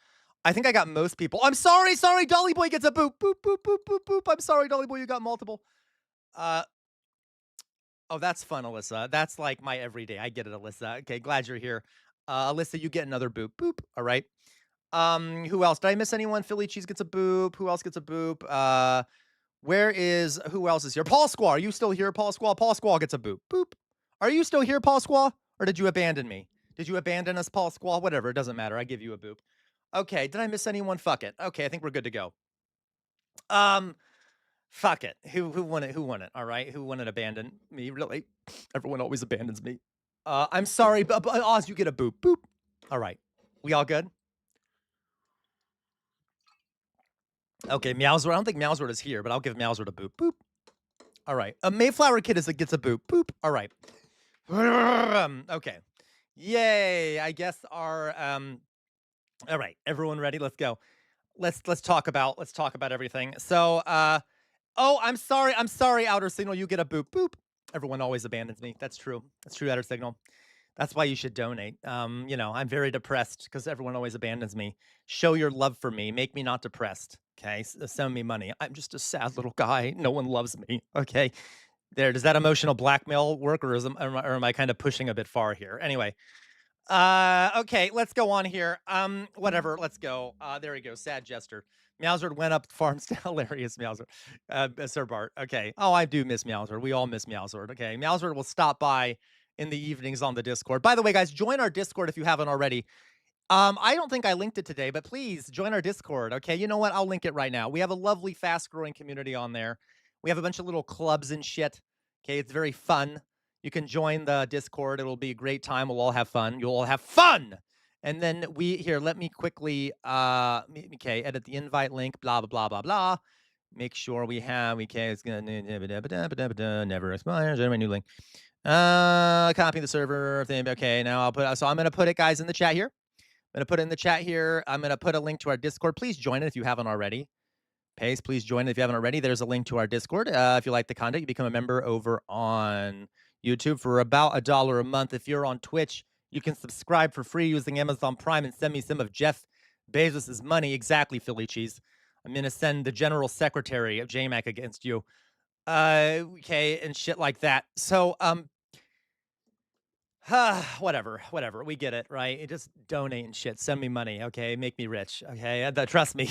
B: I think I got most people. I'm sorry. Dolly Boy gets a boop. Boop, boop, boop, boop, boop. I'm sorry, Dolly Boy, you got multiple. Oh, that's fun, Alyssa. That's like my everyday. I get it, Alyssa. Okay, glad you're here. Alyssa, you get another boop. Boop. All right. Who else? Did I miss anyone? Philly Cheese gets a boop. Who else gets a boop? Who else is here? Paul Squaw. Are you still here, Paul Squaw? Paul Squaw gets a boop. Boop. Are you still here, Paul Squaw? Or did you abandon me? Did you abandon us, Paul Squaw? Whatever. It doesn't matter. I give you a boop. Okay. Did I miss anyone? Fuck it. Okay. I think we're good to go. Fuck it. Who won it? Who won it? All right. Who won it? Abandon me? Really? Everyone always abandons me. I'm sorry, but Oz, you get a boop. Boop. All right. We all good? Okay, Meowsword. I don't think Meowsword is here, but I'll give Meowsword a boop. Boop. All right. A Mayflower Kid gets a boop. Boop. All right. Okay. Yay. I guess our all right. Everyone ready? Let's go. Let's talk about everything. So oh, I'm sorry, Outer Signal, you get a boop. Boop. Everyone always abandons me. That's true. Outer Signal. That's why you should donate. I'm very depressed because everyone always abandons me. Show your love for me. Make me not depressed. Okay, send me money. I'm just a sad little guy. No one loves me. Okay, there. Does that emotional blackmail work, or am I kind of pushing a bit far here? Anyway, okay, let's go on here. Whatever. Let's go. There we go. Sad Jester. Meowsword went up farms. Hilarious, Meowsword. Sir Bart. Okay. Oh, I do miss Meowsword. We all miss Meowsword. Okay, Meowsword will stop by in the evenings on the Discord. By the way, guys, join our Discord if you haven't already. I don't think I linked it today, but please join our Discord. Okay, you know what? I'll link it right now. We have a lovely, fast-growing community on there. We have a bunch of little clubs and shit. Okay, it's very fun. You can join the Discord. It'll be a great time. We'll all have fun. You'll all have fun. And then let me quickly, edit the invite link, blah, blah, blah, blah, blah. Make sure it's going to never expires. My new link. Copy the server thing. Okay, now I'm going to put it, guys, in the chat here. I'm going to put it in the chat here. I'm going to put a link to our Discord. Please join it if you haven't already. Pace, please join it if you haven't already. There's a link to our Discord. If you like the content, you become a member over on YouTube for about $1 a month. If you're on Twitch, you can subscribe for free using Amazon Prime and send me some of Jeff Bezos' money. Exactly, Philly Cheese. I'm going to send the General Secretary of JMac against you. Okay, and shit like that. So, whatever. We get it, right? You just donate and shit. Send me money, okay? Make me rich, okay? Trust me,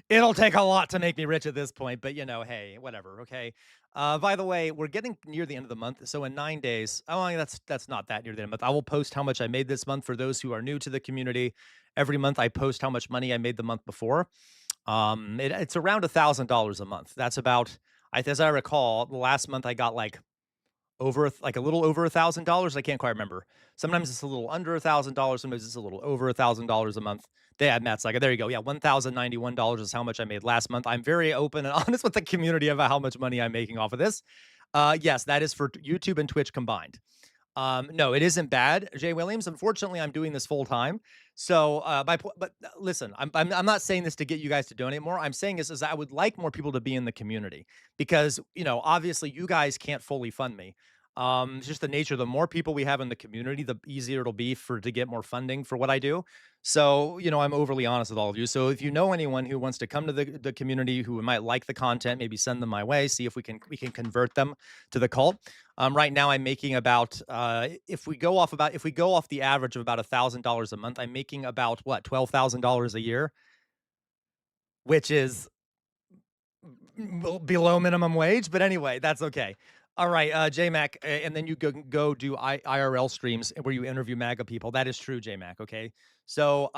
B: it'll take a lot to make me rich at this point, but hey, whatever, okay? By the way, we're getting near the end of the month, so in 9 days, that's not that near the end of the month. I will post how much I made this month for those who are new to the community. Every month I post how much money I made the month before. It's around $1,000 a month. That's about, as I recall, the last month I got like like a little over $1,000. I can't quite remember. Sometimes it's a little under $1,000. Sometimes it's a little over $1,000 a month. Matt's like, there you go. Yeah, $1,091 is how much I made last month. I'm very open and honest with the community about how much money I'm making off of this. Yes, that is for YouTube and Twitch combined. No, it isn't bad, Jay Williams. Unfortunately, I'm doing this full time. So, but listen, I'm not saying this to get you guys to donate more. I'm saying this is I would like more people to be in the community because, obviously you guys can't fully fund me. It's just the nature. The more people we have in the community, the easier it'll be to get more funding for what I do. So, I'm overly honest with all of you. So if you know anyone who wants to come to the community who might like the content, maybe send them my way, see if we can convert them to the cult. Right now I'm making about if we go off the average of about $1,000 a month, I'm making about what, $12,000 a year, which is below minimum wage, but anyway, that's okay. All right, JMac, and then you go do IRL streams where you interview MAGA people. That is true, JMac. Okay, so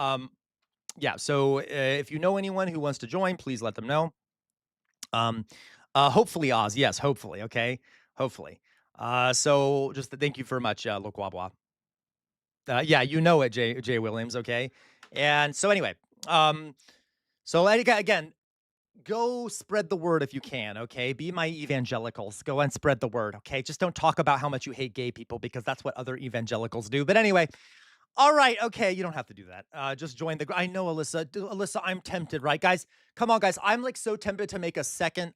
B: yeah, so if you know anyone who wants to join, please let them know. Hopefully, Oz, yes, hopefully, okay, hopefully. So just thank you very much, Lokwabwa. Yeah, you know it, Jay Williams, okay, and so anyway, so again. Go spread the word if you can, okay? Be my evangelicals. Go and spread the word, okay? Just don't talk about how much you hate gay people because that's what other evangelicals do. But anyway, all right, okay, you don't have to do that. Just join the. I know, Alyssa. Alyssa, I'm tempted, right, guys? Come on, guys. I'm like so tempted to make a second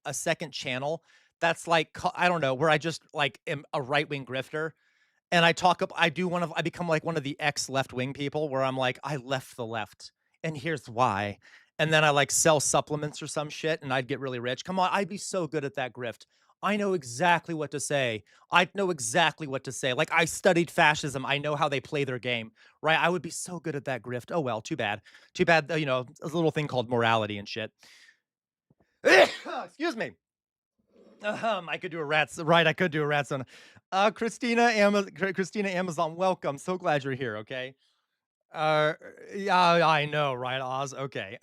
B: channel that's like I don't know, where I just like am a right-wing grifter. And I become like one of the ex-left-wing people where I'm like, I left the left, and here's why. And then I like sell supplements or some shit, and I'd get really rich. Come on, I'd be so good at that grift. I know exactly what to say. I know exactly what to say. Like I studied fascism. I know how they play their game, right? I would be so good at that grift. Oh well, too bad. Too bad. A little thing called morality and shit. Excuse me. I could do a rat. Right, I could do a rat son. Christina Amazon, welcome. So glad you're here. Okay. Yeah, I know, right, Oz? Okay.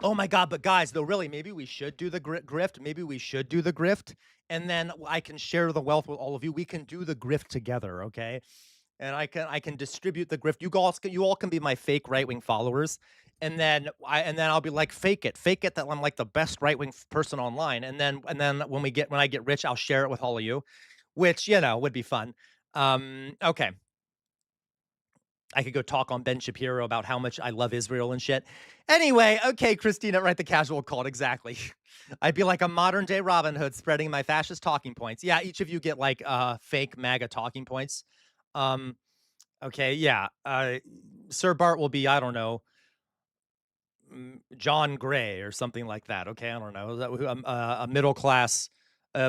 B: Oh my God, but guys, though, really, maybe we should do the grift. Maybe we should do the grift, and then I can share the wealth with all of you. We can do the grift together, okay? And I can distribute the grift. You all can be my fake right-wing followers, and then I'll be like, fake it that I'm like the best right-wing person online, and then when I get rich, I'll share it with all of you, which would be fun. Okay. I could go talk on Ben Shapiro about how much I love Israel and shit. Anyway, okay, Christina, right, the casual cult, exactly. I'd be like a modern day Robin Hood spreading my fascist talking points. Yeah, each of you get like fake MAGA talking points. Okay, yeah. Sir Bart will be, I don't know, John Gray or something like that. Okay, I don't know. A middle class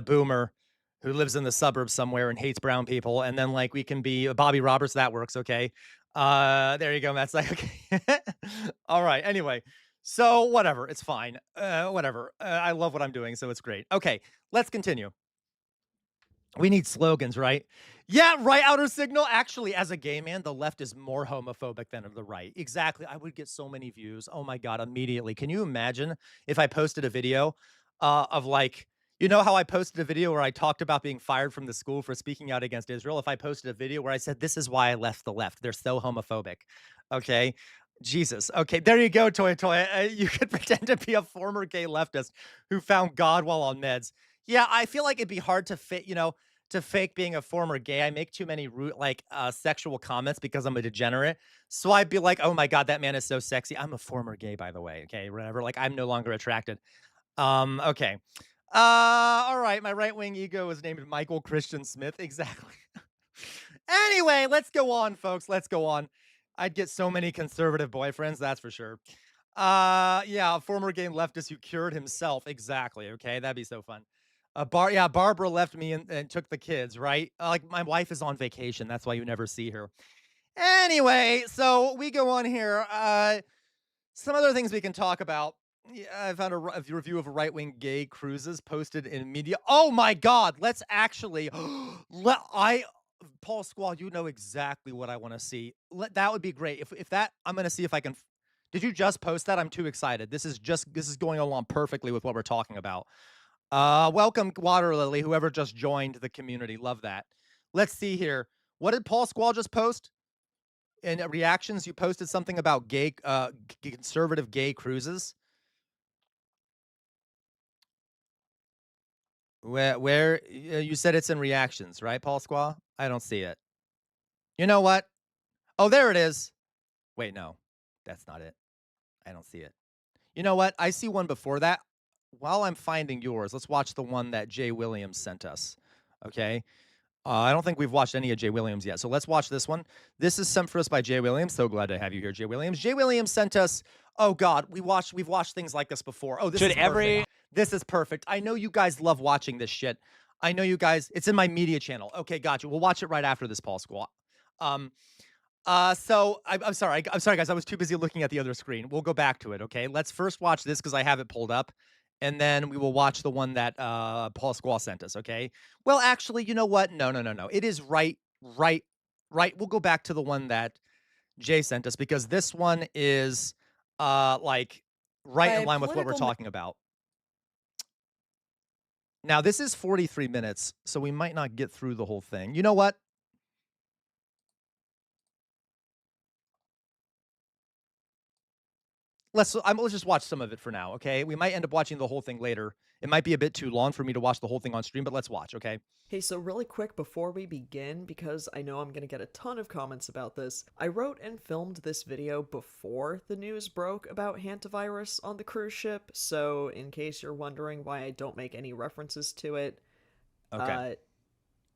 B: boomer who lives in the suburbs somewhere and hates brown people. And then like we can be Bobby Roberts. That works. Okay. There you go. That's like, okay. All right. Anyway, so whatever. It's fine. Whatever. I love what I'm doing. So it's great. Okay. Let's continue. We need slogans, right? Yeah, right, Outer Signal. Actually, as a gay man, the left is more homophobic than the right. Exactly. I would get so many views. Oh my God, immediately. Can you imagine if I posted a video of like, how I posted a video where I talked about being fired from the school for speaking out against Israel? If I posted a video where I said, this is why I left the left. They're so homophobic. Okay. Jesus. Okay, there you go, Toy. You could pretend to be a former gay leftist who found God while on meds. Yeah, I feel like it'd be hard to fake being a former gay. I make too many sexual comments because I'm a degenerate. So I'd be like, oh my God, that man is so sexy. I'm a former gay, by the way. Okay, whatever. Like I'm no longer attracted. Okay. All right. My right-wing ego is named Michael Christian Smith. Exactly. Anyway, let's go on, folks. Let's go on. I'd get so many conservative boyfriends, that's for sure. Yeah, a former gay leftist who cured himself. Exactly. Okay, that'd be so fun. Barbara left me and took the kids, right? Like my wife is on vacation. That's why you never see her. Anyway, so we go on here. Some other things we can talk about. Yeah, I found a review of right-wing gay cruises posted in media. Oh my God, let's actually Paul Squall, you know exactly what I want to see. That would be great. If that, I'm going to see if I can. Did you just post that? I'm too excited. This is going along perfectly with what we're talking about. Welcome, Water Lily, whoever just joined the community. Love that. Let's see here. What did Paul Squall just post? In reactions, you posted something about conservative gay cruises. Where you said it's in reactions, right, Paul Squall? I don't see it. You know what? Oh, there it is. Wait, no, that's not it. I don't see it. You know what? I see one before that. While I'm finding yours, let's watch the one that Jay Williams sent us. Okay. I don't think we've watched any of Jay Williams yet. So let's watch this one. This is sent for us by Jay Williams. So glad to have you here, Jay Williams. Jay Williams sent us, oh God, we've watched things like this before. Oh, this is perfect. This is perfect. I know you guys love watching this shit. I know you guys, it's in my media channel. Okay, gotcha. We'll watch it right after this, Paul Squall. So I'm sorry, guys. I was too busy looking at the other screen. We'll go back to it. Okay, let's first watch this because I have it pulled up, and then we will watch the one that Paul Squall sent us. Okay. Well, actually, you know what? No. It is right. We'll go back to the one that Jay sent us because this one is like right in line with what we're talking about. Now, this is 43 minutes, so we might not get through the whole thing. You know what? Let's just watch some of it for now, okay? We might end up watching the whole thing later. It might be a bit too long for me to watch the whole thing on stream, but let's watch, okay?
G: Hey, so really quick before we begin, because I know I'm gonna get a ton of comments about this, I wrote and filmed this video before the news broke about hantavirus on the cruise ship, so in case you're wondering why I don't make any references to it,
B: okay.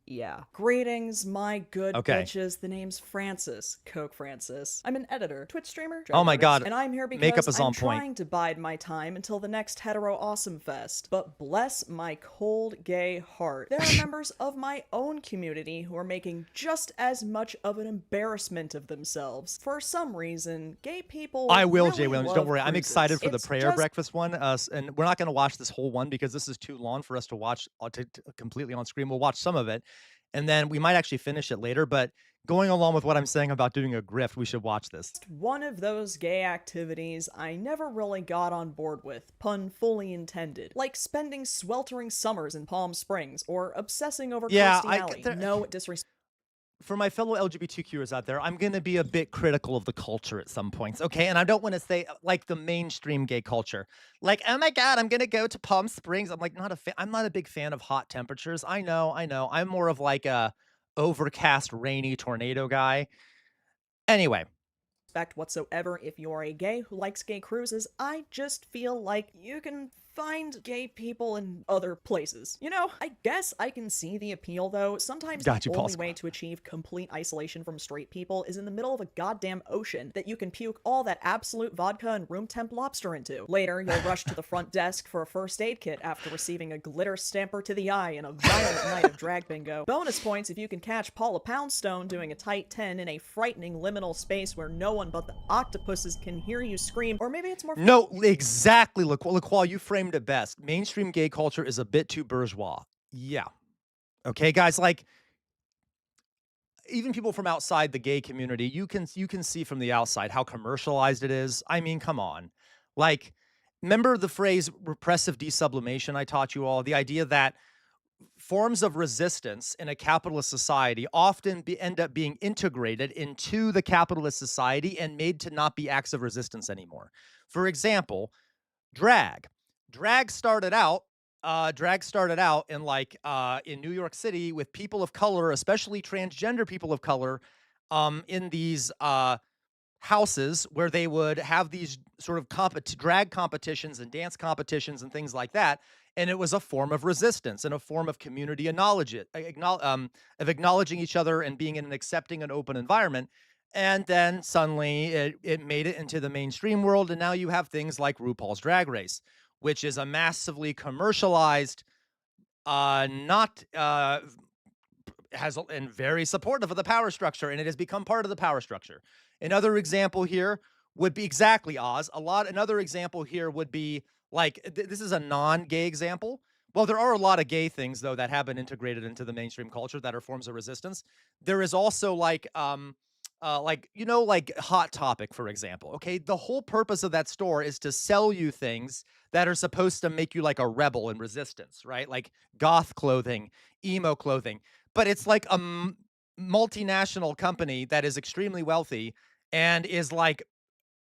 G: Yeah. Greetings, my good bitches. The name's Francis. Coke Francis. I'm an editor, Twitch streamer.
B: Oh my God.
G: And I'm here
B: Makeup
G: because
B: is
G: I'm
B: on point.
G: trying to bide my time until the next hetero awesome fest. But bless my cold gay heart, there are members of my own community who are making just as much of an embarrassment of themselves. For some reason, gay people
B: I will,
G: really
B: Jay Williams.
G: love
B: Don't worry. I'm
G: cruises.
B: excited for the
G: It's
B: prayer
G: just
B: breakfast one. And we're not going to watch this whole one because this is too long for us to watch completely on screen. We'll watch some of it. And then we might actually finish it later, but going along with what I'm saying about doing a grift, we should watch this.
G: one of those gay activities I never really got on board with, pun fully intended. Like spending sweltering summers in Palm Springs, or obsessing over Kirstie Alley. No disrespect.
B: For my fellow LGBTQers out there, I'm going to be a bit critical of the culture at some points, okay? And I don't want to say, like, the mainstream gay culture. Like, oh my God, I'm going to go to Palm Springs. I'm like, I'm not a big fan of hot temperatures. I know. I'm more of like a overcast, rainy tornado guy. Anyway.
G: Whatsoever if you're a gay who likes gay cruises. I just feel like you can find gay people in other places. You know, I guess I can see the appeal, though. Sometimes the only way to achieve complete isolation from straight people is in the middle of a goddamn ocean that you can puke all that absolute vodka and room temp lobster into. Later, you'll rush to the front desk for a first aid kit after receiving a glitter stamper to the eye and a violent night of drag bingo. Bonus points if you can catch Paula Poundstone doing a tight 10 in a frightening liminal space where no one but the octopuses can hear you scream, or maybe it's more—
B: No, exactly. LaQual, you framed it best. Mainstream gay culture is a bit too bourgeois. Yeah. Okay, guys, like, even people from outside the gay community, you can see from the outside how commercialized it is. I mean, come on. Like, remember the phrase repressive desublimation I taught you all? The idea that forms of resistance in a capitalist society often end up being integrated into the capitalist society and made to not be acts of resistance anymore. For example, drag. Drag started out in like in New York City with people of color, especially transgender people of color, in these houses where they would have these sort of drag competitions and dance competitions and things like that. And it was a form of resistance and a form of community of acknowledging each other and being in an accepting and open environment. And then suddenly it made it into the mainstream world. And now you have things like RuPaul's Drag Race, which is a massively commercialized, and very supportive of the power structure. And it has become part of the power structure. Another example here would be exactly Oz. Another example here would be like, this is a non-gay example. Well, there are a lot of gay things, though, that have been integrated into the mainstream culture that are forms of resistance. There is also like like, you know, like Hot Topic, for example. Okay, the whole purpose of that store is to sell you things that are supposed to make you like a rebel in resistance, right? Like goth clothing, emo clothing. But it's like a multinational company that is extremely wealthy and is like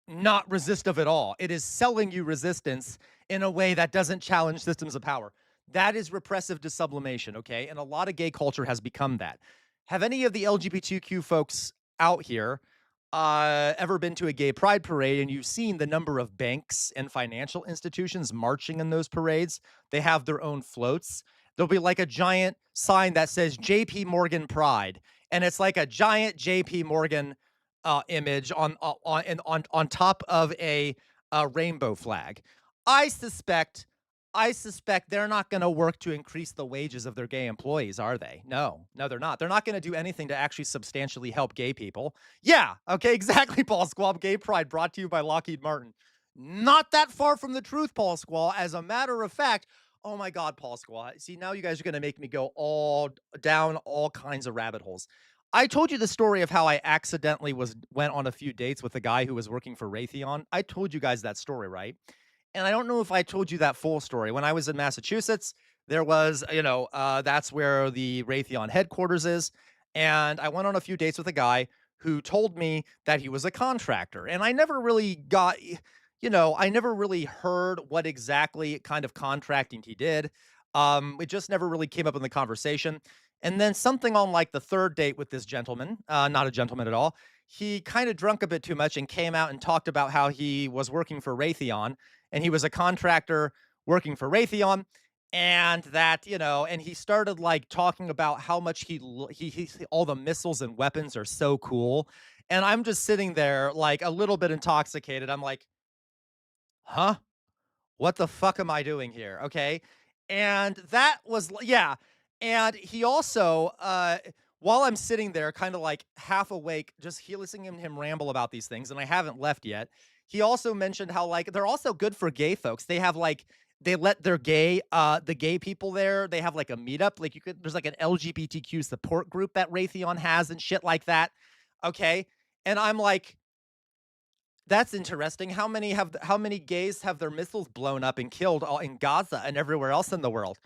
B: not resistive at all. It is selling you resistance in a way that doesn't challenge systems of power. That is repressive to sublimation, okay? And a lot of gay culture has become that. Have any of the LGBTQ folks out here ever been to a gay pride parade and you've seen the number of banks and financial institutions marching in those parades? They have their own floats. There'll be like a giant sign that says JP Morgan Pride, and it's like a giant JP Morgan image on top of a rainbow flag. I suspect they're not going to work to increase the wages of their gay employees, are they? No, they're not. They're not going to do anything to actually substantially help gay people. Yeah, okay, exactly, Paul Squall. Gay Pride brought to you by Lockheed Martin. Not that far from the truth, Paul Squall. As a matter of fact, oh my God, Paul Squall. See, now you guys are going to make me go all down all kinds of rabbit holes. I told you the story of how I accidentally went on a few dates with a guy who was working for Raytheon. I told you guys that story, right? And I don't know if I told you that full story. When I was in Massachusetts, there was, that's where the Raytheon headquarters is. And I went on a few dates with a guy who told me that he was a contractor. And I never really got, I never really heard what exactly kind of contracting he did. It just never really came up in the conversation. And then something on like the third date with this gentleman, not a gentleman at all, he kind of drunk a bit too much and came out and talked about how he was working for Raytheon and he was a contractor working for Raytheon, and that, and he started like talking about how much he all the missiles and weapons are so cool. And I'm just sitting there like a little bit intoxicated. I'm like, huh? What the fuck am I doing here? Okay. And that was, yeah. And he also, while I'm sitting there kind of like half awake, just listening to him ramble about these things, and I haven't left yet, he also mentioned how like they're also good for gay folks. They have like, they let their the gay people there, they have like a meetup. Like there's like an LGBTQ support group that Raytheon has and shit like that. Okay. And I'm like, that's interesting. How many gays have their missiles blown up and killed all in Gaza and everywhere else in the world?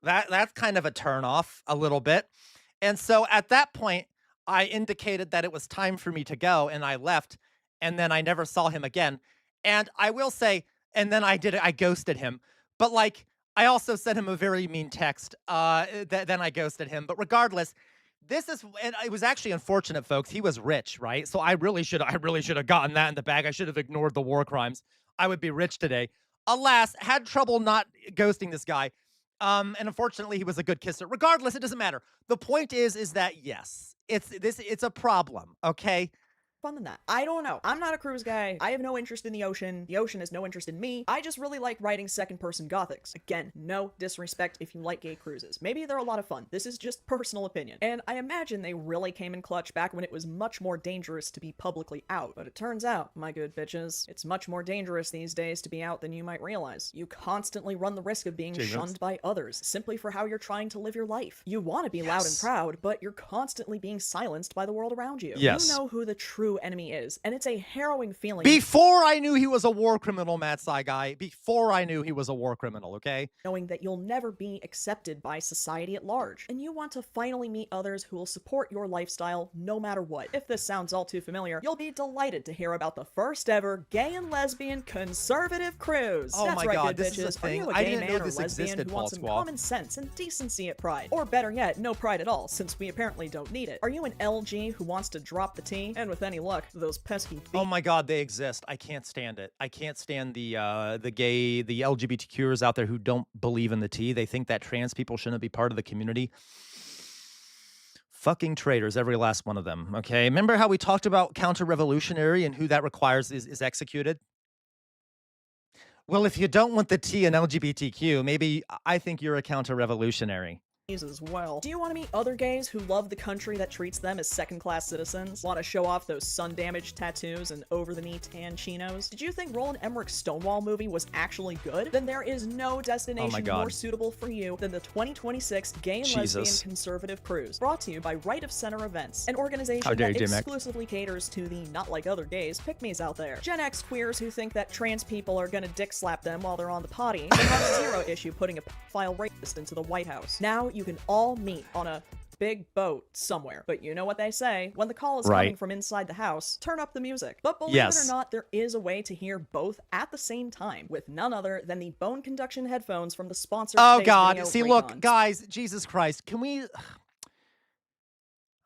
B: That's kind of a turnoff a little bit. And so at that point, I indicated that it was time for me to go, and I left, and then I never saw him again. And I will say, and then I ghosted him. But like, I also sent him a very mean text. Then I ghosted him. But regardless, and it was actually unfortunate, folks. He was rich, right? So I really should have gotten that in the bag. I should have ignored the war crimes. I would be rich today. Alas, had trouble not ghosting this guy. And unfortunately, he was a good kisser. Regardless, it doesn't matter. The point is that yes, it's a problem. Okay.
G: Fun than that. I don't know. I'm not a cruise guy. I have no interest in the ocean. The ocean has no interest in me. I just really like writing second-person gothics. Again, no disrespect if you like gay cruises. Maybe they're a lot of fun. This is just personal opinion. And I imagine they really came in clutch back when it was much more dangerous to be publicly out. But it turns out, my good bitches, it's much more dangerous these days to be out than you might realize. You constantly run the risk of being shunned by others simply for how you're trying to live your life. You want to be loud and proud, but you're constantly being silenced by the world around you.
B: Yes.
G: You know who the true enemy is, and it's a harrowing feeling.
B: Before I knew he was a war criminal, Matt Guy, before I knew he was a war criminal, okay?
G: Knowing that you'll never be accepted by society at large, and you want to finally meet others who will support your lifestyle no matter what. If this sounds all too familiar, you'll be delighted to hear about the first ever gay and lesbian conservative cruise.
B: Oh
G: That's
B: my
G: right,
B: God,
G: good
B: this is a
G: bitches. Are
B: thing.
G: you a
B: I
G: gay
B: didn't know
G: man or
B: this
G: lesbian
B: existed,
G: who wants
B: Paul
G: some
B: Squall.
G: common sense and decency at Pride? Or better yet, no pride at all, since we apparently don't need it. Are you an LG who wants to drop the T? And with any luck, those pesky
B: Oh my God, they exist. I can't stand it. I can't stand the LGBTQers out there who don't believe in the T. They think that trans people shouldn't be part of the community. Fucking traitors, every last one of them. Okay, remember how we talked about counter-revolutionary and who that requires is executed? Well, if you don't want the T in LGBTQ, maybe I think you're a counter-revolutionary.
G: as well. Do you want to meet other gays who love the country that treats them as second-class citizens? Want to show off those sun-damaged tattoos and over-the-knee tan chinos? Did you think Roland Emmerich's Stonewall movie was actually good? Then there is no destination more suitable for you than the 2026 Gay and Lesbian Conservative Cruise, brought to you by Right of Center Events, an organization that exclusively caters to the not-like-other gays pick-me's out there. Gen X queers who think that trans people are gonna dick-slap them while they're on the potty, they have zero issue putting a pedophile rapist into the White House. Now you can all meet on a big boat somewhere. But you know what they say, when the call is coming from inside the house, turn up the music. But believe it or not, there is a way to hear both at the same time with none other than the bone conduction headphones from the sponsor.
B: Oh God, see, look, guys, Jesus Christ, can we...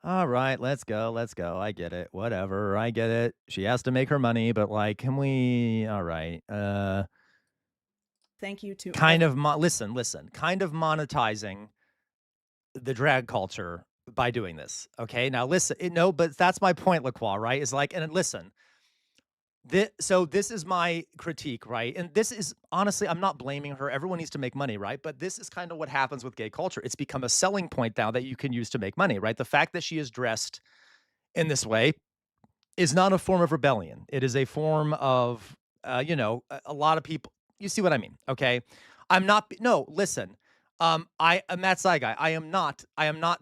B: All right, let's go. I get it. Whatever, I get it. She has to make her money, but like, can we... All right,
G: thank you to...
B: Listen, kind of monetizing the drag culture by doing this, okay? Now listen, no, but that's my point, LaCroix, right? Is like, and listen, so this is my critique, right? And this is, honestly, I'm not blaming her. Everyone needs to make money, right? But this is kind of what happens with gay culture. It's become a selling point now that you can use to make money, right? The fact that she is dressed in this way is not a form of rebellion. It is a form of, you know, a lot of people, you see what I mean, okay? Listen, I'm Matt Saigai. I am not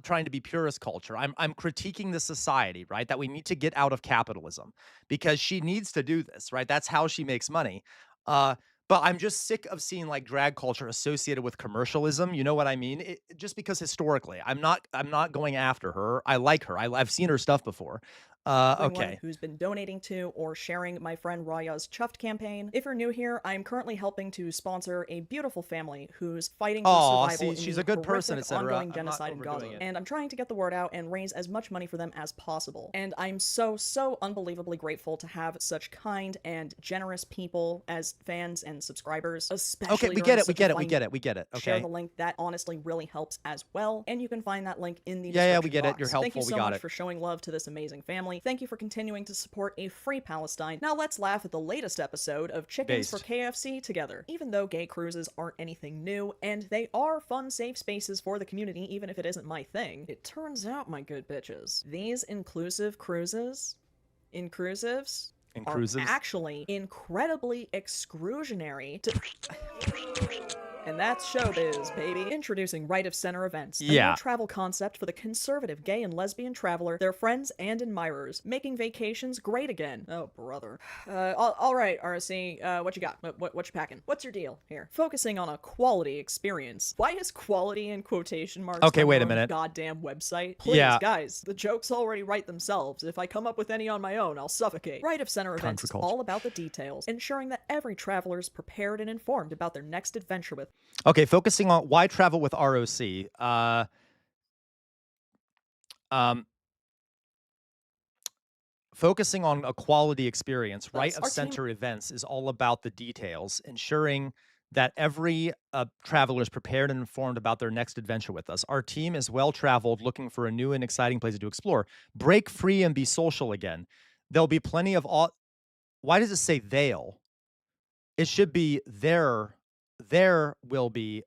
B: trying to be purist culture. I'm critiquing the society, right? That we need to get out of capitalism because she needs to do this, right? That's how she makes money. But I'm just sick of seeing like drag culture associated with commercialism. You know what I mean? Just because historically, I'm not going after her. I like her. I've seen her stuff before. Okay.
G: Who's been donating to or sharing my friend Raya's Chuffed campaign. If you're new here, I'm currently helping to sponsor a beautiful family who's fighting for survival
B: she's
G: in
B: a good person,
G: ongoing genocide in Gaza. And I'm trying to get the word out and raise as much money for them as possible. And I'm so unbelievably grateful to have such kind and generous people as fans and subscribers, especially
B: we get it. Okay.
G: Share the link. That honestly really helps as well. And you can find that link in the
B: description
G: we
B: get
G: box.
B: it. You're helpful.
G: Thank you so much for showing love to this amazing family. Thank you for continuing to support a free Palestine. Now let's laugh at the latest episode of Chickens for KFC together. Even though gay cruises aren't anything new, and they are fun, safe spaces for the community, even if it isn't my thing, it turns out, my good bitches, these inclusive cruises, inclusives, are actually incredibly exclusionary to... And that's showbiz, baby. Introducing Right of Center Events, a new travel concept for the conservative gay and lesbian traveler, their friends and admirers, making vacations great again. Oh, brother. All right, RC, what you got? What you packing? What's your deal here? Focusing on a quality experience. Why is quality in quotation marks?
B: Okay, wait a minute.
G: Goddamn website. Please, guys, the jokes already write themselves. If I come up with any on my own, I'll suffocate. Right of Center Events is all about the details, ensuring that every traveler is prepared and informed about their next adventure with.
B: Okay, focusing on why travel with ROC. Focusing on a quality experience. Right of Center Events is all about the details, ensuring that every traveler is prepared and informed about their next adventure with us. Our team is well-traveled, looking for a new and exciting place to explore. Break free and be social again. There'll be plenty of... Why does it say they'll? It should be there will be...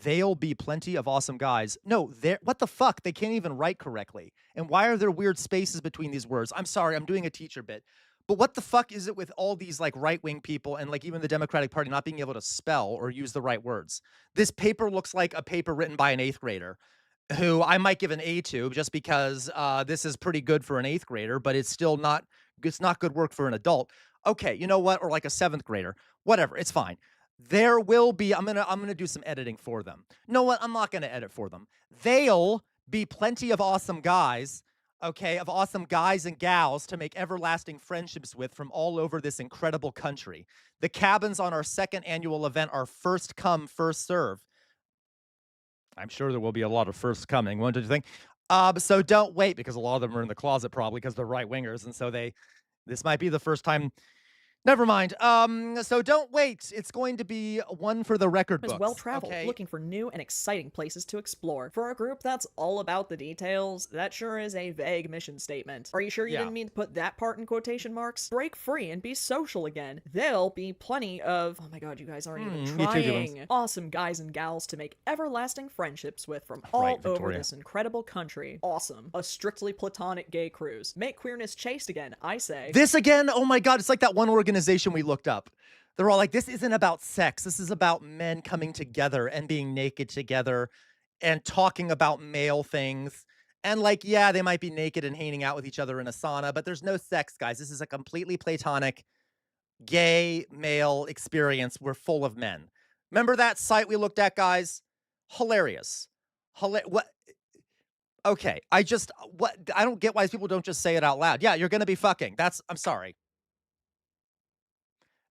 B: They'll be plenty of awesome guys. No, what the fuck? They can't even write correctly. And why are there weird spaces between these words? I'm sorry, I'm doing a teacher bit. But what the fuck is it with all these like right-wing people and like even the Democratic Party not being able to spell or use the right words? This paper looks like a paper written by an 8th grader who I might give an A to just because this is pretty good for an 8th grader, but it's still not, it's not good work for an adult. Okay, you know what? Or like a 7th grader. Whatever, it's fine. There will be, I'm gonna do some editing for them. No, what? I'm not gonna edit for them. They'll be plenty of awesome guys, okay, of awesome guys and gals to make everlasting friendships with from all over this incredible country. The cabins on our 2nd annual event are first come, first serve. I'm sure there will be a lot of first coming, won't you think? So don't wait, because a lot of them are in the closet probably because they're right-wingers, and so this might be the first time Never mind. So don't wait. It's going to be one for the record
G: is
B: books.
G: well-traveled,
B: Okay.
G: looking for new and exciting places to explore. For a group that's all about the details, that sure is a vague mission statement. Are you sure you
B: Yeah.
G: didn't mean to put that part in quotation marks? Break free and be social again. There'll be plenty of, oh my god, you guys aren't even
B: me too,
G: trying, awesome guys and gals to make everlasting friendships with from all
B: Right,
G: over
B: Victoria.
G: this incredible country. Awesome. A strictly platonic gay cruise. Make queerness chaste again, I say.
B: This again? Oh my god, it's like that one organization we looked up. They're all like, this isn't about sex. This is about men coming together and being naked together and talking about male things. And like, yeah, they might be naked and hanging out with each other in a sauna, but there's no sex, guys. This is a completely platonic gay male experience. We're full of men. Remember that site we looked at, guys? Hilarious. What? Okay, I don't get why people don't just say it out loud. Yeah, you're gonna be fucking. I'm sorry.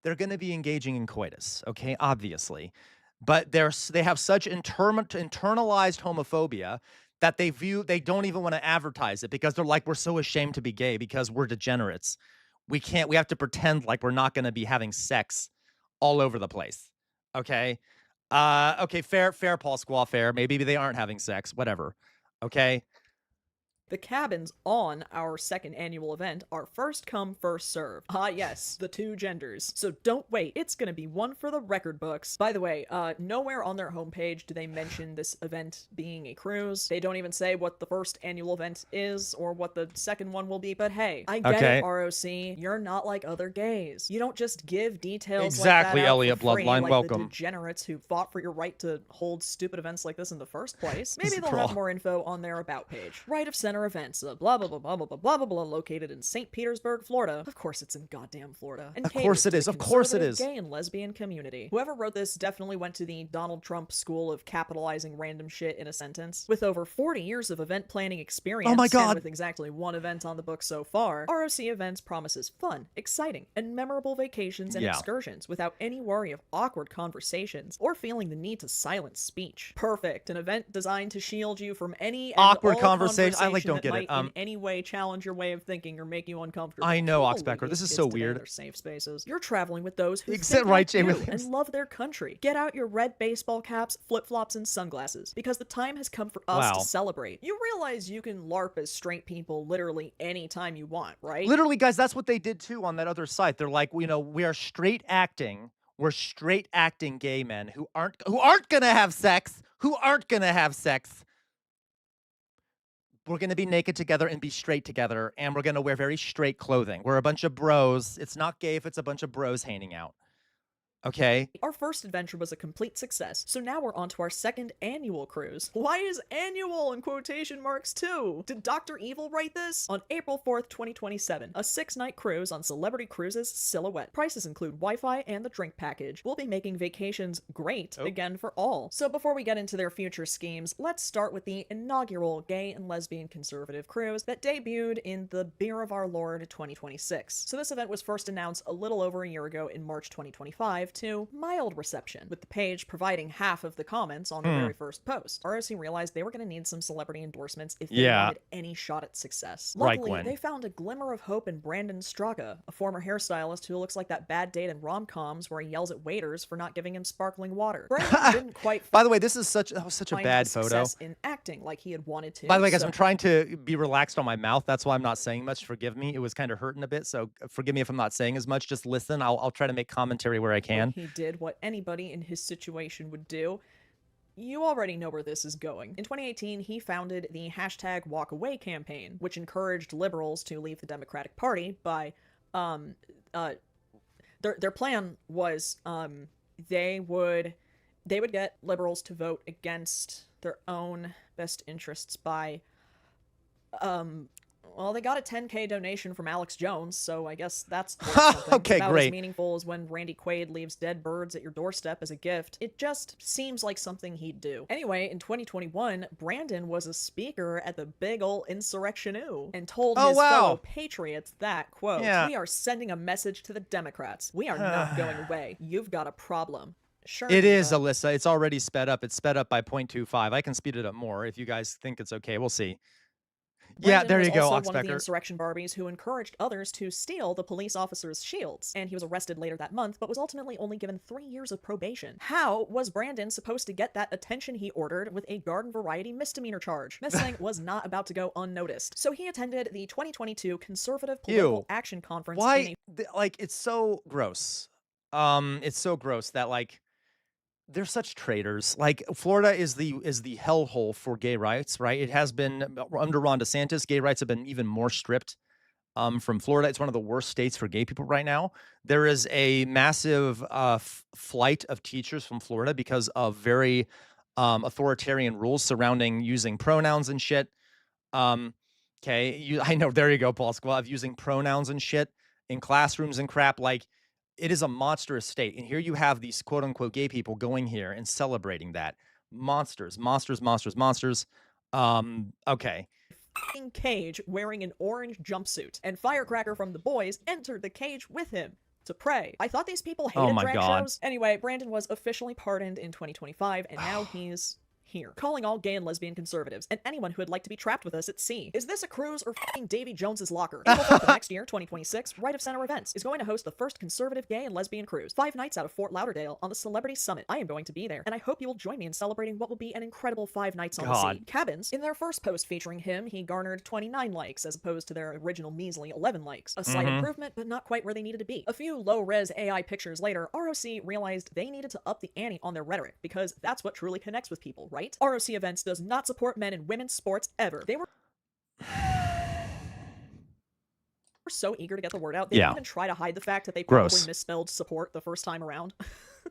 B: They're gonna be engaging in coitus, okay, obviously. But they have such internalized homophobia that they don't even want to advertise it because they're like, we're so ashamed to be gay because we're degenerates. We have to pretend like we're not gonna be having sex all over the place. Okay. Okay, fair, Paul Squaw, fair. Maybe they aren't having sex, whatever. Okay.
G: The cabins on our second annual event are first come, first served. Ah yes, the two genders. So don't wait, it's gonna be one for the record books. By the way, nowhere on their homepage do they mention this event being a cruise. They don't even say what the first annual event is or what the second one will be, but hey, I get it, ROC. You're not like other gays. You don't just give details
B: Exactly,
G: like that out
B: Elliot
G: for free,
B: Bloodline,
G: like
B: welcome.
G: the degenerates who fought for your right to hold stupid events like this in the first place. Maybe they'll
B: Bro.
G: have more info on their about page. Right of center events, blah blah blah blah blah blah blah blah, located in St. Petersburg, Florida. Of course it's in goddamn Florida. And
B: Of course it
G: caters
B: is.
G: to the
B: Of course it
G: conservative
B: is.
G: Gay and lesbian community. Whoever wrote this definitely went to the Donald Trump school of capitalizing random shit in a sentence. With over 40 years of event planning experience,
B: Oh my God.
G: and with exactly one event on the book so far, ROC Events promises fun, exciting, and memorable vacations and
B: Yeah.
G: excursions without any worry of awkward conversations or feeling the need to silence speech. Perfect. An event designed to shield you from any and
B: Awkward
G: all
B: conversation. I,
G: conversation
B: don't
G: that
B: get
G: might
B: it.
G: in any way challenge your way of thinking or make you uncomfortable.
B: I know,
G: Holy,
B: Oxpecker, this
G: these
B: is
G: kids
B: so
G: today and
B: weird.
G: their safe spaces. You're traveling with those who
B: Except
G: think
B: right,
G: like
B: Jay
G: you
B: Williams.
G: and love their country. Get out your red baseball caps, flip-flops, and sunglasses, because the time has come for us
B: Wow.
G: to celebrate. You realize you can LARP as straight people literally anytime you want, right?
B: Literally, guys, that's what they did too on that other site. They're like, we are straight acting. We're straight acting gay men who aren't gonna have sex. We're gonna be naked together and be straight together, and we're gonna wear very straight clothing. We're a bunch of bros. It's not gay if it's a bunch of bros hanging out. Okay.
G: Our first adventure was a complete success, so now we're on to our second annual cruise. Why is annual in quotation marks too? Did Dr. Evil write this? On April 4th, 2027, a 6-night cruise on Celebrity Cruises Silhouette. Prices include Wi-Fi and the drink package. We'll be making vacations great again for all. So before we get into their future schemes, let's start with the inaugural gay and lesbian conservative cruise that debuted in the Beer of Our Lord 2026. So this event was first announced a little over a year ago in March 2025 to mild reception, with the page providing half of the comments on the very first post. ROC realized they were going to need some celebrity endorsements if they wanted any shot at success.
B: Right,
G: Luckily,
B: Gwen.
G: they found a glimmer of hope in Brandon Straga, a former hairstylist who looks like that bad date in rom-coms where he yells at waiters for not giving him sparkling water. Brandon didn't quite
B: By the way, that was such a
G: find
B: bad
G: the
B: photo.
G: success in acting like he had wanted to.
B: By the way, guys,
G: so
B: I'm trying to be relaxed on my mouth. That's why I'm not saying much. Forgive me. It was kind of hurting a bit, so forgive me if I'm not saying as much. Just listen. I'll try to make commentary where I can.
G: he did what anybody in his situation would do. You already know where this is going. In 2018, he founded the hashtag Walk Away campaign, which encouraged liberals to leave the Democratic Party by, their plan was, they would get liberals to vote against their own best interests by, well, they got a 10K donation from Alex Jones, so I guess that's worth something.
B: Okay,
G: About
B: great.
G: as meaningful as when Randy Quaid leaves dead birds at your doorstep as a gift. It just seems like something he'd do. Anyway, in 2021, Brandon was a speaker at the big ol' Insurrection-oo and told his fellow patriots that, quote, "We are sending a message to the Democrats. We are not going away. You've got a problem." Sure.
B: It is, Alyssa. It's already sped up. It's sped up by 0.25. I can speed it up more if you guys think it's okay. We'll see. Yeah,
G: Brandon
B: there
G: was
B: you go,
G: also one of the
B: Oxpecker.
G: insurrection Barbies who encouraged others to steal the police officers' shields, and he was arrested later that month, but was ultimately only given 3 years of probation. How was Brandon supposed to get that attention he ordered with a garden variety misdemeanor charge? Missing was not about to go unnoticed, so he attended the 2022 Conservative Political Action Conference.
B: Why? Like, it's so gross. It's so gross that, like, they're such traitors. Like, Florida is the hellhole for gay rights, right? It has been under Ron DeSantis. Gay rights have been even more stripped. From Florida, it's one of the worst states for gay people right now. There is a massive flight of teachers from Florida because of very authoritarian rules surrounding using pronouns and shit. Okay, I know. There you go, Paul Squav, using pronouns and shit in classrooms and crap. Like, it is a monstrous state. And here you have these quote unquote gay people going here and celebrating that. Monsters, monsters, monsters, monsters. Okay.
G: Cage wearing an orange jumpsuit, and Firecracker from The Boys entered the cage with him to pray. I thought these people hated drag shows. Anyway, Brandon was officially pardoned in 2025, and now he's here, calling all gay and lesbian conservatives and anyone who would like to be trapped with us at sea. Is this a cruise or f***ing Davy Jones's locker? April 4th of next year, 2026, Right of Center Events is going to host the first conservative gay and lesbian cruise, 5 nights out of Fort Lauderdale on the Celebrity Summit. I am going to be there, and I hope you will join me in celebrating what will be an incredible 5 nights on the sea. Cabins, in their first post featuring him, he garnered 29 likes as opposed to their original measly 11 likes. A slight improvement, but not quite where they needed to be. A few low-res AI pictures later, ROC realized they needed to up the ante on their rhetoric, because that's what truly connects with people, right? ROC Events does not support men in women's sports ever. They were so eager to get the word out, they didn't even try to hide the fact that they probably misspelled support the first time around.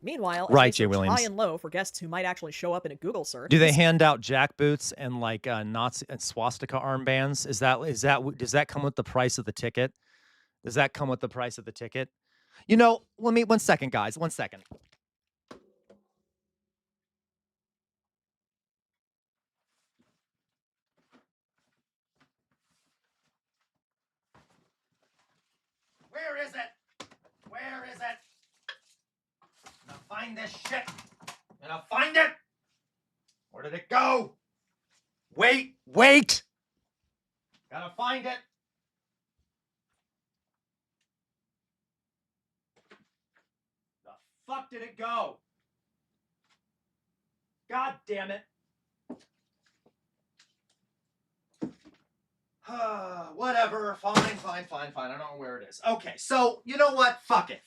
G: Meanwhile,
B: right,
G: as they search high and low for guests who might actually show up in a Google search.
B: Do they hand out jackboots and like Nazi and swastika armbands? Does that come with the price of the ticket? Does that come with the price of the ticket? You know, let me 1 second, guys. 1 second. Where is it? Where is it? I'm gonna find this shit. I'm gonna find it. Where did it go? Wait. Gotta find it. The fuck did it go? God damn it. Whatever. Fine. I don't know where it is. Okay, so you know what? Fuck it.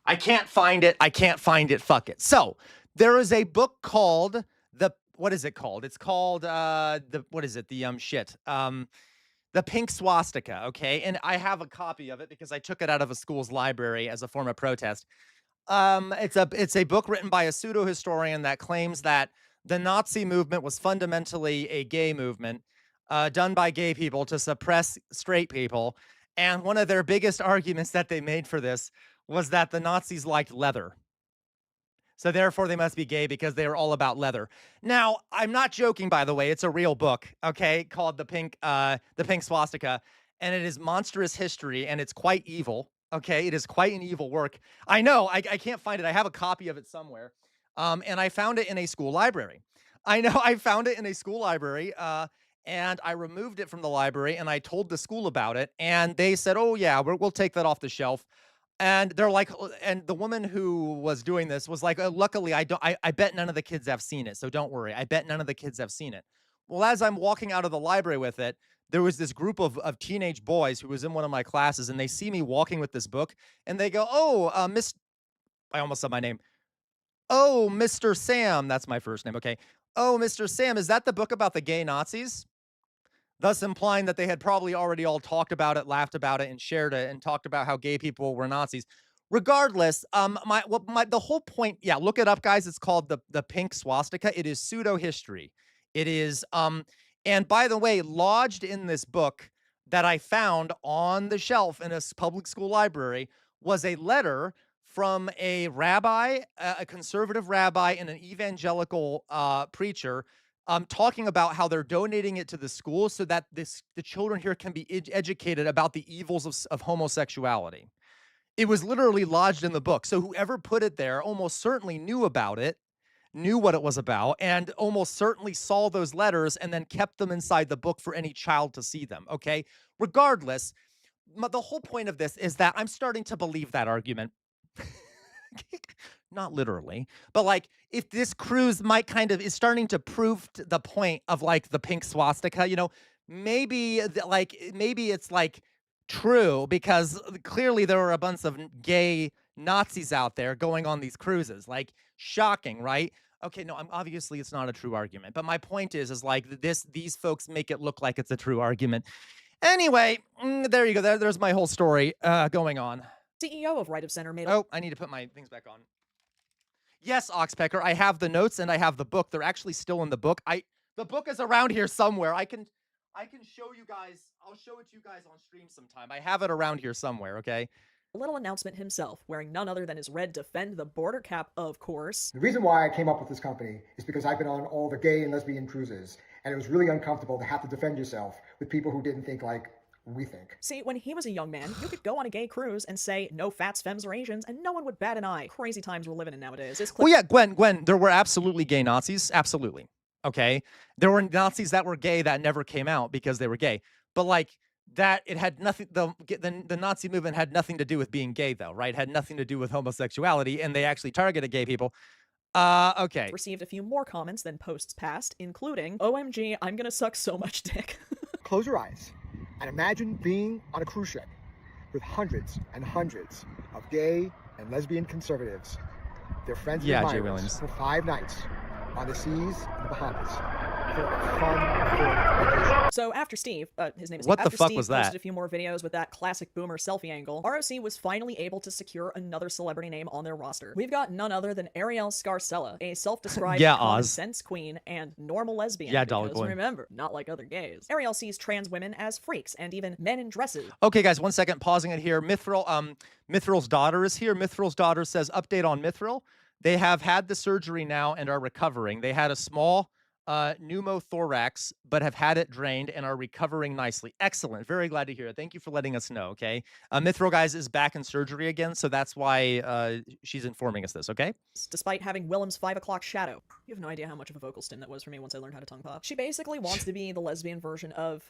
B: I can't find it. Fuck it. So there is a book called what is it called? It's called The Pink Swastika. Okay, and I have a copy of it because I took it out of a school's library as a form of protest. It's a book written by a pseudo historian that claims that the Nazi movement was fundamentally a gay movement. Done by gay people to suppress straight people. And one of their biggest arguments that they made for this was that the Nazis liked leather. So therefore they must be gay because they were all about leather. Now, I'm not joking, by the way. It's a real book, okay, called The Pink Swastika. And it is monstrous history, and it's quite evil, okay? It is quite an evil work. I know, I can't find it. I have a copy of it somewhere. And I found it in a school library. And I removed it from the library, and I told the school about it, and they said, "Oh yeah, we'll take that off the shelf." And they're like, and the woman who was doing this was like, "Luckily, I bet none of the kids have seen it, so don't worry. I bet none of the kids have seen it." Well, as I'm walking out of the library with it, there was this group of teenage boys who was in one of my classes, and they see me walking with this book, and they go, "Oh, I almost said my name. Oh, Mr. Sam, that's my first name. Okay. Oh, Mr. Sam, is that the book about the gay Nazis?" Thus implying that they had probably already all talked about it, laughed about it, and shared it, and talked about how gay people were Nazis. Regardless, the whole point, yeah, look it up, guys. It's called the Pink Swastika. It is pseudo history. It is, and by the way, lodged in this book that I found on the shelf in a public school library was a letter from a rabbi, a conservative rabbi, and an evangelical preacher. Talking about how they're donating it to the school so that the children here can be educated about the evils of homosexuality. It was literally lodged in the book. So whoever put it there almost certainly knew about it knew what it was about, and almost certainly saw those letters and then kept them inside the book for any child to see them, okay? Regardless, the whole point of this is that I'm starting to believe that argument. Not literally, but like if this cruise might kind of is starting to prove the point of like the pink swastika, maybe maybe it's like true because clearly there were a bunch of gay Nazis out there going on these cruises. Like shocking, right? Okay, no, obviously it's not a true argument, but my point is like these folks make it look like it's a true argument. Anyway, there you go. There's my whole story going on.
G: CEO of Right of Center made.
B: Oh, I need to put my things back on. Yes, Oxpecker, I have the notes and I have the book. They're actually still in the book. The book is around here somewhere. I can show you guys. I'll show it to you guys on stream sometime. I have it around here somewhere, okay?
G: A little announcement himself, wearing none other than his red Defend the Border cap, of course.
H: The reason why I came up with this company is because I've been on all the gay and lesbian cruises, and it was really uncomfortable to have to defend yourself with people who didn't think like we think.
G: See, when he was a young man, you could go on a gay cruise and say, no fats, femmes, or Asians, and no one would bat an eye. Crazy times we're living in nowadays.
B: Well, yeah, Gwen, there were absolutely gay Nazis. Absolutely. Okay? There were Nazis that were gay that never came out because they were gay. But, like, that, it had nothing, the Nazi movement had nothing to do with being gay, though, right? It had nothing to do with homosexuality, and they actually targeted gay people. Okay.
G: Received a few more comments than posts past, including, OMG, I'm gonna suck so much dick.
H: Close your eyes and imagine being on a cruise ship with hundreds and hundreds of gay and lesbian conservatives, their friends and admirers, for 5 nights on the seas in the Bahamas for a fun vacation.
G: So after Steve, his name is
B: What
G: Steve,
B: the fuck
G: Steve
B: was that?
G: posted a few more videos with that classic boomer selfie angle, ROC was finally able to secure another celebrity name on their roster. We've got none other than Ariel Scarcella, a self-described common sense queen and normal lesbian.
B: Yeah,
G: because
B: Dollar Coin.
G: remember, not like other gays. Ariel sees trans women as freaks and even men in dresses.
B: Okay, guys, 1 second, pausing it here. Mithril's daughter is here. Mithril's daughter says, update on Mithril. They have had the surgery now and are recovering. They had a small pneumothorax, but have had it drained and are recovering nicely. Excellent. Very glad to hear it. Thank you for letting us know, okay? Mithril, guys, is back in surgery again, so that's why she's informing us this, okay?
G: Despite having Willem's 5 o'clock shadow. You have no idea how much of a vocal stim that was for me once I learned how to tongue pop. She basically wants to be the lesbian version of,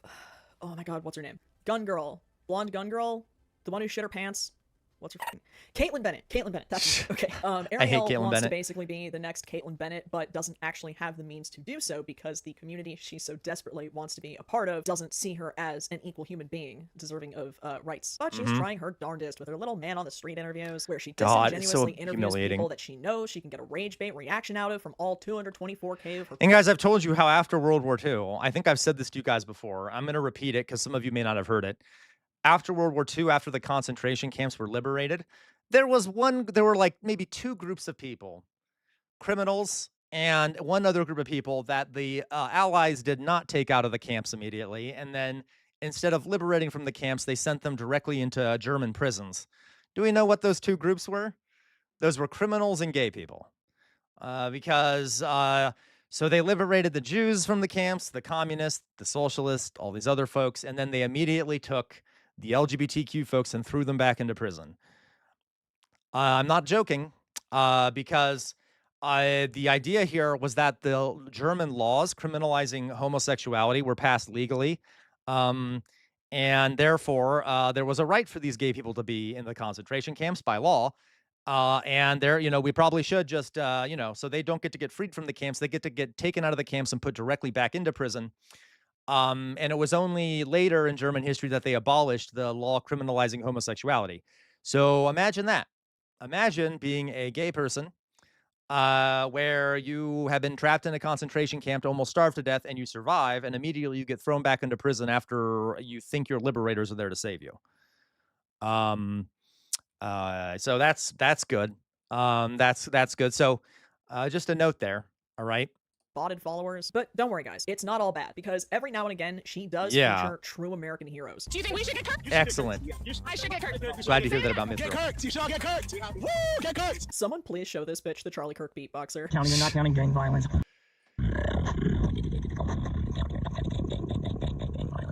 G: oh my god, what's her name? Gun Girl. Blonde Gun Girl? The one who shit her pants? What's her fucking... Caitlin Bennett. That's okay. Ariel wants to basically be the next Caitlin Bennett, but doesn't actually have the means to do so because the community she so desperately wants to be a part of doesn't see her as an equal human being deserving of rights. But she's trying her darndest with her little man on the street interviews, where she disingenuously interviews people that she knows she can get a rage bait reaction out of from all 224K of her.
B: And guys, I've told you how after World War II, I think I've said this to you guys before. I'm going to repeat it because some of you may not have heard it. After World War II, after the concentration camps were liberated, there were like maybe 2 groups of people, criminals and one other group of people that the Allies did not take out of the camps immediately. And then instead of liberating from the camps, they sent them directly into German prisons. Do we know what those 2 groups were? Those were criminals and gay people. So they liberated the Jews from the camps, the communists, the socialists, all these other folks, and then they immediately took the LGBTQ folks and threw them back into prison. I'm not joking, because the idea here was that the German laws criminalizing homosexuality were passed legally, and therefore there was a right for these gay people to be in the concentration camps by law. And we probably should just, so they don't get to get freed from the camps. They get to get taken out of the camps and put directly back into prison. And it was only later in German history that they abolished the law criminalizing homosexuality. So imagine that. Imagine being a gay person where you have been trapped in a concentration camp to almost starve to death and you survive, and immediately you get thrown back into prison after you think your liberators are there to save you. So that's good. That's good. So just a note there. All right.
G: Botted followers. But don't worry, guys. It's not all bad, because every now and again, she does feature true American heroes.
A: Do you think we should get Kirk?
B: Excellent.
A: I should get Kirk.
B: Glad to hear that about Mithril.
A: Get Kirk. You shall get Kirk. Woo, get Kirk.
G: Someone please show this bitch the Charlie Kirk beatboxer.
I: Counting or not counting gang violence.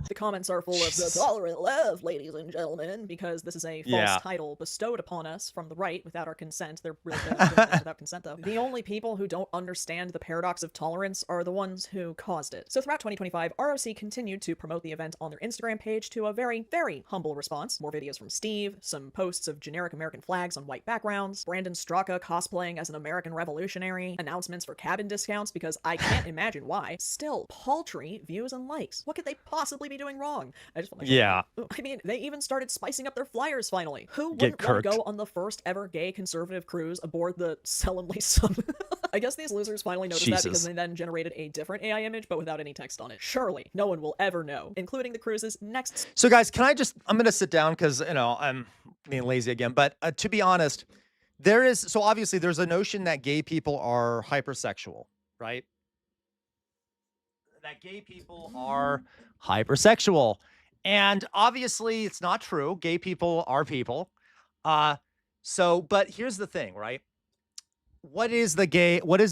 G: The comments are full of the tolerant left, ladies and gentlemen, because this is a false title bestowed upon us from the right without our consent. They're really good at doing things without consent, though. The only people who don't understand the paradox of tolerance are the ones who caused it. So throughout 2025, ROC continued to promote the event on their Instagram page to a very, very humble response. More videos from Steve, some posts of generic American flags on white backgrounds, Brandon Straka cosplaying as an American revolutionary, announcements for cabin discounts because I can't imagine why. Still, paltry views and likes. What could they possibly be doing wrong? I just want to I mean, they even started spicing up their flyers finally. Who wouldn't want to go on the first ever gay conservative cruise aboard the Sellenly Sun? I guess these losers finally noticed that because they then generated a different AI image but without any text on it. Surely, no one will ever know, including the cruise's next...
B: So guys, I'm going to sit down because, you know, I'm being lazy again, but to be honest, so obviously there's a notion that gay people are hypersexual, right? That gay people are hypersexual. And obviously it's not true. Gay people are people. But here's the thing, right? What does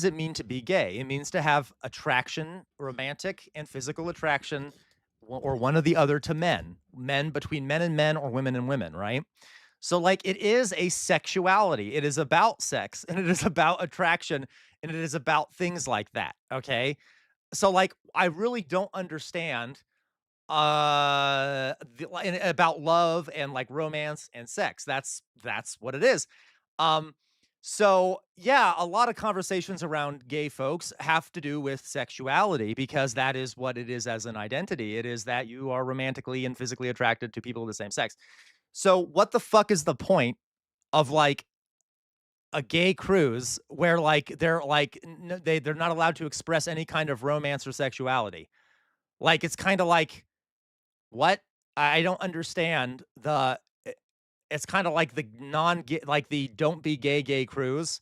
B: it mean to be gay? It means to have attraction, romantic and physical attraction, or one or the other to men between men and men, or women and women, right? So like it is a sexuality. It is about sex, and it is about attraction, and it is about things like that. Okay. So like, I really don't understand about love and like romance and sex. That's what it is. So yeah, a lot of conversations around gay folks have to do with sexuality, because that is what it is as an identity. It is that you are romantically and physically attracted to people of the same sex. So what the fuck is the point of like a gay cruise where like they're not allowed to express any kind of romance or sexuality? Like, it's kind of like, what? I don't understand it's kind of like the non-gay, like the don't be gay cruise,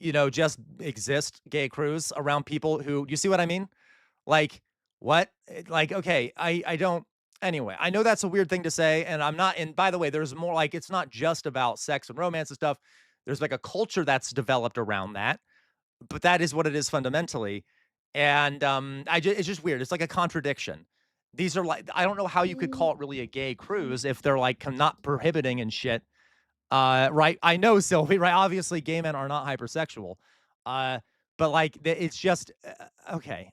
B: you know, just exist gay cruise around people who, you see what I mean? Like, what? Like, okay, I don't, anyway, I know that's a weird thing to say, and I'm not, and by the way, there's more, like, it's not just about sex and romance and stuff. There's like a culture that's developed around that, but that is what it is fundamentally. And it's just weird. It's like a contradiction. These are like, I don't know how you could call it really a gay cruise if they're like not prohibiting and shit. Right? I know, Sylvie, right? Obviously gay men are not hypersexual. But like, it's just, okay.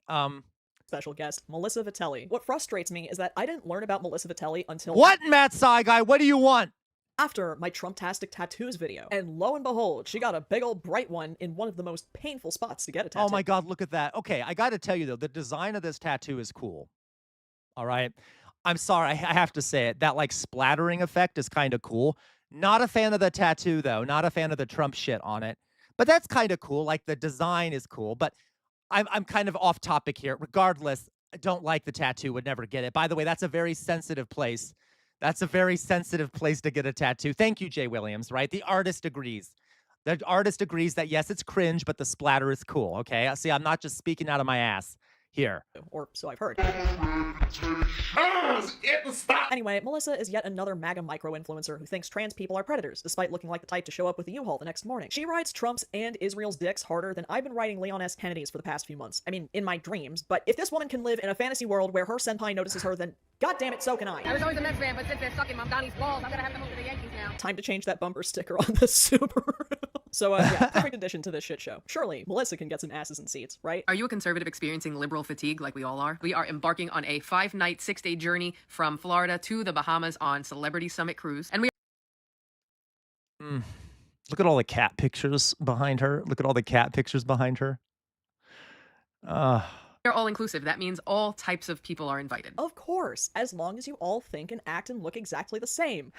G: Special guest, Melissa Vitelli. What frustrates me is that I didn't learn about Melissa Vitelli until...
B: What, Matt Saigai? What do you want?
G: After my Trump-tastic tattoos video. And lo and behold, she got a big old bright one in one of the most painful spots to get a tattoo.
B: Oh my God, look at that. Okay, I got to tell you though, the design of this tattoo is cool. All right. I'm sorry, I have to say it. That like splattering effect is kind of cool. Not a fan of the tattoo though. Not a fan of the Trump shit on it. But that's kind of cool. Like the design is cool. But I'm kind of off topic here. Regardless, I don't like the tattoo. Would never get it. By the way, that's a very sensitive place. That's a very sensitive place to get a tattoo. Thank you, Jay Williams, right? The artist agrees. The artist agrees that, yes, it's cringe, but the splatter is cool, okay? See, I'm not just speaking out of my ass here.
G: Or so I've heard. Anyway, Melissa is yet another MAGA micro-influencer who thinks trans people are predators, despite looking like the type to show up with a U-Haul the next morning. She rides Trump's and Israel's dicks harder than I've been riding Leon S. Kennedy's for the past few months. I mean, in my dreams. But if this woman can live in a fantasy world where her senpai notices her, then goddammit, so can I.
I: I was always a Mets fan, but since they're stuck in Mom Donnie's balls, I'm gonna have to move to the Yankees now.
G: Time to change that bumper sticker on the Subaru. So, yeah, perfect addition to this shit show. Surely, Melissa can get some asses in seats, right?
J: Are you a conservative experiencing liberal fatigue like we all are? We are embarking on a 5-night, 6-day journey from Florida to the Bahamas on Celebrity Summit Cruise. And we
B: Look at all the cat pictures behind her. Look at all the cat pictures behind her.
J: They're all inclusive. That means all types of people are invited.
G: Of course, as long as you all think and act and look exactly the same.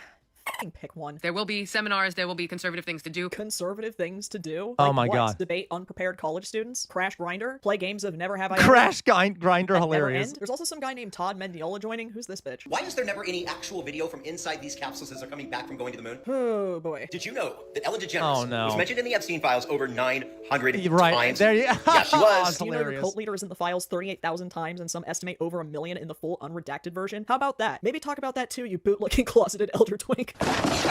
G: Fucking pick one.
J: There will be seminars, there will be conservative things to do.
G: Conservative things to do?
B: Oh
G: like
B: my
G: what?
B: God.
G: Debate unprepared college students? Crash Grindr? Play games of Never Have I Ever?
B: Crash Grindr, hilarious.
G: There's also some guy named Todd Mendiola joining. Who's this bitch?
K: Why is there never any actual video from inside these capsules as they're coming back from going to the moon?
G: Oh boy.
K: Did you know that Ellen DeGeneres was mentioned in the Epstein files over 900 times?
B: There you
K: Yeah, she was.
G: Do you know your cult leader is in the files 38,000 times and some estimate over 1 million in the full unredacted version? How about that? Maybe talk about that too, you boot-looking closeted elder twink.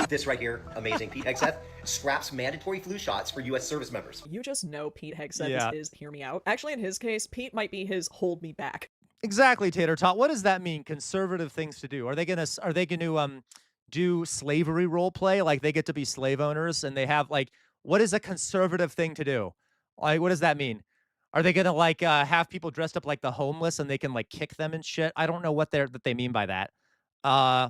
K: This right here, amazing. Pete Hegseth scraps mandatory flu shots for U.S. service members.
G: You just know Pete Hegseth is hear me out. Actually, in his case, Pete might be his hold me back.
B: Exactly, Tater Tot. What does that mean? Conservative things to do? Are they gonna do slavery role play? Like they get to be slave owners and they have like what is a conservative thing to do? Like what does that mean? Are they gonna like have people dressed up like the homeless and they can like kick them and shit? I don't know what they mean by that. Uh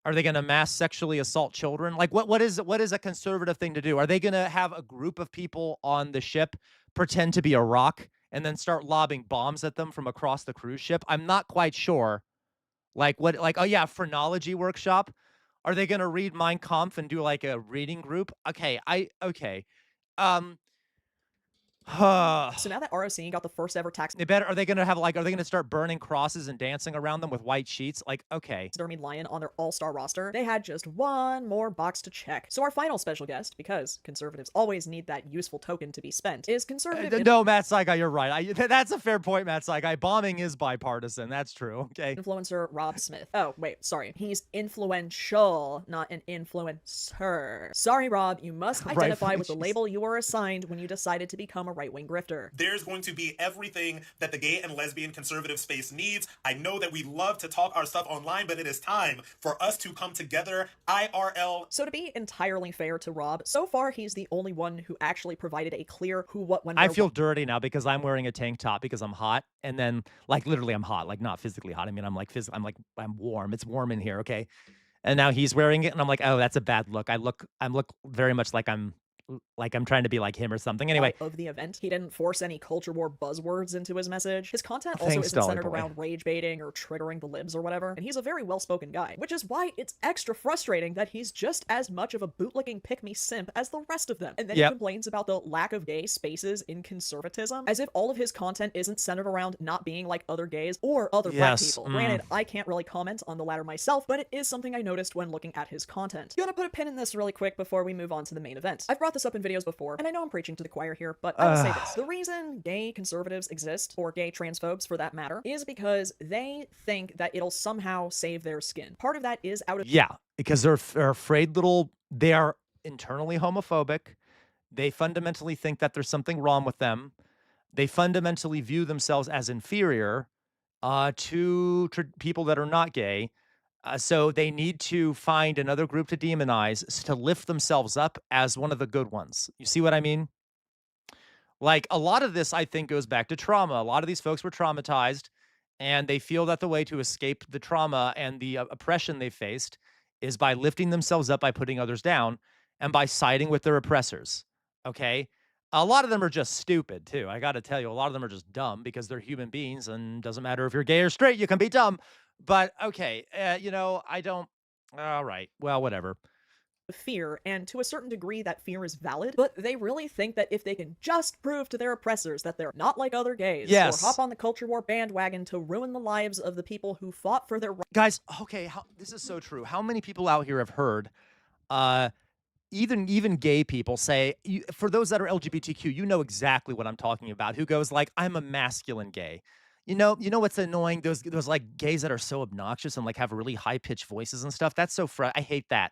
B: are they gonna mass sexually assault children? Like what is a conservative thing to do? Are they gonna have a group of people on the ship pretend to be a rock and then start lobbing bombs at them from across the cruise ship? I'm not quite sure. Like what like, oh yeah, phrenology workshop? Are they gonna read Mein Kampf and do like a reading group? Okay. Um
G: So now that ROC got the first ever
B: are they gonna start burning crosses and dancing around them with white sheets? Like, okay.
G: taxidermied lion on their all-star roster, they had just one more box to check. So our final special guest, because conservatives always need that useful token to be spent, is conservative...
B: No, Matt Saigai, you're right. That's a fair point, Matt Saigai. Bombing is bipartisan. That's true. Okay.
G: influencer Rob Smith. Oh, wait, sorry. He's influential, not an influencer. Sorry, Rob, you must identify with the label you were assigned when you decided to become a right-wing grifter.
L: There's going to be everything that the gay and lesbian conservative space needs. I know that we love to talk our stuff online, but it is time for us to come together IRL.
G: So to be entirely fair to Rob, so far he's the only one who actually provided a clear who, what, when,
B: I feel dirty now because I'm wearing a tank top because I'm hot, and then like literally I'm hot, like not physically hot. I mean, I'm warm. It's warm in here, okay? And now he's wearing it, and I'm like, oh, that's a bad look. I look very much like I'm trying to be like him or something. Anyway,
G: of the event, he didn't force any culture war buzzwords into his message. His content also isn't centered around rage baiting or triggering the libs or whatever, and he's a very well-spoken guy, which is why it's extra frustrating that he's just as much of a bootlicking pick-me simp as the rest of them. And then he complains about the lack of gay spaces in conservatism, as if all of his content isn't centered around not being like other gays or other black people. Granted, I can't really comment on the latter myself, but it is something I noticed when looking at his content. You wanna put a pin in this really quick before we move on to the main event. I've brought this up in videos before, and I know I'm preaching to the choir here, but I will say this. The reason gay conservatives exist, or gay transphobes for that matter, is because they think that it'll somehow save their skin. Part of that is out of...
B: Yeah, because they're afraid they are internally homophobic. They fundamentally think that there's something wrong with them. They fundamentally view themselves as inferior to people that are not gay. So they need to find another group to demonize to lift themselves up as one of the good ones. You see what I mean? Like a lot of this, I think, goes back to trauma. A lot of these folks were traumatized, and they feel that the way to escape the trauma and the oppression they faced is by lifting themselves up, by putting others down, and by siding with their oppressors. Okay? A lot of them are just stupid, too. I got to tell you, a lot of them are just dumb because they're human beings, and doesn't matter if you're gay or straight, you can be dumb. But okay, I don't. All right, well, whatever.
G: Fear, and to a certain degree that fear is valid, but they really think that if they can just prove to their oppressors that they're not like other gays, or hop on the culture war bandwagon to ruin the lives of the people who fought for their rights.
B: Guys, okay, this is so true. How many people out here have heard, even gay people say, for those that are LGBTQ, you know exactly what I'm talking about, who goes like, I'm a masculine gay. You know what's annoying? Those like gays that are so obnoxious and like have really high pitched voices and stuff. That's so I hate that.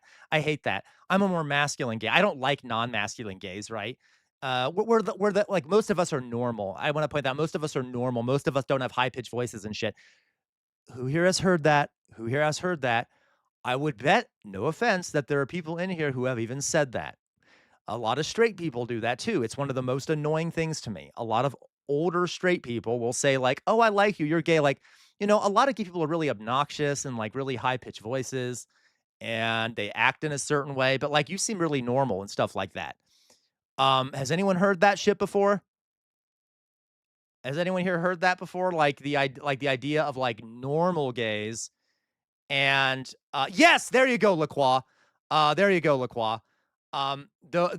B: I'm a more masculine gay. I don't like non-masculine gays, right? We're the like most of us are normal. I want to point out most of us are normal. Most of us don't have high pitched voices and shit. Who here has heard that? Who here has heard that? I would bet, no offense, that there are people in here who have even said that. A lot of straight people do that too. It's one of the most annoying things to me. A lot of older straight people will say like, oh, I like you, you're gay. Like, a lot of gay people are really obnoxious and like really high pitched voices and they act in a certain way, but like you seem really normal and stuff like that. Has anyone heard that shit before? Has anyone here heard that before? Like the idea of like normal gays and yes, there you go, LaCroix. There you go, LaCroix.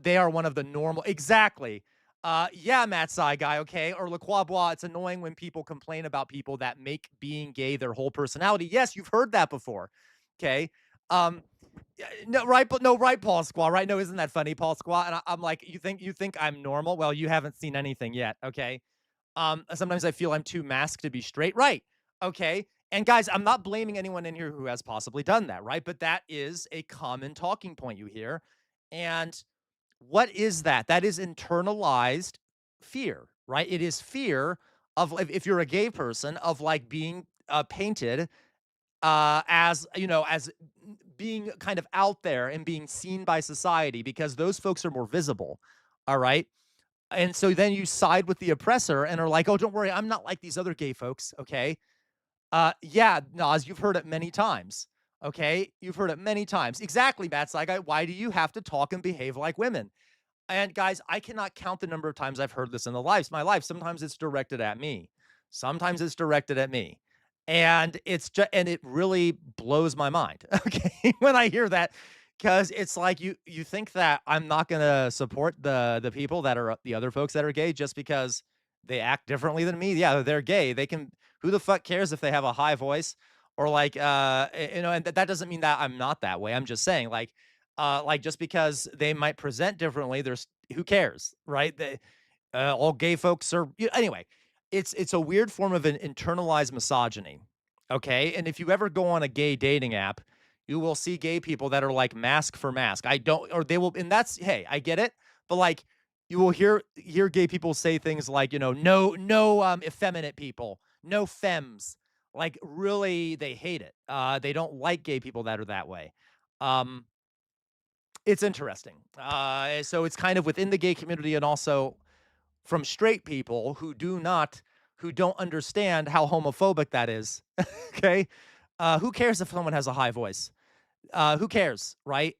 B: They are one of the normal, exactly. Yeah, Matt Saigai, okay? Or LaCroix Bois, it's annoying when people complain about people that make being gay their whole personality. Yes, you've heard that before, okay? No, right, but no, right, Paul Squaw, right? No, isn't that funny, Paul Squaw? And I'm like, you think I'm normal? Well, you haven't seen anything yet, okay? Sometimes I feel I'm too masked to be straight, right? Okay, and guys, I'm not blaming anyone in here who has possibly done that, right? But that is a common talking point you hear, and what is that? That is internalized fear, right? It is fear of if you're a gay person, of like being painted as, you know, as being kind of out there and being seen by society because those folks are more visible. All right. And so then you side with the oppressor and are like, oh, don't worry, I'm not like these other gay folks. Okay. Yeah, Nas, you've heard it many times. Okay. You've heard it many times. Exactly, Matt Saigai. Why do you have to talk and behave like women? And guys, I cannot count the number of times I've heard this in my life. Sometimes it's directed at me. Sometimes it's directed at me. And it's just, and it really blows my mind. Okay. When I hear that, because it's like you think that I'm not gonna support the people that are the other folks that are gay just because they act differently than me. Yeah, they're gay. They can, who the fuck cares if they have a high voice or like you know, and that doesn't mean that I'm not that way. I'm just saying like just because they might present differently, there's who cares, right? They, all gay folks are anyway. It's a weird form of an internalized misogyny, okay? And if you ever go on a gay dating app, you will see gay people that are like mask for mask. I don't, or they will, and that's hey, I get it, but like you will hear gay people say things like, you know, no effeminate people, no femmes. Like really, they hate it. They don't like gay people that are that way. Um, it's interesting. So it's kind of within the gay community and also from straight people who don't understand how homophobic that is. Okay. Who cares if someone has a high voice? Who cares, right?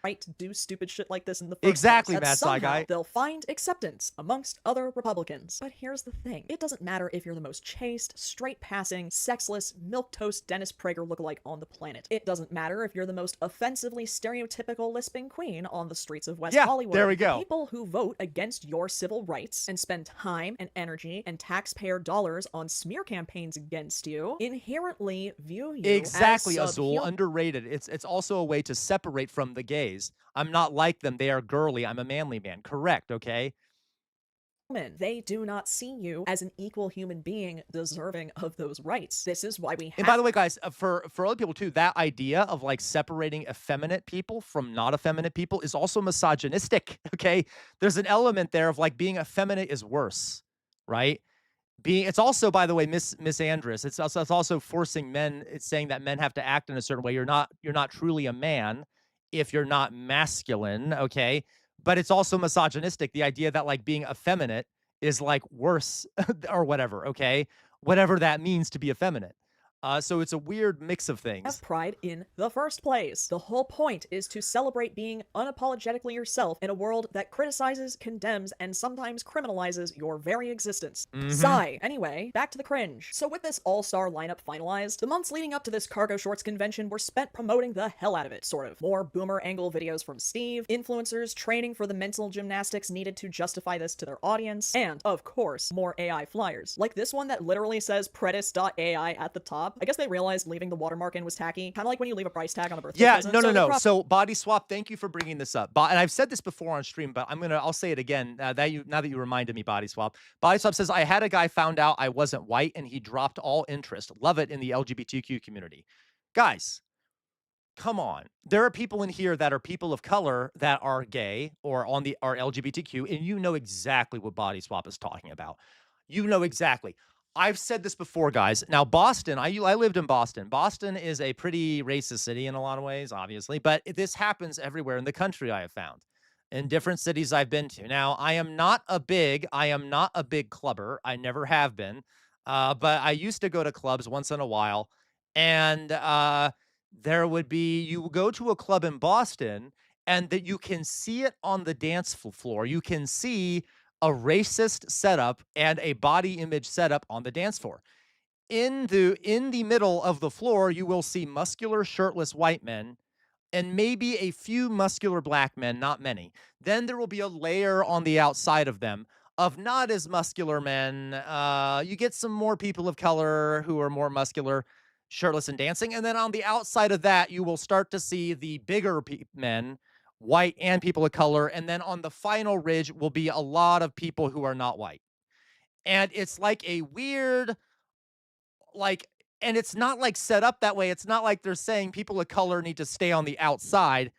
G: Right to do stupid shit like this in the first
B: Exactly,
G: place.
B: Matt
G: Somehow
B: Saigai.
G: they'll find acceptance amongst other Republicans. But here's the thing. It doesn't matter if you're the most chaste, straight-passing, sexless, milquetoast Dennis Prager lookalike on the planet. It doesn't matter if you're the most offensively stereotypical lisping queen on the streets of West Hollywood.
B: There we go.
G: People who vote against your civil rights and spend time and energy and taxpayer dollars on smear campaigns against you inherently view you
B: Exactly,
G: as
B: Azul. Underrated. It's also a way to separate from the gays. I'm not like them. They are girly. I'm a manly man. Correct, okay?
G: They do not see you as an equal human being deserving of those rights. This is why we have—
B: And by the way, guys, for other people too, that idea of like separating effeminate people from not effeminate people is also misogynistic, okay? There's an element there of like being effeminate is worse, right? It's also, by the way, misandrous. It's also forcing men. It's saying that men have to act in a certain way. You're not truly a man if you're not masculine, okay? But it's also misogynistic. The idea that like being effeminate is like worse or whatever, okay? Whatever that means to be effeminate. So it's a weird mix of things.
G: Have pride in the first place. The whole point is to celebrate being unapologetically yourself in a world that criticizes, condemns, and sometimes criminalizes your very existence. Sigh. Anyway, back to the cringe. So with this all-star lineup finalized, the months leading up to this cargo shorts convention were spent promoting the hell out of it, sort of. More boomer angle videos from Steve, influencers training for the mental gymnastics needed to justify this to their audience, and, of course, more AI flyers. Like this one that literally says Predis.ai at the top. I guess they realized leaving the watermark in was tacky. Kind of like when you leave a price tag on a birthday present.
B: No. So body swap, thank you for bringing this up. And I've said this before on stream, but I'll say it again now that you reminded me, body swap. Body swap says, I had a guy found out I wasn't white and he dropped all interest. Love it in the LGBTQ community. Guys, come on. There are people in here that are people of color that are gay or are LGBTQ, and you know exactly what body swap is talking about. You know exactly. I've said this before, guys. Now, Boston, I lived in Boston. Boston is a pretty racist city in a lot of ways, obviously, but this happens everywhere in the country, I have found, in different cities I've been to. Now, I am not a big clubber. I never have been, but I used to go to clubs once in a while, and you go to a club in Boston, and that you can see it on the dance floor. You can see a racist setup and a body image setup on the dance floor. In the middle of the floor, you will see muscular, shirtless white men and maybe a few muscular black men, not many. Then there will be a layer on the outside of them of not as muscular men. You get some more people of color who are more muscular, shirtless and dancing. And then on the outside of that, you will start to see the bigger men, white and people of color, and then on the final ridge will be a lot of people who are not white. And it's like a weird, and it's not like set up that way. It's not like they're saying people of color need to stay on the outside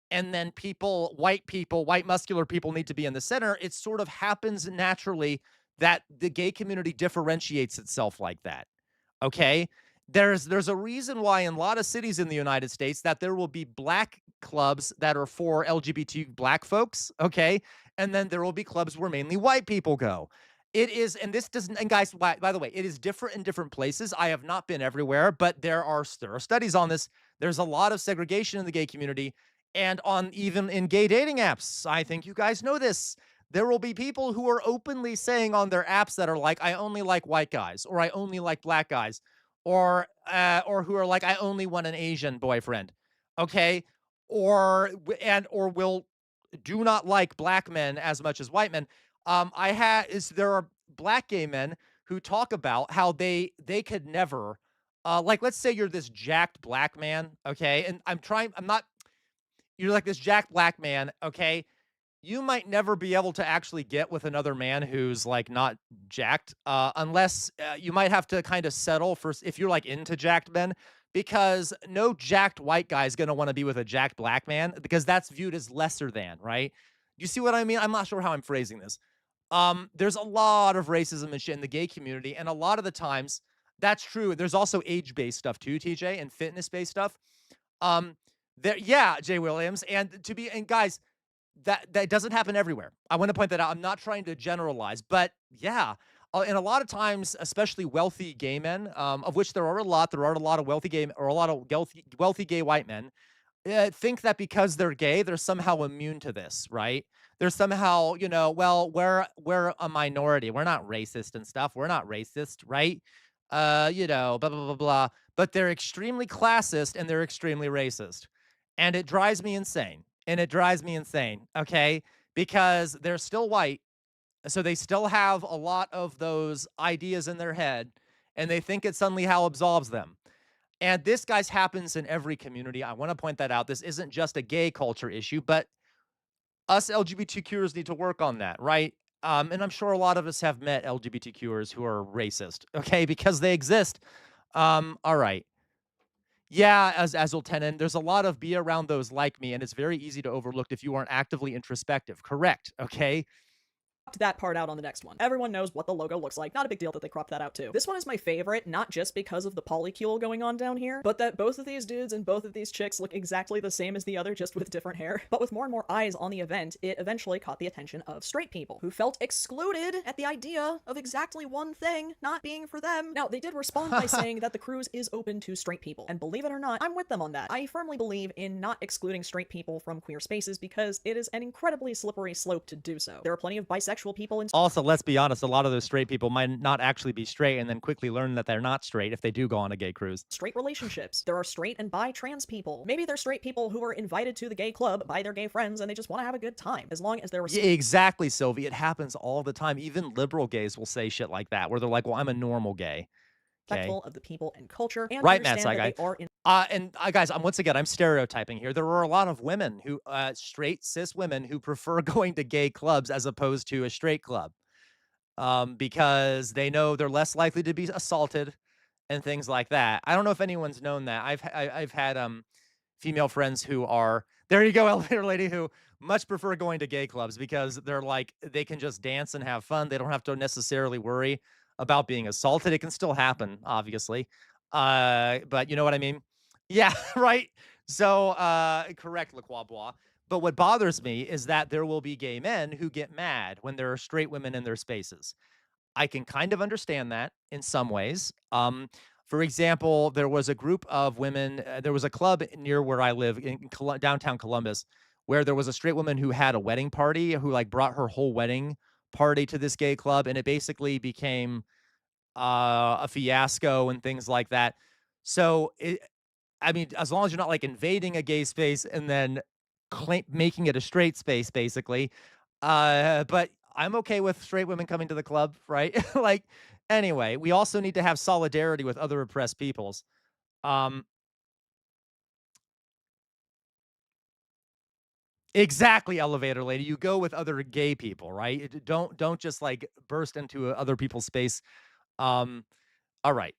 B: and then white muscular people need to be in the center. It sort of happens naturally that the gay community differentiates itself like that. Okay? There's a reason why in a lot of cities in the United States that there will be black clubs that are for LGBT black folks, okay? And then there will be clubs where mainly white people go. It is, and this doesn't, and guys, by the way, it is different in different places. I have not been everywhere, but there are studies on this. There's a lot of segregation in the gay community and on even in gay dating apps. I think you guys know this. There will be people who are openly saying on their apps that are like, I only like white guys, or I only like black guys, or who are like, I only want an Asian boyfriend, okay, or will do not like black men as much as white men. There are black gay men who talk about how they could never, like, let's say you're this jacked black man, okay, and you're like this jacked black man, okay, you might never be able to actually get with another man who's like not jacked, unless you might have to kind of settle for if you're like into jacked men, because no jacked white guy is going to want to be with a jacked black man because that's viewed as lesser than, right? You see what I mean? I'm not sure how I'm phrasing this. There's a lot of racism and shit in the gay community, and a lot of the times that's true. There's also age-based stuff too, TJ, and fitness-based stuff. Yeah, Jay Williams, and guys, that doesn't happen everywhere. I want to point that out. I'm not trying to generalize, but yeah, and a lot of times, especially wealthy gay men, of which there are a lot. There are a lot of wealthy gay, or a lot of wealthy gay white men, think that because they're gay, they're somehow immune to this, right? They're somehow, well, we're a minority. We're not racist and stuff. We're not racist, right? Blah blah blah blah. But they're extremely classist and they're extremely racist, and it drives me insane. Okay? Because they're still white, so they still have a lot of those ideas in their head, and they think it suddenly how absolves them. And this, guys, happens in every community. I want to point that out. This isn't just a gay culture issue, but us LGBTQers need to work on that, right? And I'm sure a lot of us have met LGBTQers who are racist, okay, because they exist. All right. Yeah, as Lieutenant, there's a lot of be around those like me, and it's very easy to overlook if you aren't actively introspective. Correct, okay?
G: That part out on the next one. Everyone knows what the logo looks like. Not a big deal that they cropped that out too. This one is my favorite, not just because of the polycule going on down here, but that both of these dudes and both of these chicks look exactly the same as the other, just with different hair. But with more and more eyes on the event, it eventually caught the attention of straight people, who felt excluded at the idea of exactly one thing not being for them. Now, they did respond by saying that the cruise is open to straight people, and believe it or not, I'm with them on that. I firmly believe in not excluding straight people from queer spaces because it is an incredibly slippery slope to do so. There are plenty of bisexual people in
B: also, let's be honest, a lot of those straight people might not actually be straight and then quickly learn that they're not straight if they do go on a gay cruise.
G: Straight relationships. There are straight and bi trans people. Maybe they're straight people who are invited to the gay club by their gay friends and they just want to have a good time, as long as they're
B: yeah, exactly, Sylvie. It happens all the time. Even liberal gays will say shit like that, where they're like, well, I'm a normal gay.
G: Respectful of the people and culture, and
B: right, Matt
G: understand that
B: Saigai.
G: they are in
B: Guys, I'm stereotyping here. There are a lot of women who, straight cis women, who prefer going to gay clubs as opposed to a straight club, because they know they're less likely to be assaulted and things like that. I don't know if anyone's known that. I've had female friends who are, there you go, elevator lady, who much prefer going to gay clubs because they're like, they can just dance and have fun. They don't have to necessarily worry about being assaulted. It can still happen, obviously. But you know what I mean? Yeah, right? So, correct, Le Quabois. But what bothers me is that there will be gay men who get mad when there are straight women in their spaces. I can kind of understand that in some ways. For example, there was a group of women, there was a club near where I live in downtown Columbus, where there was a straight woman who had a wedding party, who like brought her whole wedding party to this gay club, and it basically became a fiasco and things like that. So, I mean, as long as you're not like invading a gay space and then making it a straight space, basically. But I'm okay with straight women coming to the club, right? Like, anyway, we also need to have solidarity with other oppressed peoples. Exactly, elevator lady. You go with other gay people, right? Don't just like burst into other people's space. All right.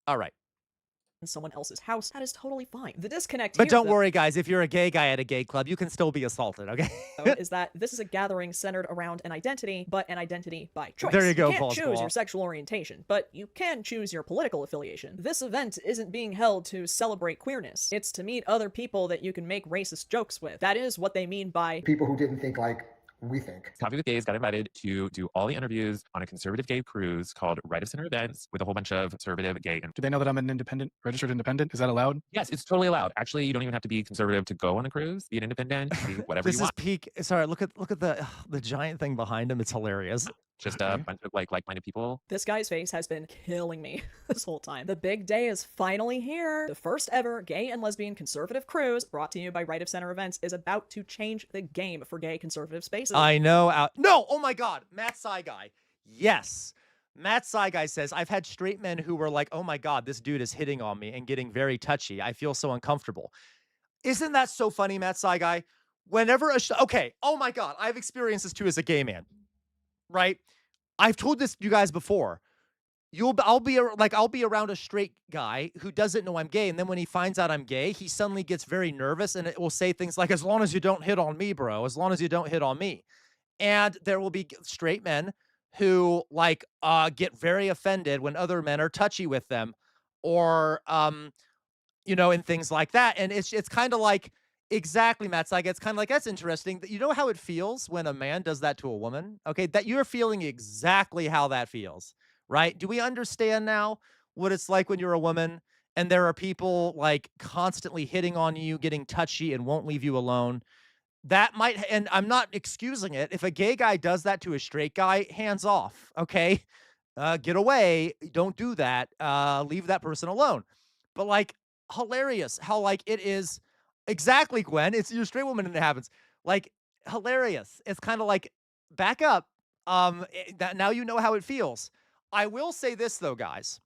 B: All right.
G: someone else's house, that is totally fine. The disconnect
B: But
G: here,
B: don't
G: though,
B: worry, guys. If you're a gay guy at a gay club, you can still be assaulted, okay?
G: is that this is a gathering centered around an identity, but an identity by choice.
B: There you go,
G: You can't
B: Paul
G: choose
B: Squall.
G: your sexual orientation, but you can choose your political affiliation. This event isn't being held to celebrate queerness. It's to meet other people that you can make racist jokes with. That is what they mean by
H: People who didn't think like we think.
M: Coffee with Gays got invited to do all the interviews on a conservative gay cruise called Right of Center Events with a whole bunch of conservative gay.
N: Do they know that I'm an independent, registered independent? Is that allowed?
M: Yes, it's totally allowed. Actually, you don't even have to be conservative to go on a cruise. Be an independent, be whatever you want.
B: This is peak. Sorry, look at the giant thing behind him. It's hilarious.
M: Just a bunch of like-minded people.
G: This guy's face has been killing me this whole time. The big day is finally here. The first ever gay and lesbian conservative cruise, brought to you by Right of Center Events, is about to change the game for gay conservative spaces.
B: I know. No, oh my God, Matt Saigai. Yes. Matt Saigai says, I've had straight men who were like, oh my God, this dude is hitting on me and getting very touchy. I feel so uncomfortable. Isn't that so funny, Matt Saigai? Whenever okay, oh my God, I've experienced this too as a gay man, right? I've told this to you guys before. I'll be around a straight guy who doesn't know I'm gay, and then when he finds out I'm gay, he suddenly gets very nervous, and it will say things like, as long as you don't hit on me, bro, as long as you don't hit on me. And there will be straight men who get very offended when other men are touchy with them, or and things like that. And it's kind of like, exactly, Matt Saiga. It's kind of like, that's interesting. You know how it feels when a man does that to a woman? Okay, that you're feeling exactly how that feels, right? Do we understand now what it's like when you're a woman and there are people like constantly hitting on you, getting touchy, and won't leave you alone? That might, and I'm not excusing it. If a gay guy does that to a straight guy, hands off, okay? Get away. Don't do that. Leave that person alone. But like, hilarious how like it is. Exactly, Gwen. It's your straight woman and it happens. Like, hilarious. It's kind of like, back up. That now you know how it feels. I will say this though, guys.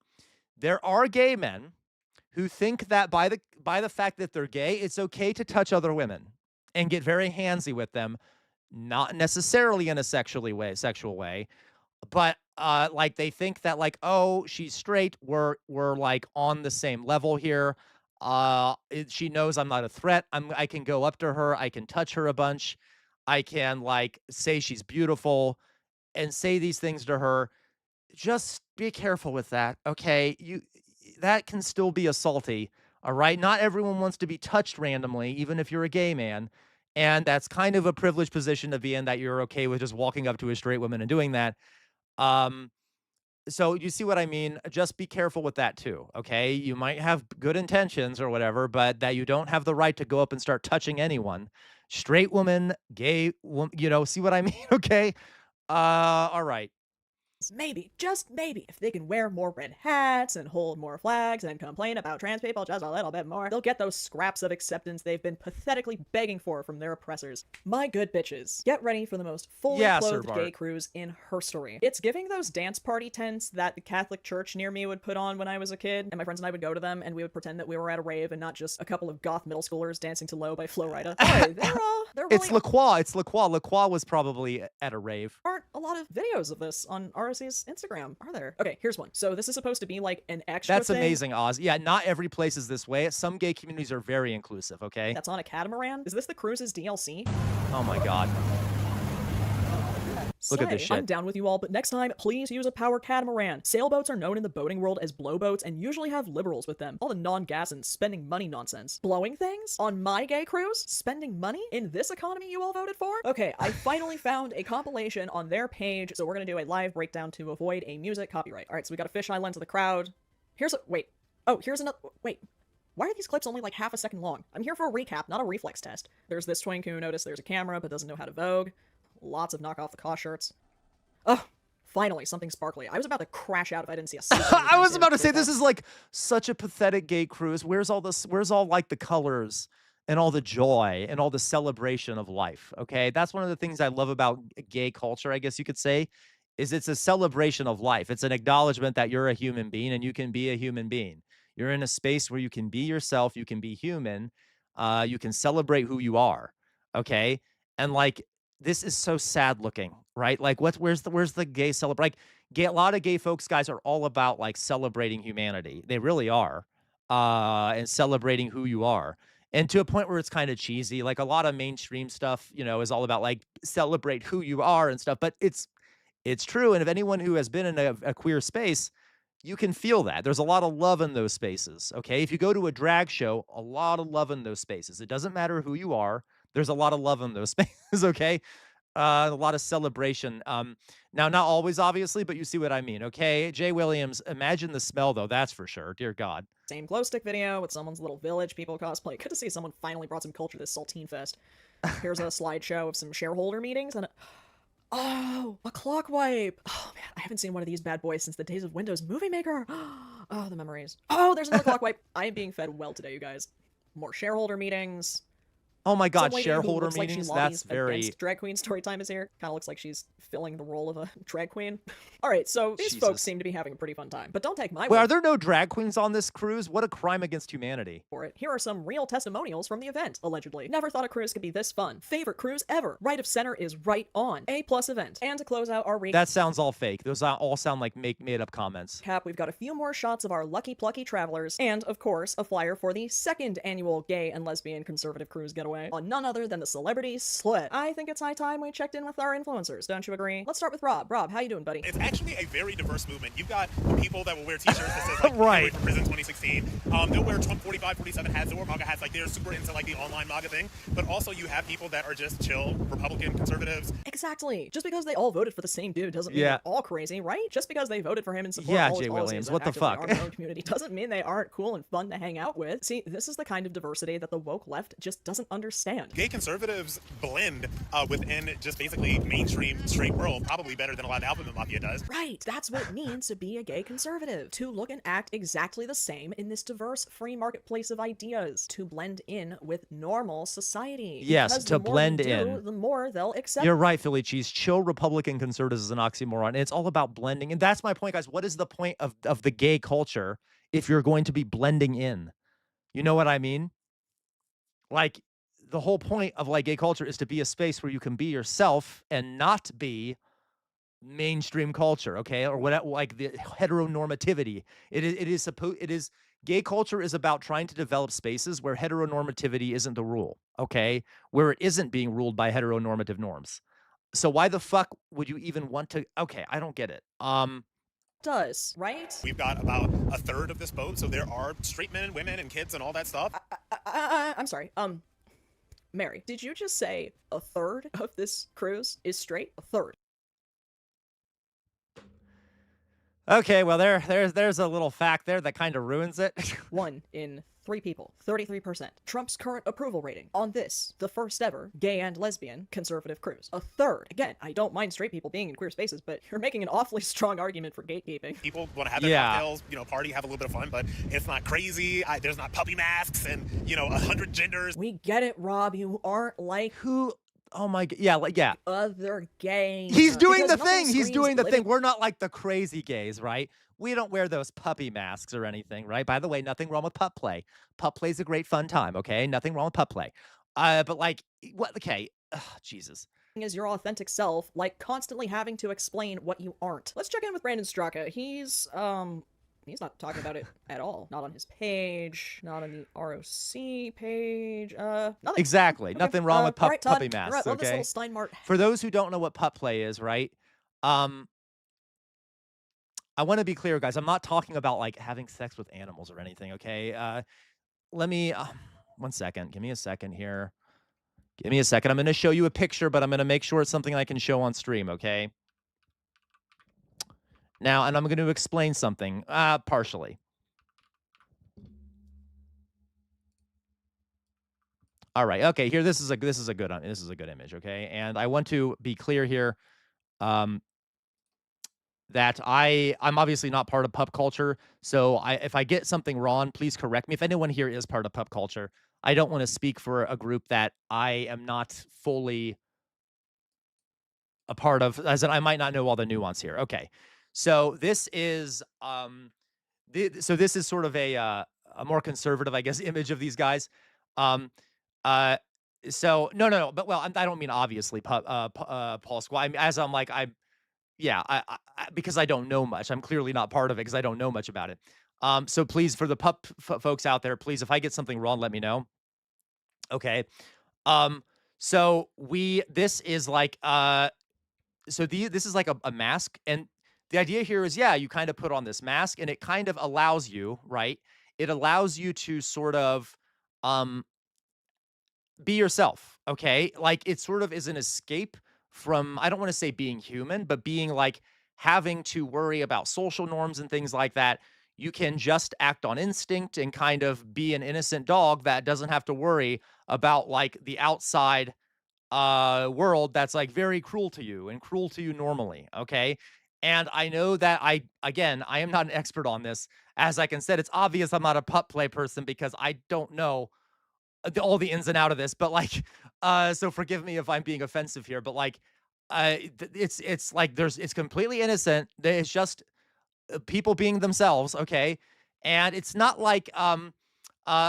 B: There are gay men who think that by the fact that they're gay, it's okay to touch other women and get very handsy with them, not necessarily in a sexual way, but like they think that like, oh, she's straight, we're like on the same level here. She knows I'm not a threat. I can go up to her. I can touch her a bunch. I can like say she's beautiful and say these things to her. Just be careful with that. Okay. That can still be assaulty. All right. Not everyone wants to be touched randomly, even if you're a gay man. And that's kind of a privileged position to be in, that you're okay with just walking up to a straight woman and doing that. So you see what I mean? Just be careful with that too, okay? You might have good intentions or whatever, but that you don't have the right to go up and start touching anyone. Straight woman, gay woman, see what I mean? Okay? All right.
G: Maybe, just maybe, if they can wear more red hats and hold more flags and complain about trans people just a little bit more, they'll get those scraps of acceptance they've been pathetically begging for from their oppressors. My good bitches, get ready for the most fully clothed gay cruise in history. It's giving those dance party tents that the Catholic church near me would put on when I was a kid, and my friends and I would go to them, and we would pretend that we were at a rave and not just a couple of goth middle schoolers dancing to Low by Flo Rida. Boy, they're really...
B: It's LaCroix. It's LaCroix. LaCroix was probably at a rave.
G: Aren't a lot of videos of this on RSC's Instagram, are there? Okay, here's one. So this is supposed to be like an extra
B: That's
G: thing.
B: amazing, Oz. Yeah, not every place is this way. Some gay communities are very inclusive, okay?
G: That's on a catamaran? Is this the cruise's DLC?
B: Oh my God. Look at this shit.
G: I'm down with you all, but next time, please use a power catamaran. Sailboats are known in the boating world as blowboats and usually have liberals with them. All the non-gas and spending money nonsense. Blowing things? On my gay cruise? Spending money? In this economy you all voted for? Okay, I finally found a compilation on their page, so we're gonna do a live breakdown to avoid a music copyright. Alright, so we got a fisheye lens of the crowd. Here's another- wait. Why are these clips only like half a second long? I'm here for a recap, not a reflex test. There's this twink who noticed there's a camera but doesn't know how to vogue. Lots of knock off the cost shirts. Oh, finally, something sparkly. I was about to crash out if I didn't see a single
B: I was about to say, this is like such a pathetic gay cruise. Where's all like the colors and all the joy and all the celebration of life? Okay, that's one of the things I love about gay culture, I guess you could say, is it's a celebration of life. It's an acknowledgement that you're a human being and you can be a human being. You're in a space where you can be yourself, you can be human, you can celebrate who you are, okay? And like, this is so sad looking, right? Like, where's the gay a lot of gay folks, guys, are all about like celebrating humanity. They really are. and celebrating who you are. And to a point where it's kind of cheesy, like a lot of mainstream stuff, is all about like celebrate who you are and stuff, but it's true. And if anyone who has been in a queer space, you can feel that. There's a lot of love in those spaces. Okay. If you go to a drag show, a lot of love in those spaces. It doesn't matter who you are. There's a lot of love in those spaces. Okay. A lot of celebration. Now, not always, obviously, but you see what I mean. Okay. Jay Williams, imagine the smell, though. That's for sure. Dear God.
G: Same glow stick video with someone's little village people cosplay. Good to see someone finally brought some culture to this Saltine Fest. Here's a slideshow of some shareholder meetings and oh, a clock wipe. Oh man, I haven't seen one of these bad boys since the days of Windows Movie Maker. Oh, the memories. Oh, there's another clock wipe. I am being fed well today, you guys. More shareholder meetings.
B: Oh my God,
G: Some lady
B: shareholder
G: who looks
B: meetings.
G: Like
B: That's very
G: against drag queen story time is here. Kind of looks like she's filling the role of a drag queen. All right, so these folks seem to be having a pretty fun time, but don't take my word.
B: Wait, are there no drag queens on this cruise? What a crime against humanity.
G: For it. Here are some real testimonials from the event, allegedly. Never thought a cruise could be this fun. Favorite cruise ever. Right of center is right on. A+ event. And to close out our recap.
B: That sounds all fake. Those all sound like made up comments.
G: We've got a few more shots of our lucky plucky travelers, and of course, a flyer for the 2nd annual gay and lesbian conservative cruise getaway on none other than the celebrity slit. I think it's high time we checked in with our influencers, don't you agree? Let's start with Rob. Rob, how you doing, buddy?
L: It's actually a very diverse movement. You've got people that will wear t-shirts that says like
B: right.
L: Prison 2016. They'll wear Trump 45, 47 hats. They'll wear MAGA hats. Like they're super into like the online MAGA thing. But also you have people that are just chill Republican conservatives.
G: Exactly. Just because they all voted for the same dude doesn't mean they're all crazy, right? Just because they voted for him and support all his
B: Jay
G: policies
B: Williams,
G: and
B: what the
G: actively
B: fuck?
G: are in their own community doesn't mean they aren't cool and fun to hang out with. See, this is the kind of diversity that the woke left just doesn't understand.
L: Gay conservatives blend within just basically mainstream straight world probably better than a lot of the Alphabet Mafia does.
G: Right. That's what it means to be a gay conservative. To look and act exactly the same in this diverse free marketplace of ideas. To blend in with normal society.
B: Yes,
G: because
B: to blend in.
G: The more they'll accept.
B: You're right, Philly Cheese. Chill Republican conservatives is an oxymoron. And it's all about blending. And that's my point, guys. What is the point of the gay culture if you're going to be blending in? You know what I mean? Like, the whole point of like gay culture is to be a space where you can be yourself and not be mainstream culture, okay? Or what, like the heteronormativity. It is gay culture is about trying to develop spaces where heteronormativity isn't the rule, okay? Where it isn't being ruled by heteronormative norms. So why the fuck would you even want to? Okay, I don't get it.
G: Does, right?
L: We've got about a third of this boat, so there are straight men and women and kids and all that stuff.
G: I'm sorry. Mary, did you just say a third of this cruise is straight? A third.
B: Okay, well there's a little fact there that kind of ruins it.
G: 1 in 3 people, 33%. Trump's current approval rating on this, the first ever gay and lesbian conservative cruise. A third. Again, I don't mind straight people being in queer spaces, but you're making an awfully strong argument for gatekeeping.
L: People want to have their cocktails, party, have a little bit of fun, but it's not crazy. There's not puppy masks and 100 genders.
G: We get it, Rob. You aren't like
B: who. Oh my God. Yeah, like, yeah.
G: Other gays.
B: He's doing the thing. He's doing the thing. We're not like the crazy gays, right? We don't wear those puppy masks or anything, right? By the way, nothing wrong with pup play. Pup play's a great fun time, okay? Nothing wrong with pup play. But like, what? Okay. Jesus.
G: Is your authentic self, like constantly having to explain what you aren't. Let's check in with Brandon Straka. He's not talking about it at all. Not on his page, not on the ROC page, nothing.
B: Exactly.
G: Okay.
B: Nothing wrong with
G: right,
B: puppy
G: Todd,
B: masks,
G: love this
B: okay?
G: little Steinmart.
B: For those who don't know what pup play is, right? I want to be clear, guys. I'm not talking about like having sex with animals or anything, okay? Let me, 1 second. Give me a second here. Give me a second. I'm going to show you a picture, but I'm going to make sure it's something I can show on stream, okay? Now, and I'm going to explain something, partially. All right. Okay. Here, this is a good image. Okay. And I want to be clear here, that I'm obviously not part of pup culture. So if I get something wrong, please correct me. If anyone here is part of pup culture, I don't want to speak for a group that I am not fully a part of, as in I might not know all the nuance here. Okay. So this is this is sort of a more conservative, I guess, image of these guys. So no, but well, I don't mean obviously Paul Squaw. Yeah, because I don't know much. I'm clearly not part of it because I don't know much about it. So please, for the pup folks out there, please, if I get something wrong, let me know. Okay. Um, so this is like, this is like a mask. And the idea here is, yeah, you kind of put on this mask and it kind of allows you, right? It allows you to sort of, um, be yourself. Okay. Like it sort of is an escape from, I don't want to say being human, but being like having to worry about social norms and things like that. You can just act on instinct and kind of be an innocent dog that doesn't have to worry about like the outside world that's like very cruel to you and cruel to you normally. Okay. And I know that I am not an expert on this. As I can said, it's obvious I'm not a pup play person because I don't know all the ins and out of this, but like, so forgive me if I'm being offensive here, but like, it's like it's completely innocent. It's just people being themselves, okay? And it's not like,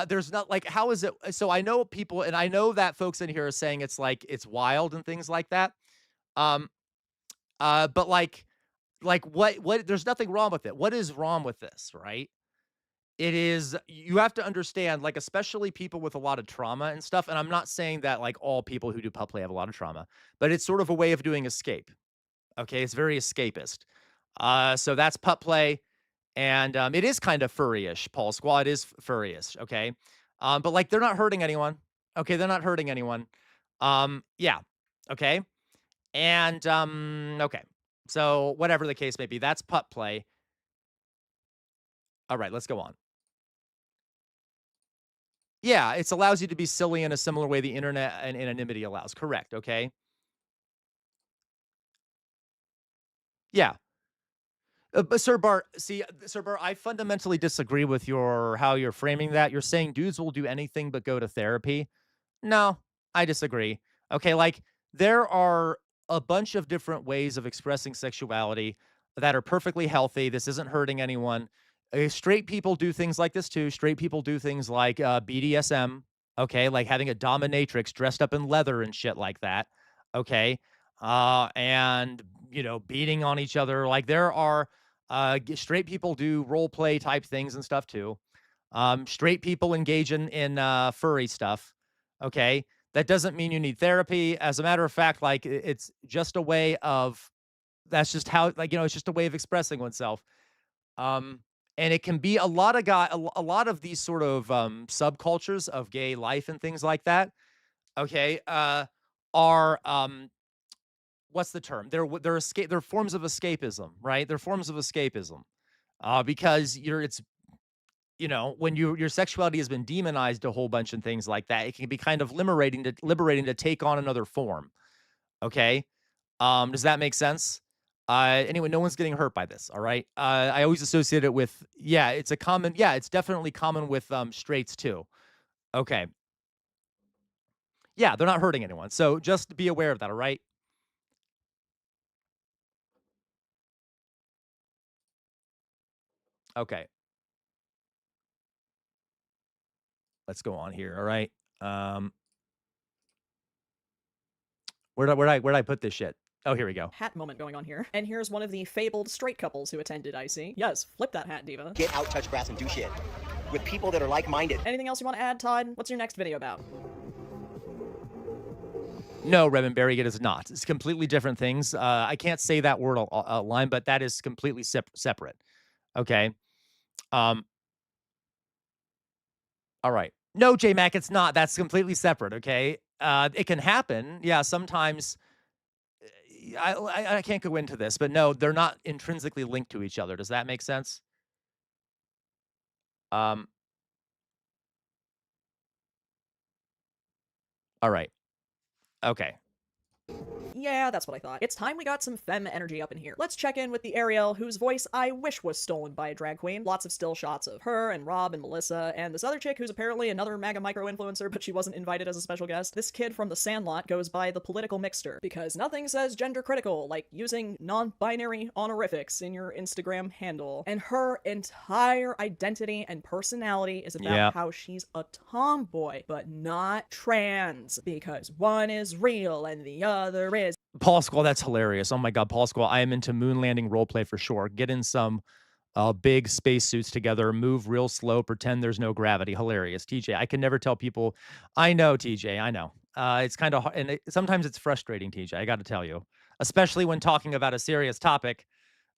B: there's not like, how is it? So I know people, and I know that folks in here are saying it's like, it's wild and things like that. Um, but like what, there's nothing wrong with it. What is wrong with this, right? It is, you have to understand, like, especially people with a lot of trauma and stuff, and I'm not saying that, like, all people who do pup play have a lot of trauma, but it's sort of a way of doing escape, okay? It's very escapist. So that's pup play, and, it is kind of furry-ish, Paul Squaw, it is furry-ish, okay? But, like, they're not hurting anyone, okay? They're not hurting anyone. Yeah, okay? And, okay. So, whatever the case may be, that's pup play. Alright, let's go on. Yeah, it allows you to be silly in a similar way the internet and anonymity allows. Correct, okay? Yeah. But Sir Bart, see, Sir Bart, I fundamentally disagree with how you're framing that. You're saying dudes will do anything but go to therapy. No, I disagree. Okay, like there are a bunch of different ways of expressing sexuality that are perfectly healthy. This isn't hurting anyone. Straight people do things like this too. Straight people do things like BDSM. Okay, like having a dominatrix dressed up in leather and shit like that. Okay, and beating on each other. Like there are straight people do role play type things and stuff too. Straight people engage in furry stuff. Okay. That doesn't mean you need therapy. As a matter of fact, like it's just a way of, that's just how, like, it's just a way of expressing oneself. And it can be a lot of a lot of these sort of subcultures of gay life and things like that. Okay. Are, what's the term? They're forms of escapism, right? They're forms of escapism. Because when your sexuality has been demonized a whole bunch and things like that, it can be kind of liberating to take on another form. Okay. Does that make sense? Anyway, no one's getting hurt by this. All right. I always associate it with, it's definitely common with, straights too. Okay. Yeah. They're not hurting anyone. So just be aware of that. All right. Okay. Let's go on here. All right. Where'd I put this shit? Oh, here we go.
G: Hat moment going on here. And here's one of the fabled straight couples who attended IC. Yes, flip that hat, Diva.
K: Get out, touch grass, and do shit with people that are like-minded.
G: Anything else you want to add, Todd? What's your next video about?
B: No, Reverend Barry, it is not. It's completely different things. I can't say that word line, but that is completely separate. Okay. All right. No, J-Mac, it's not. That's completely separate, okay? It can happen. Yeah, sometimes I can't go into this, but no, they're not intrinsically linked to each other. Does that make sense? All right. Okay.
G: Yeah, that's what I thought. It's time we got some femme energy up in here. Let's check in with the Ariel, whose voice I wish was stolen by a drag queen. Lots of still shots of her and Rob and Melissa, and this other chick who's apparently another MAGA micro-influencer, but she wasn't invited as a special guest. This kid from The Sandlot goes by the Political Mixter, because nothing says gender critical like using non-binary honorifics in your Instagram handle. And her entire identity and personality is about how she's a tomboy, but not trans, because one is real and the other is.
B: Paul Squall, that's hilarious. Oh my God, Paul Squall, I am into moon landing roleplay for sure. Get in some big spacesuits together, move real slow, pretend there's no gravity. Hilarious. TJ, I can never tell people. I know, TJ, I know. It's kind of hard, and sometimes it's frustrating, TJ, I got to tell you, especially when talking about a serious topic.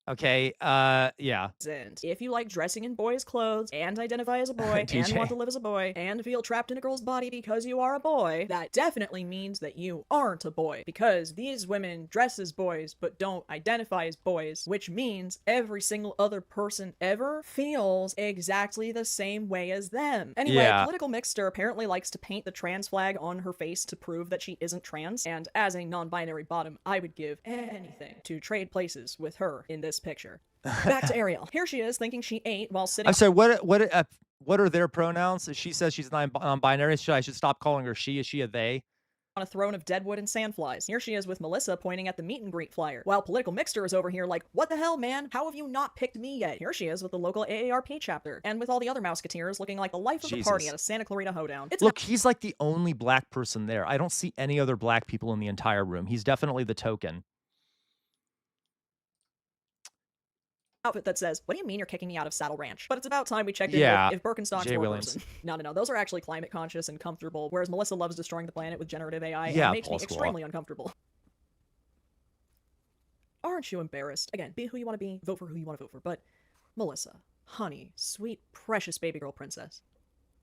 B: Okay, yeah.
G: And if you like dressing in boys' clothes and identify as a boy and want to live as a boy and feel trapped in a girl's body because you are a boy, that definitely means that you aren't a boy, because these women dress as boys but don't identify as boys, which means every single other person ever feels exactly the same way as them. Anyway, Political Mixter apparently likes to paint the trans flag on her face to prove that she isn't trans, and as a non-binary bottom, I would give anything to trade places with her in this picture. Back to Ariel. Here she is thinking she ate while sitting.
B: I'm sorry, what are their pronouns? She says she's non-binary. I should stop calling her she. Is she a they?
G: On a throne of deadwood and sandflies. Here she is with Melissa pointing at the meet and greet flyer, while Political Mixter is over here like, what the hell, man? How have you not picked me yet? Here she is with the local AARP chapter, and with all the other Mouseketeers looking like the life of the party at a Santa Clarita hoedown.
B: Look, he's like the only black person there. I don't see any other black people in the entire room. He's definitely the token.
G: Outfit that says, what do you mean you're kicking me out of Saddle Ranch? But it's about time we checked in if Birkenstocks were a person. No, those are actually climate conscious and comfortable, whereas Melissa loves destroying the planet with generative AI and makes me extremely uncomfortable. Aren't you embarrassed? Again, be who you want to be, vote for who you want to vote for, but Melissa, honey, sweet, precious baby girl princess,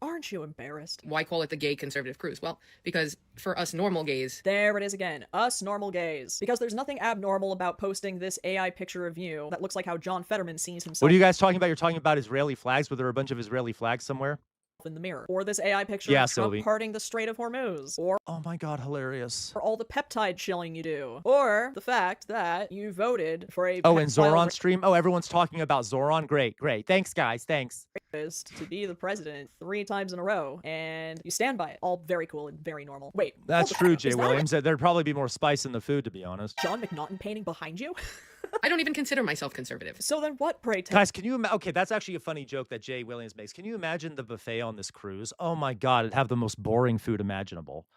G: aren't you embarrassed?
J: Why call it the gay conservative cruise? Well, because for us normal gays...
G: There it is again. Us normal gays. Because there's nothing abnormal about posting this AI picture of you that looks like how John Fetterman sees himself.
B: What are you guys talking about? You're talking about Israeli flags? Were there a bunch of Israeli flags somewhere?
G: In the mirror, or this AI picture of Trump parting the Strait of Hormuz, or
B: oh my god, hilarious,
G: or all the peptide chilling you do, or the fact that you voted for a
B: and Zoran stream. Oh, everyone's talking about Zoran. Great, thanks guys, thanks.
G: To be the president 3 times in a row, and you stand by it. All very cool and very normal. Wait,
B: that's true, Jay Williams. There'd probably be more spice in the food, to be honest.
G: John McNaughton painting behind you.
J: I don't even consider myself conservative.
G: So then what, pray tell?
B: Guys, can you okay, that's actually a funny joke that Jay Williams makes. Can you imagine the buffet on this cruise? Oh my god, it'd have the most boring food imaginable.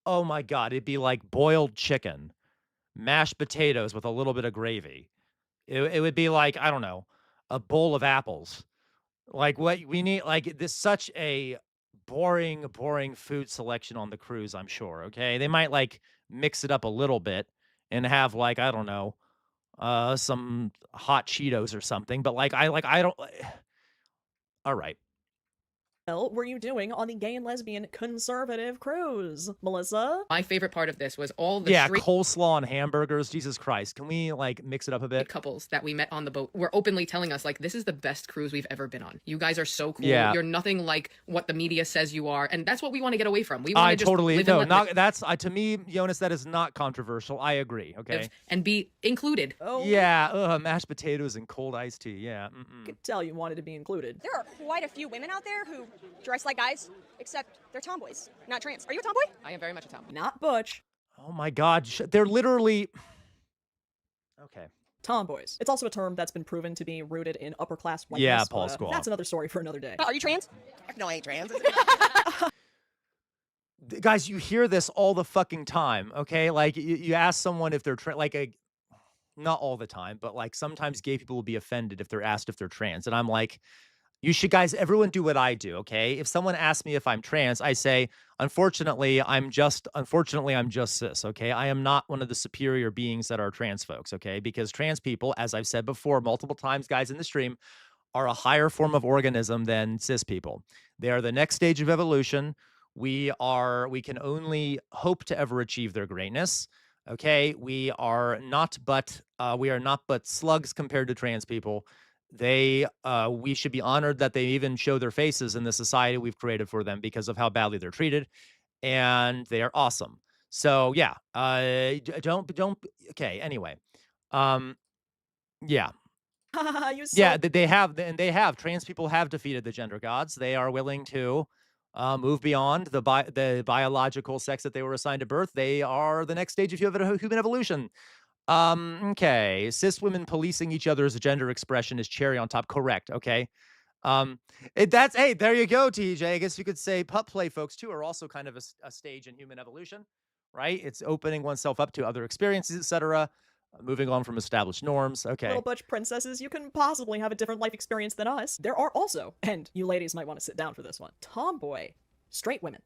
B: Oh my god, it'd be like boiled chicken, mashed potatoes with a little bit of gravy. It would be like, I don't know, a bowl of apples. Like what we need, like this such a boring food selection on the cruise, I'm sure. Okay. They might like mix it up a little bit and have like, I don't know, some hot Cheetos or something, but like I don't all right.
G: What were you doing on the gay and lesbian conservative cruise, Melissa?
J: My favorite part of this was all the
B: coleslaw and hamburgers. Jesus Christ, can we like mix it up a bit?
J: Couples that we met on the boat were openly telling us like, this is the best cruise we've ever been on. You guys are so cool.
B: Yeah.
J: You're nothing like what the media says you are, and that's what we want to get away from. We want to just
B: totally
J: live
B: no,
J: and
B: not that's to me, Jonas. That is not controversial. I agree. Okay,
J: and be included.
G: Oh
B: yeah, mashed potatoes and cold iced tea. Yeah,
G: I could tell you wanted to be included.
I: There are quite a few women out there who dress like guys, except they're tomboys, not trans. Are you a tomboy?
J: I am very much a tomboy.
G: Not butch.
B: Oh my god, they're literally okay.
G: Tomboys. It's also a term that's been proven to be rooted in upper class whiteness.
B: Yeah, Paul Squall.
G: That's another story for another day.
I: Are you trans?
K: No, I ain't trans.
B: Guys, you hear this all the fucking time, okay? Like you ask someone if they're not all the time, but like sometimes gay people will be offended if they're asked if they're trans, and I'm like, you should, guys, everyone do what I do, okay? If someone asks me if I'm trans, I say, unfortunately, I'm just cis, okay? I am not one of the superior beings that are trans folks, okay? Because trans people, as I've said before multiple times, guys, in the stream, are a higher form of organism than cis people. They are the next stage of evolution. We can only hope to ever achieve their greatness, okay? We are not but slugs compared to trans people. We should be honored that they even show their faces in the society we've created for them because of how badly they're treated, and they are awesome. So yeah, don't okay. Anyway, yeah. They have trans people have defeated the gender gods. They are willing to move beyond the biological sex that they were assigned at birth. They are the next stage of human evolution. Okay. Cis women policing each other's gender expression is cherry on top. Correct. Okay. Hey, there you go, TJ. I guess you could say pup play folks too are also kind of a stage in human evolution, right? It's opening oneself up to other experiences, etc. Moving on from established norms. Okay.
G: Little butch princesses, you couldn't possibly have a different life experience than us. There are also, and you ladies might want to sit down for this one, tomboy straight women.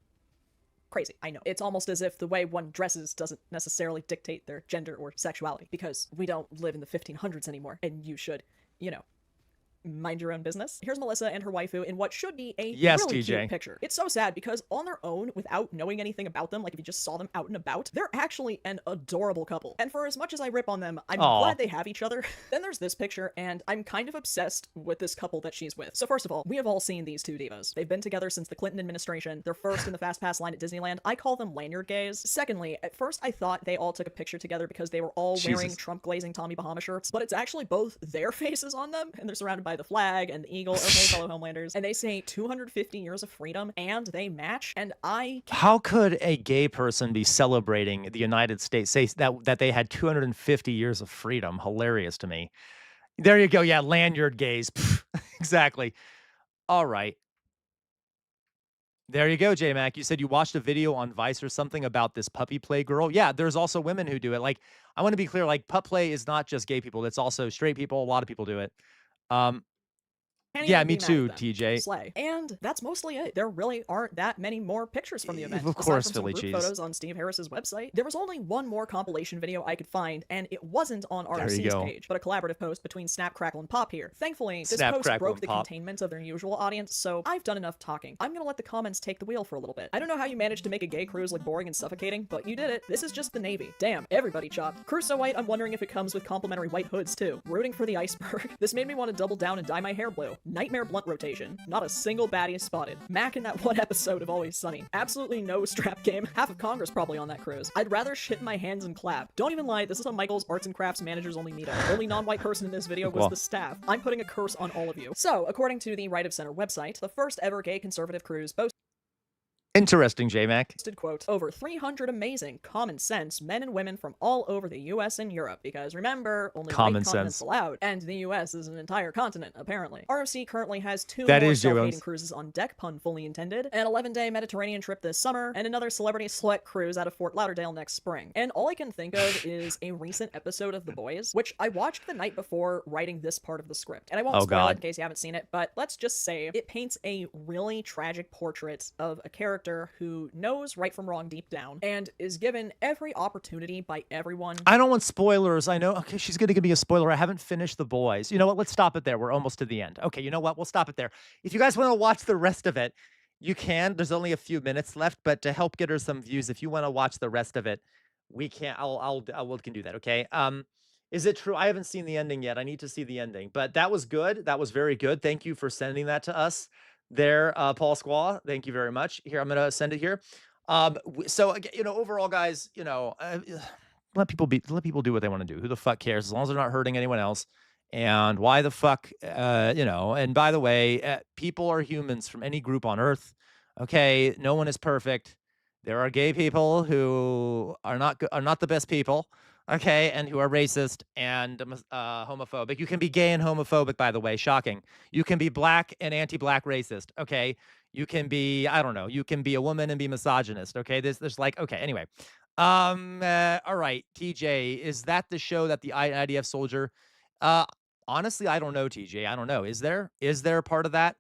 G: Crazy, I know. It's almost as if the way one dresses doesn't necessarily dictate their gender or sexuality, because we don't live in the 1500s anymore, and you should, you know, mind your own business. Here's Melissa and her waifu in what should be a really cute picture. It's so sad because on their own, without knowing anything about them, like if you just saw them out and about, they're actually an adorable couple. And for as much as I rip on them, I'm glad they have each other. Then there's this picture, and I'm kind of obsessed with this couple that she's with. So first of all, we have all seen these two divas. They've been together since the Clinton administration. They're first in the Fast Pass line at Disneyland. I call them lanyard gays. Secondly, at first I thought they all took a picture together because they were all wearing Trump glazing Tommy Bahama shirts, but it's actually both their faces on them, and they're surrounded by the flag and the eagle. Okay, fellow Homelanders. And they say 250 years of freedom, and they match, and I...
B: How could a gay person be celebrating the United States, say that they had 250 years of freedom? Hilarious to me. There you go. Yeah, lanyard gays. Exactly. All right. There you go, J-Mac. You said you watched a video on Vice or something about this puppy play girl. Yeah, there's also women who do it. Like, I want to be clear, like, pup play is not just gay people. It's also straight people. A lot of people do it. Yeah, me too, TJ.
G: Slay. And that's mostly it. There really aren't that many more pictures from the event.
B: Of course,
G: aside from
B: Philly
G: some group
B: cheese.
G: photos on Steve Harris's website. There was only one more compilation video I could find, and it wasn't on ROC's page, but a collaborative post between Snap, Crackle, and Pop here. Thankfully, this post broke the containment of their usual audience, so I've done enough talking. I'm gonna let the comments take the wheel for a little bit. I don't know how you managed to make a gay cruise look boring and suffocating, but you did it. This is just the Navy. Damn, everybody chopped. Cruise so white, I'm wondering if it comes with complimentary white hoods too. Rooting for the iceberg. This made me want to double down and dye my hair blue. Nightmare blunt rotation. Not a single baddie is spotted. Mac in that one episode of Always Sunny. Absolutely no strap game. Half of Congress probably on that cruise. I'd rather shit in my hands and clap. Don't even lie, this is a Michael's Arts and Crafts Managers Only meetup. Only non-white person in this video was the staff. I'm putting a curse on all of you. So, according to the Right of Center website, the first ever gay conservative cruise boasted
B: Interesting, J-Mac.
G: Quote, over 300 amazing common sense men and women from all over the US and Europe, because remember, only white continents allowed, and the US is an entire continent, apparently. ROC currently has two more self-hating cruises on deck, pun fully intended, an 11-day Mediterranean trip this summer, and another celebrity select cruise out of Fort Lauderdale next spring. And all I can think of is a recent episode of The Boys, which I watched the night before writing this part of the script. And I won't spoil it in case you haven't seen it, but let's just say it paints a really tragic portrait of a character who knows right from wrong deep down and is given every opportunity by everyone.
B: I don't want spoilers. I know. Okay, she's going to give me a spoiler. I haven't finished The Boys. You know what? Let's stop it there. We're almost to the end. Okay, you know what? We'll stop it there. If you guys want to watch the rest of it, you can. There's only a few minutes left, but to help get her some views, if you want to watch the rest of it, we can. We can do that. Okay. Is it true? I haven't seen the ending yet. I need to see the ending, but that was good. That was very good. Thank you for sending that to us. There, Paul Squaw, thank you very much. Here, I'm gonna send it here. So you know, overall, guys, you know, let people do what they want to do. Who the fuck cares? As long as they're not hurting anyone else. And why the fuck, you know? And by the way, people are humans from any group on Earth. Okay, no one is perfect. There are gay people who are not the best people. Okay, and who are racist and homophobic. You can be gay and homophobic, by the way. Shocking. You can be black and anti-black racist. Okay, you can be, I don't know. You can be a woman and be misogynist. Okay, there's like, okay. Anyway, all right. TJ, is that the show that the IDF soldier? Honestly, I don't know. TJ, I don't know. Is there part of that?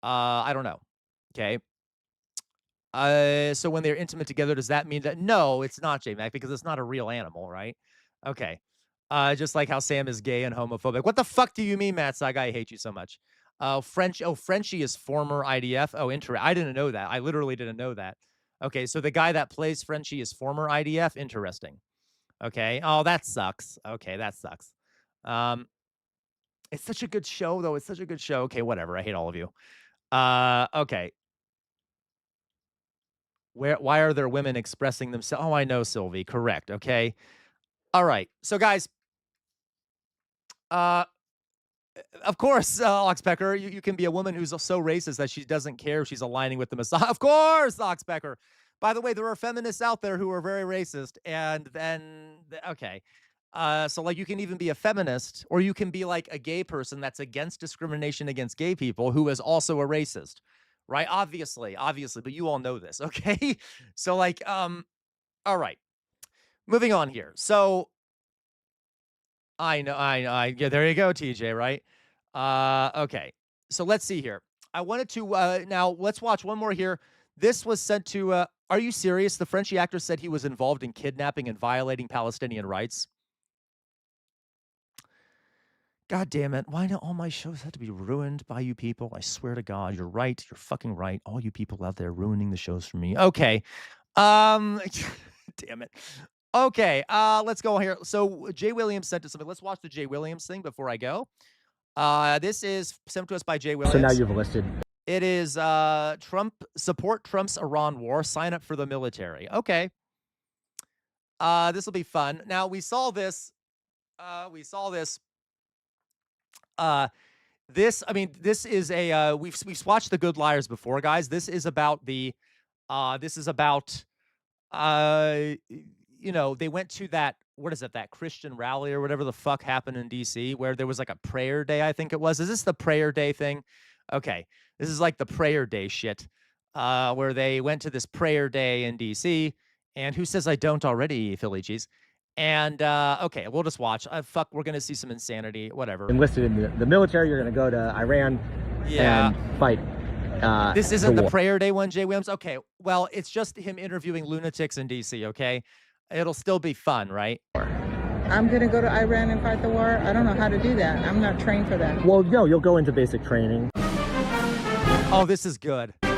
B: I don't know. Okay. So when they're intimate together, does that mean that? No, it's not J-Mac, because it's not a real animal, right? Okay. Just like how Sam is gay and homophobic. What the fuck do you mean, Matt Saga? I hate you so much. Frenchie is former IDF. Oh, I didn't know that. I literally didn't know that. Okay, so the guy that plays Frenchie is former IDF. Interesting. Okay. Oh, that sucks. Okay, that sucks. It's such a good show, though. It's such a good show. Okay, whatever. I hate all of you. Okay. Why are there women expressing themselves? Oh, I know, Sylvie. Correct. Okay. All right. So, guys, of course, Oxpecker, you can be a woman who's so racist that she doesn't care if she's aligning with the Messiah. Of course, Oxpecker. By the way, there are feminists out there who are very racist. And then, okay. So, like, you can even be a feminist, or you can be, like, a gay person that's against discrimination against gay people who is also a racist. Right? Obviously, but you all know this, okay? So, like, all right. Moving on here. So, I know. Yeah, there you go, TJ, right? Okay. So let's see here. I wanted to, now let's watch one more here. This was sent to, are you serious? The Frenchy actor said he was involved in kidnapping and violating Palestinian rights. God damn it. Why do all my shows have to be ruined by you people? I swear to God, you're right. You're fucking right. All you people out there ruining the shows for me. Okay. Damn it. Okay, let's go here. So Jay Williams sent us something. Let's watch the Jay Williams thing before I go. This is sent to us by Jay Williams.
O: So now you've listed.
B: It is support Trump's Iran war, sign up for the military. Okay. This will be fun. Now we saw this. This is a we've watched The Good Liars before, guys. This is about they went to that, what is it, that Christian rally or whatever the fuck happened in D.C. where there was like a prayer day, I think it was. Is this the prayer day thing? Okay. This is like the prayer day shit, where they went to this prayer day in D.C. And who says I don't already, Philly cheese? And, okay, we'll just watch. Fuck, we're going to see some insanity, whatever.
O: Enlisted in the military, you're going to go to Iran and fight.
B: This isn't the prayer day one, Jay Williams? Okay, well, it's just him interviewing lunatics in D.C., okay? It'll still be fun, right?
P: I'm going to go to Iran and fight the war. I don't know how to do that. I'm not trained for that.
O: Well, no, you'll go into basic training.
B: Oh, this is good. Do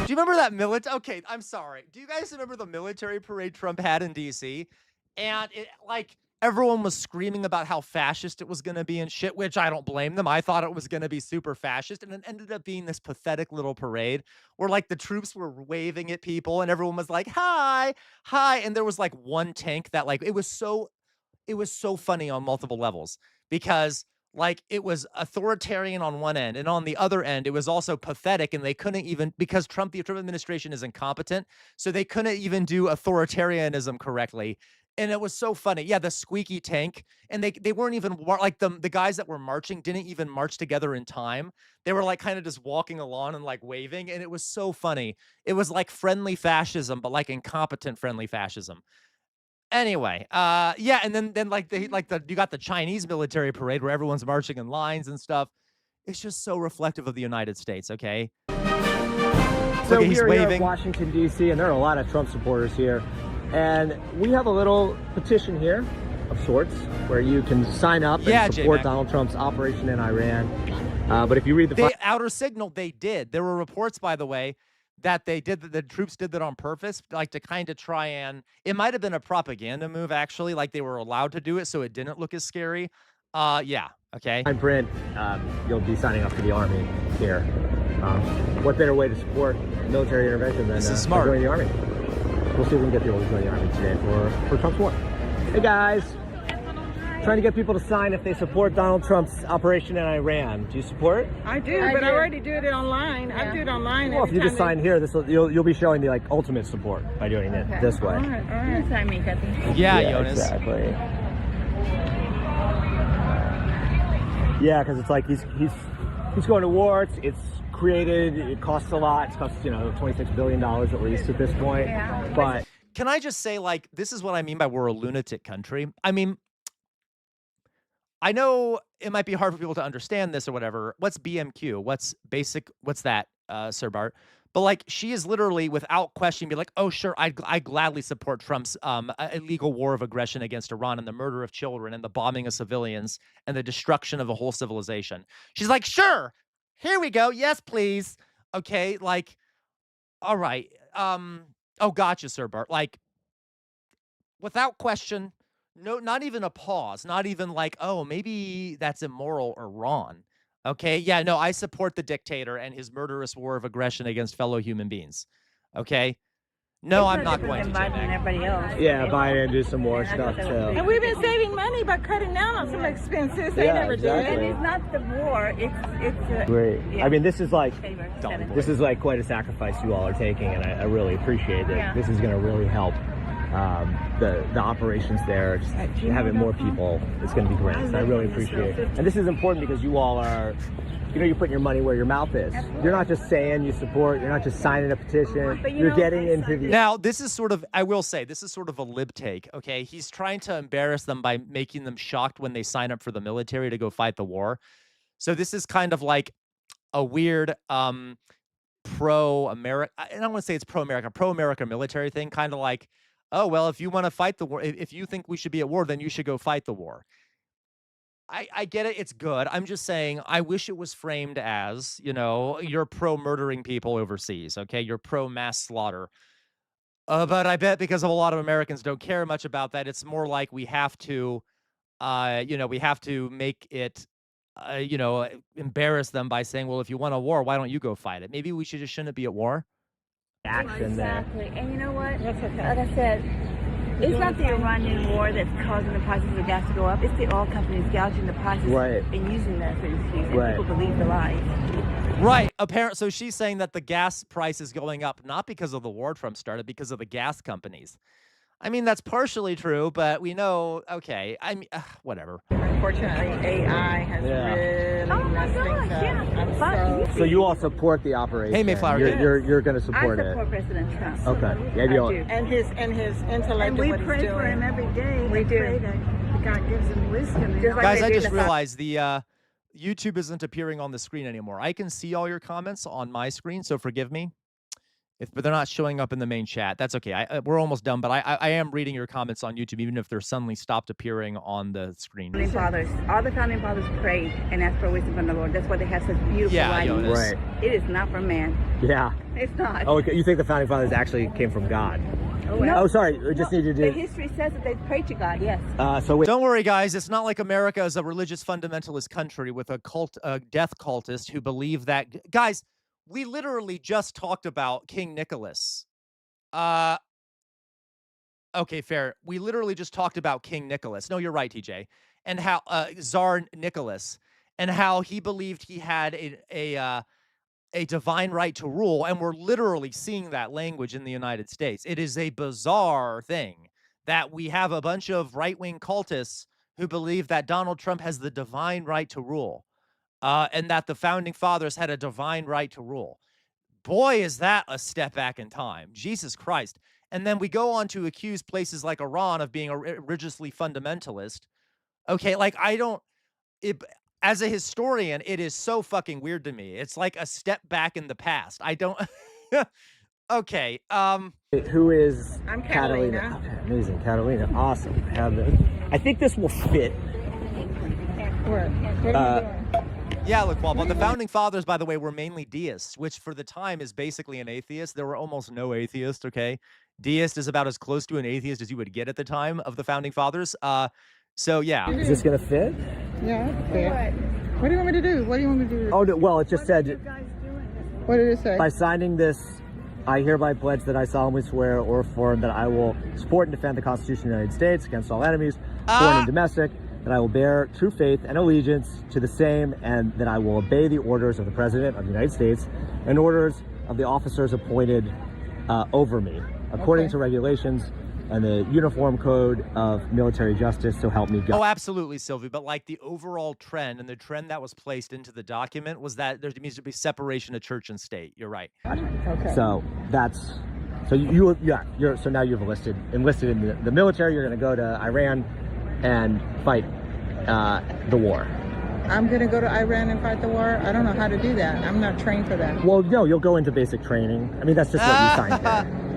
B: you remember that military? Okay, I'm sorry. Do you guys remember the military parade Trump had in D.C.? And it, like, everyone was screaming about how fascist it was going to be and shit, which I don't blame them. I thought it was going to be super fascist. And it ended up being this pathetic little parade where, like, the troops were waving at people and everyone was like, hi, hi. And there was, like, one tank that, like, it was so funny on multiple levels because, like, it was authoritarian on one end, and on the other end, it was also pathetic, and they couldn't even, because the Trump administration is incompetent, so they couldn't even do authoritarianism correctly. And it was so funny. Yeah, the squeaky tank, and they weren't even, like, the guys that were marching didn't even march together in time. They were, like, kind of just walking along and, like, waving, and it was so funny. It was like friendly fascism, but, like, incompetent friendly fascism. Anyway, yeah, and then like you got the Chinese military parade where everyone's marching in lines and stuff. It's just so reflective of the United States, okay?
O: So here in Washington, D.C., and there are a lot of Trump supporters here. And we have a little petition here of sorts where you can sign up and support Donald Trump's operation in Iran. But if you read the
B: outer signal, they did. There were reports, by the way, that the troops did that on purpose, like to kind of try and, it might have been a propaganda move, actually, like they were allowed to do it so it didn't look as scary. Yeah, okay.
O: Fine print, you'll be signing up for the Army here. What better way to support military intervention than joining the Army? We'll see if we can get people to join the Army today for Trump's war. Hey guys, trying to get people to sign if they support Donald Trump's operation in Iran. Do you support?
P: I do, but I already do it online. Yeah. I do it online.
O: Well, if you just sign here, you'll be showing the ultimate support by doing it this way.
P: All right. Sign me, Kathy.
B: Yeah, Jonas.
O: Exactly. Yeah, because it's like he's going to war. It's created. It costs a lot. It costs $26 billion at least at this point. Yeah. But
B: can I just say, like, this is what I mean by we're a lunatic country. I mean, I know it might be hard for people to understand this or whatever. What's BMQ? What's that, Sir Bart? But, like, she is literally, without question, be like, oh, sure, I gladly support Trump's illegal war of aggression against Iran and the murder of children and the bombing of civilians and the destruction of a whole civilization. She's like, sure, here we go. Yes, please. Okay, like, all right. Oh, gotcha, Sir Bart. Like, without question, no, not even a pause, not even like, oh, maybe that's immoral or wrong. Okay, yeah, no, I support the dictator and his murderous war of aggression against fellow human beings. Okay? No, I'm not going to.
P: Everybody else.
O: Yeah, buy in, do some more stuff too.
P: And we've been saving money by cutting down on some expenses. They never do. And it's not the war. It's
O: great. Yeah. I mean, this is like quite a sacrifice you all are taking, and I really appreciate it. Yeah. This is going to really help the operations there, just having more people, it's going to be great. So I really appreciate it. And this is important because you all are, you're putting your money where your mouth is. You're not just saying you support, you're not just signing a petition, you're getting into the...
B: Now, this is sort of, I will say, this is sort of a lib take, okay? He's trying to embarrass them by making them shocked when they sign up for the military to go fight the war. So this is kind of like a weird pro-America, I don't want to say it's pro-America military thing, kind of like, oh, well, if you want to fight the war, if you think we should be at war, then you should go fight the war. I get it. It's good. I'm just saying, I wish it was framed as, you're pro-murdering people overseas, okay? You're pro-mass slaughter. But I bet because of a lot of Americans don't care much about that, it's more like we have to, we have to make it, embarrass them by saying, well, if you want a war, why don't you go fight it? Maybe we shouldn't be at war.
O: Action
P: exactly. And you know what? That's okay. Like I said, it's not the Iranian war that's causing the prices of gas to go up. It's the oil companies gouging the prices and using that for excuse. And people believe the lies.
B: Right. So she's saying that the gas price is going up not because of the war Trump started, because of the gas companies. I mean, that's partially true, but we know, okay, I mean, whatever.
P: Unfortunately, AI has really messed things up.
O: So you all support the operation?
B: Hey, Mayflower.
O: You're going to support it?
P: I support President Trump.
O: Okay. Yeah,
P: I do. And his intellect. And we pray for him every day. We do. Pray that God gives him wisdom.
B: Guys, I just realized the YouTube isn't appearing on the screen anymore. I can see all your comments on my screen, so forgive me. But they're not showing up in the main chat. That's okay. We're almost done, but I am reading your comments on YouTube, even if they're suddenly stopped appearing on the screen.
P: All the founding fathers prayed and asked for wisdom from the Lord. That's why they have such beautiful writings.
O: Right.
P: It is not from man.
O: Yeah.
P: It's not.
O: Oh, you think the founding fathers actually came from God?
P: No.
O: Oh, sorry. We just need to do...
P: The history says that they prayed to God, yes.
B: Don't worry, guys. It's not like America is a religious fundamentalist country with a death cultist who believe that... Guys... We literally just talked about King Nicholas. Okay, fair. We literally just talked about King Nicholas. No, you're right, TJ. And how Tsar Nicholas, and how he believed he had a divine right to rule, and we're literally seeing that language in the United States. It is a bizarre thing that we have a bunch of right-wing cultists who believe that Donald Trump has the divine right to rule. And that the founding fathers had a divine right to rule. Boy, is that a step back in time. Jesus Christ. And then we go on to accuse places like Iran of being a religiously fundamentalist. Okay, like as a historian, it is so fucking weird to me. It's like a step back in the past. I don't... Okay,
O: Who is...
P: I'm Catalina.
O: Okay, amazing. Catalina, awesome. I think this will fit.
P: What are you doing?
B: Yeah, look, well, the founding fathers, by the way, were mainly deists, which for the time is basically an atheist. There were almost no atheists, okay? Deist is about as close to an atheist as you would get at the time of the founding fathers. So, yeah.
O: Is this going to fit?
P: Yeah, fit. What do you want me to do? What do you want me to do?
O: Oh, no, well, it just said...
P: What did it say?
O: By signing this, I hereby pledge that I solemnly swear or affirm that I will support and defend the Constitution of the United States against all enemies, foreign and domestic, that I will bear true faith and allegiance to the same, and that I will obey the orders of the President of the United States and orders of the officers appointed over me, according to regulations and the Uniform Code of Military Justice, so help me God.
B: Oh, absolutely, Sylvie. But like the overall trend and the trend that was placed into the document was that there needs to be separation of church and state. You're right.
O: Okay. So that's... So so now you've enlisted in the military. You're going to go to Iran and fight the war.
P: I'm going to go to Iran and fight the war? I don't know how to do that. I'm not trained for that.
O: Well, no, you'll go into basic training. I mean, that's just what you signed for.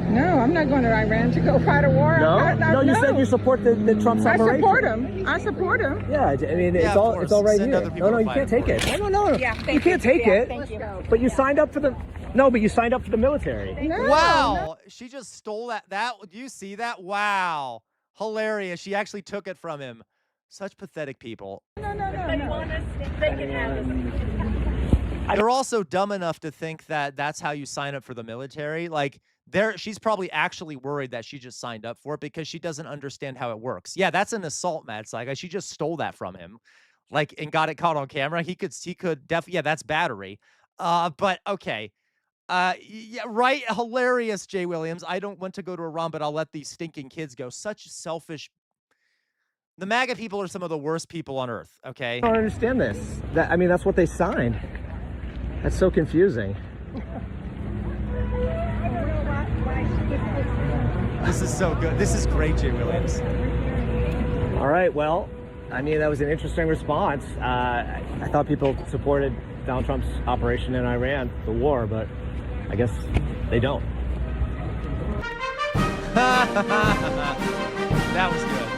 P: No, I'm not going to Iran to go fight a war.
O: No, you said you support the Trump's operation.
P: I support him.
O: Yeah, I mean, it's all right here. No, you can't take it. No.
P: Yeah,
O: you can't take it.
P: Thank you.
O: But you signed up for the... No, but you signed up for the military.
P: No,
B: wow, she just stole that. Do you see that? Wow. Hilarious. She actually took it from him. Such pathetic people.
P: No. They can have it.
B: They're also dumb enough to think that that's how you sign up for the military. Like, she's probably actually worried that she just signed up for it because she doesn't understand how it works. Yeah, that's an assault, Matt. It's like she just stole that from him, like, and got it caught on camera. He could definitely. Yeah, that's battery. But okay. Yeah, right. Hilarious, Jay Williams. I don't want to go to Iran, but I'll let these stinking kids go. Such selfish. The MAGA people are some of the worst people on earth, okay?
O: I don't understand this. I mean, that's what they signed. That's so confusing.
B: This is so good. This is great, Jay Williams.
O: All right, well, I mean, that was an interesting response. I thought people supported Donald Trump's operation in Iran, the war, but I guess they don't.
B: That was good.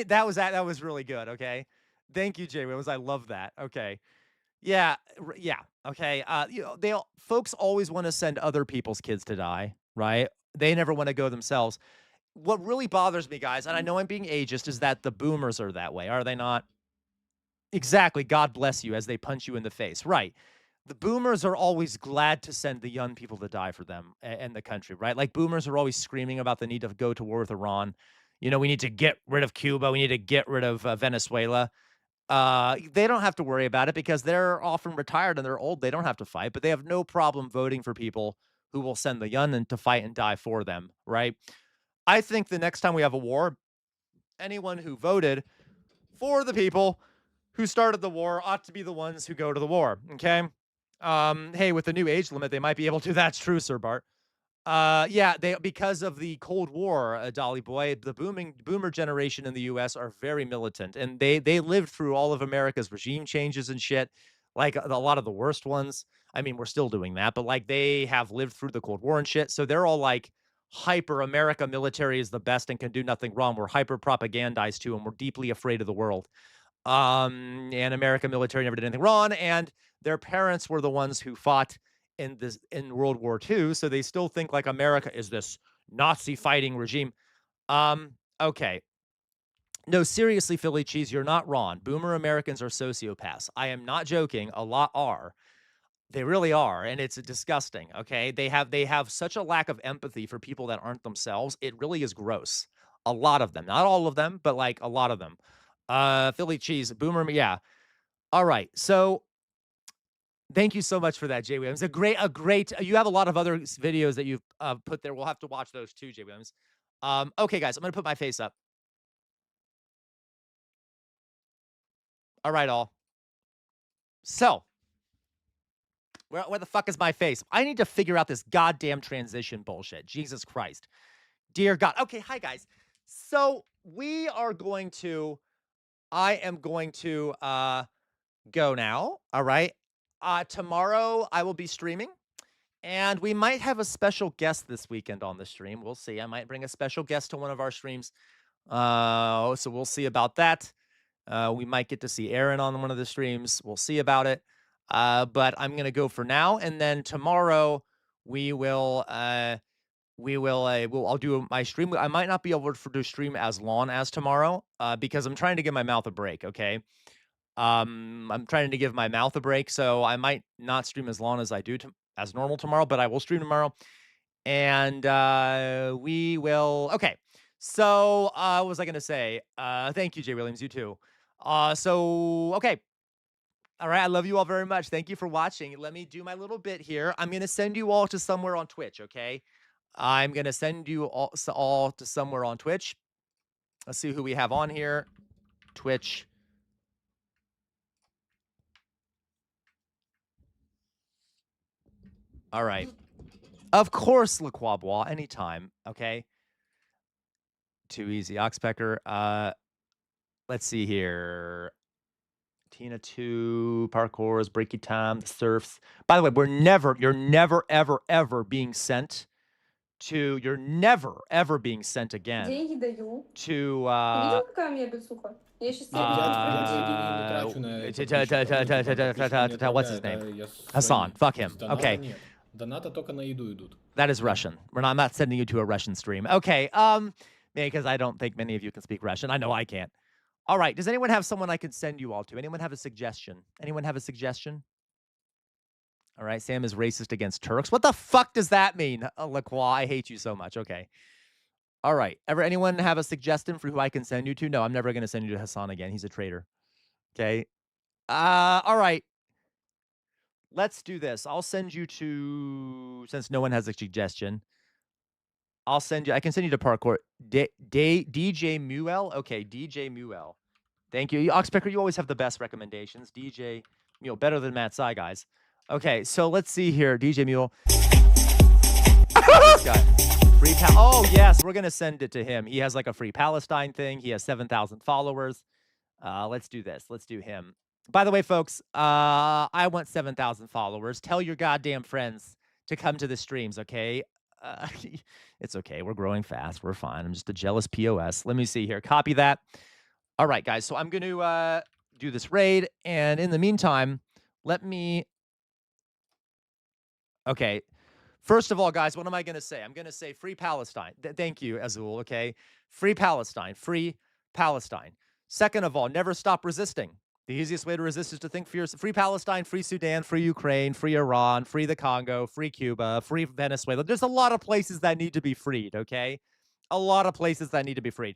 B: That was really good, okay? Thank you, Jay Williams. I love that. Okay. Yeah, okay. Folks always want to send other people's kids to die, right? They never want to go themselves. What really bothers me, guys, and I know I'm being ageist, is that the boomers are that way, are they not? Exactly. God bless you as they punch you in the face. Right. The boomers are always glad to send the young people to die for them and the country, right? Like boomers are always screaming about the need to go to war with Iran. You know, we need to get rid of Cuba. We need to get rid of Venezuela. They don't have to worry about it because they're often retired and they're old. They don't have to fight, but they have no problem voting for people who will send the young and to fight and die for them, right? I think the next time we have a war, anyone who voted for the people who started the war ought to be the ones who go to the war, okay? Hey, with the new age limit, they might be able to. That's true, Sir Bart. Yeah, because of the Cold War, Dolly Boy, the boomer generation in the U.S. are very militant, and they lived through all of America's regime changes and shit, like a lot of the worst ones. I mean, we're still doing that, but like they have lived through the Cold War and shit, so they're all like hyper America military is the best and can do nothing wrong. We're hyper propagandized too, and we're deeply afraid of the world. And American military never did anything wrong, and their parents were the ones who fought in World War II, so they still think like America is this Nazi fighting regime. Okay. No, seriously, Philly Cheese, you're not wrong. Boomer Americans are sociopaths. I am not joking. A lot are. They really are, and it's disgusting, okay? They have such a lack of empathy for people that aren't themselves. It really is gross. A lot of them. Not all of them, but like a lot of them. Philly Cheese, Boomer, yeah. All right. So thank you so much for that, Jay Williams. You have a lot of other videos that you've put there. We'll have to watch those too, Jay Williams. Okay, guys, I'm going to put my face up. All right, all. So, where the fuck is my face? I need to figure out this goddamn transition bullshit. Jesus Christ. Dear God. Okay, hi, guys. So, I am going to go now, all right? Tomorrow, I will be streaming, and we might have a special guest this weekend on the stream. We'll see. I might bring a special guest to one of our streams. So we'll see about that. We might get to see Irann on one of the streams. We'll see about it. But I'm going to go for now, and then tomorrow I'll do my stream. I might not be able to do stream as long as tomorrow because I'm trying to give my mouth a break, okay? I'm trying to give my mouth a break, so I might not stream as long as I do as normal tomorrow, but I will stream tomorrow. And we will. Okay. So what was I going to say? Thank you, Jay Williams. You too. Okay. All right. I love you all very much. Thank you for watching. Let me do my little bit here. I'm going to send you all to somewhere on Twitch, okay? I'm going to send you all to somewhere on Twitch. Let's see who we have on here. Twitch. All right. Of course, LeQuabois, anytime, okay? Too easy. Oxpecker. Let's see here. Tina 2, Parkours, Breaky Time, The Surfs. By the way, you're never, ever, ever being sent to, you're never, ever being sent again to, what's his name? Hassan. Fuck him. Okay. That is Russian. I'm not sending you to a Russian stream. Okay. Because I don't think many of you can speak Russian. I know I can't. All right. Does anyone have someone I could send you all to? Anyone have a suggestion? Anyone have a suggestion? All right. Sam is racist against Turks. What the fuck does that mean, Lacroix? I hate you so much. Okay. All right. Anyone have a suggestion for who I can send you to? No, I'm never going to send you to Hassan again. He's a traitor. Okay. All right. let's do this. I'll send you to, since no one has a suggestion, I can send you to parkour. DJ Muel? Okay, DJ Muel. Thank you. Oxpecker, you always have the best recommendations. DJ Mule, better than Matt Sai, guys. Okay, so let's see here. DJ Mule. He's got free oh, yes, we're going to send it to him. He has like a free Palestine thing. He has 7,000 followers. Let's do this. Let's do him. By the way, folks, I want 7,000 followers. Tell your goddamn friends to come to the streams, okay? It's okay. We're growing fast. We're fine. I'm just a jealous POS. Let me see here. Copy that. All right, guys. So I'm going to do this raid. And in the meantime, let me... Okay. First of all, guys, what am I going to say? I'm going to say free Palestine. Thank you, Azul, okay? Free Palestine. Free Palestine. Second of all, never stop resisting. The easiest way to resist is to think for yourself. Free Palestine, free Sudan, free Ukraine, free Iran, free the Congo, free Cuba, free Venezuela. There's a lot of places that need to be freed, okay? A lot of places that need to be freed.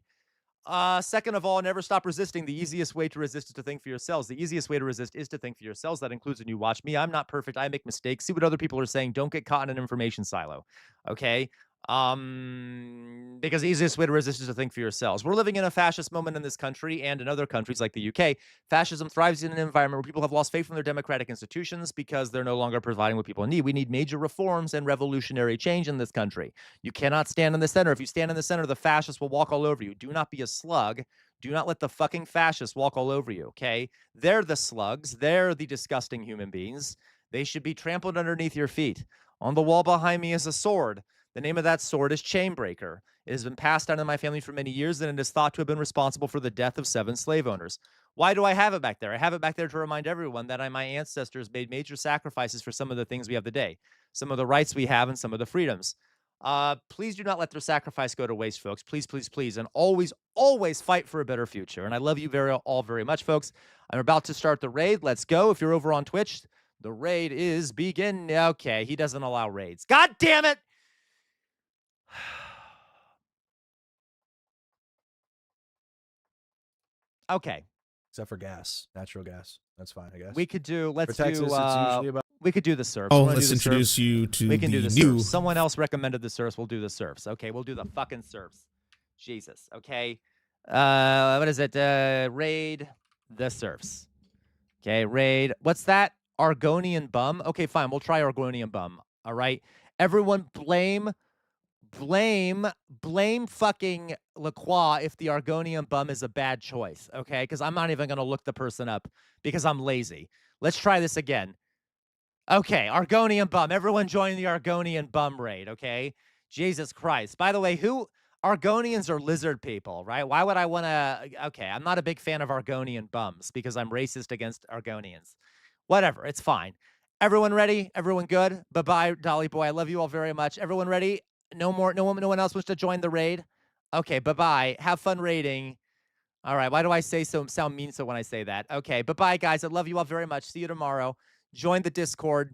B: Second of all, never stop resisting. The easiest way to resist is to think for yourselves. The easiest way to resist is to think for yourselves. That includes when you watch me. I'm not perfect. I make mistakes. See what other people are saying. Don't get caught in an information silo, okay? Because the easiest way to resist is to think for yourselves. We're living in a fascist moment in this country and in other countries like the UK. Fascism thrives in an environment where people have lost faith in their democratic institutions because they're no longer providing what people need. We need major reforms and revolutionary change in this country. You cannot stand in the center. If you stand in the center, the fascists will walk all over you. Do not be a slug. Do not let the fucking fascists walk all over you, okay? They're the slugs. They're the disgusting human beings. They should be trampled underneath your feet. On the wall behind me is a sword. The name of that sword is Chainbreaker. It has been passed down in my family for many years, and it is thought to have been responsible for the death of 7 slave owners. Why do I have it back there? I have it back there to remind everyone that my ancestors made major sacrifices for some of the things we have today, some of the rights we have, and some of the freedoms. Please do not let their sacrifice go to waste, folks. Please, please, please. And always, always fight for a better future. And I love you all very much, folks. I'm about to start the raid. Let's go. If you're over on Twitch, the raid is begin. Okay, he doesn't allow raids. God damn it! Okay.
Q: Except for gas, natural gas. That's fine, I guess.
B: We could do,
Q: For Texas, it's usually about...
B: we could do the surfs.
R: Oh, let's introduce you to
B: we can do the
R: new...
B: surfs. Someone else recommended the surfs. We'll do the surfs. Okay, we'll do the fucking surfs. Jesus, okay. What is it? Raid the surfs. Okay, raid. What's that? Argonian bum? Okay, fine. We'll try Argonian bum. All right. Everyone blame fucking Lacroix if the Argonian bum is a bad choice, okay? Because I'm not even going to look the person up because I'm lazy. Let's try this again. Okay, Argonian bum. Everyone join the Argonian bum raid, okay? Jesus Christ. By the way, Argonians are lizard people, right? Why would I want to... Okay, I'm not a big fan of Argonian bums because I'm racist against Argonians. Whatever, it's fine. Everyone ready? Everyone good? Bye-bye, Dolly Boy. I love you all very much. Everyone ready? No one else wants to join the raid? Okay, bye-bye. Have fun raiding. All right, why do I sound mean so when I say that? Okay, bye-bye, guys. I love you all very much. See you tomorrow. Join the Discord.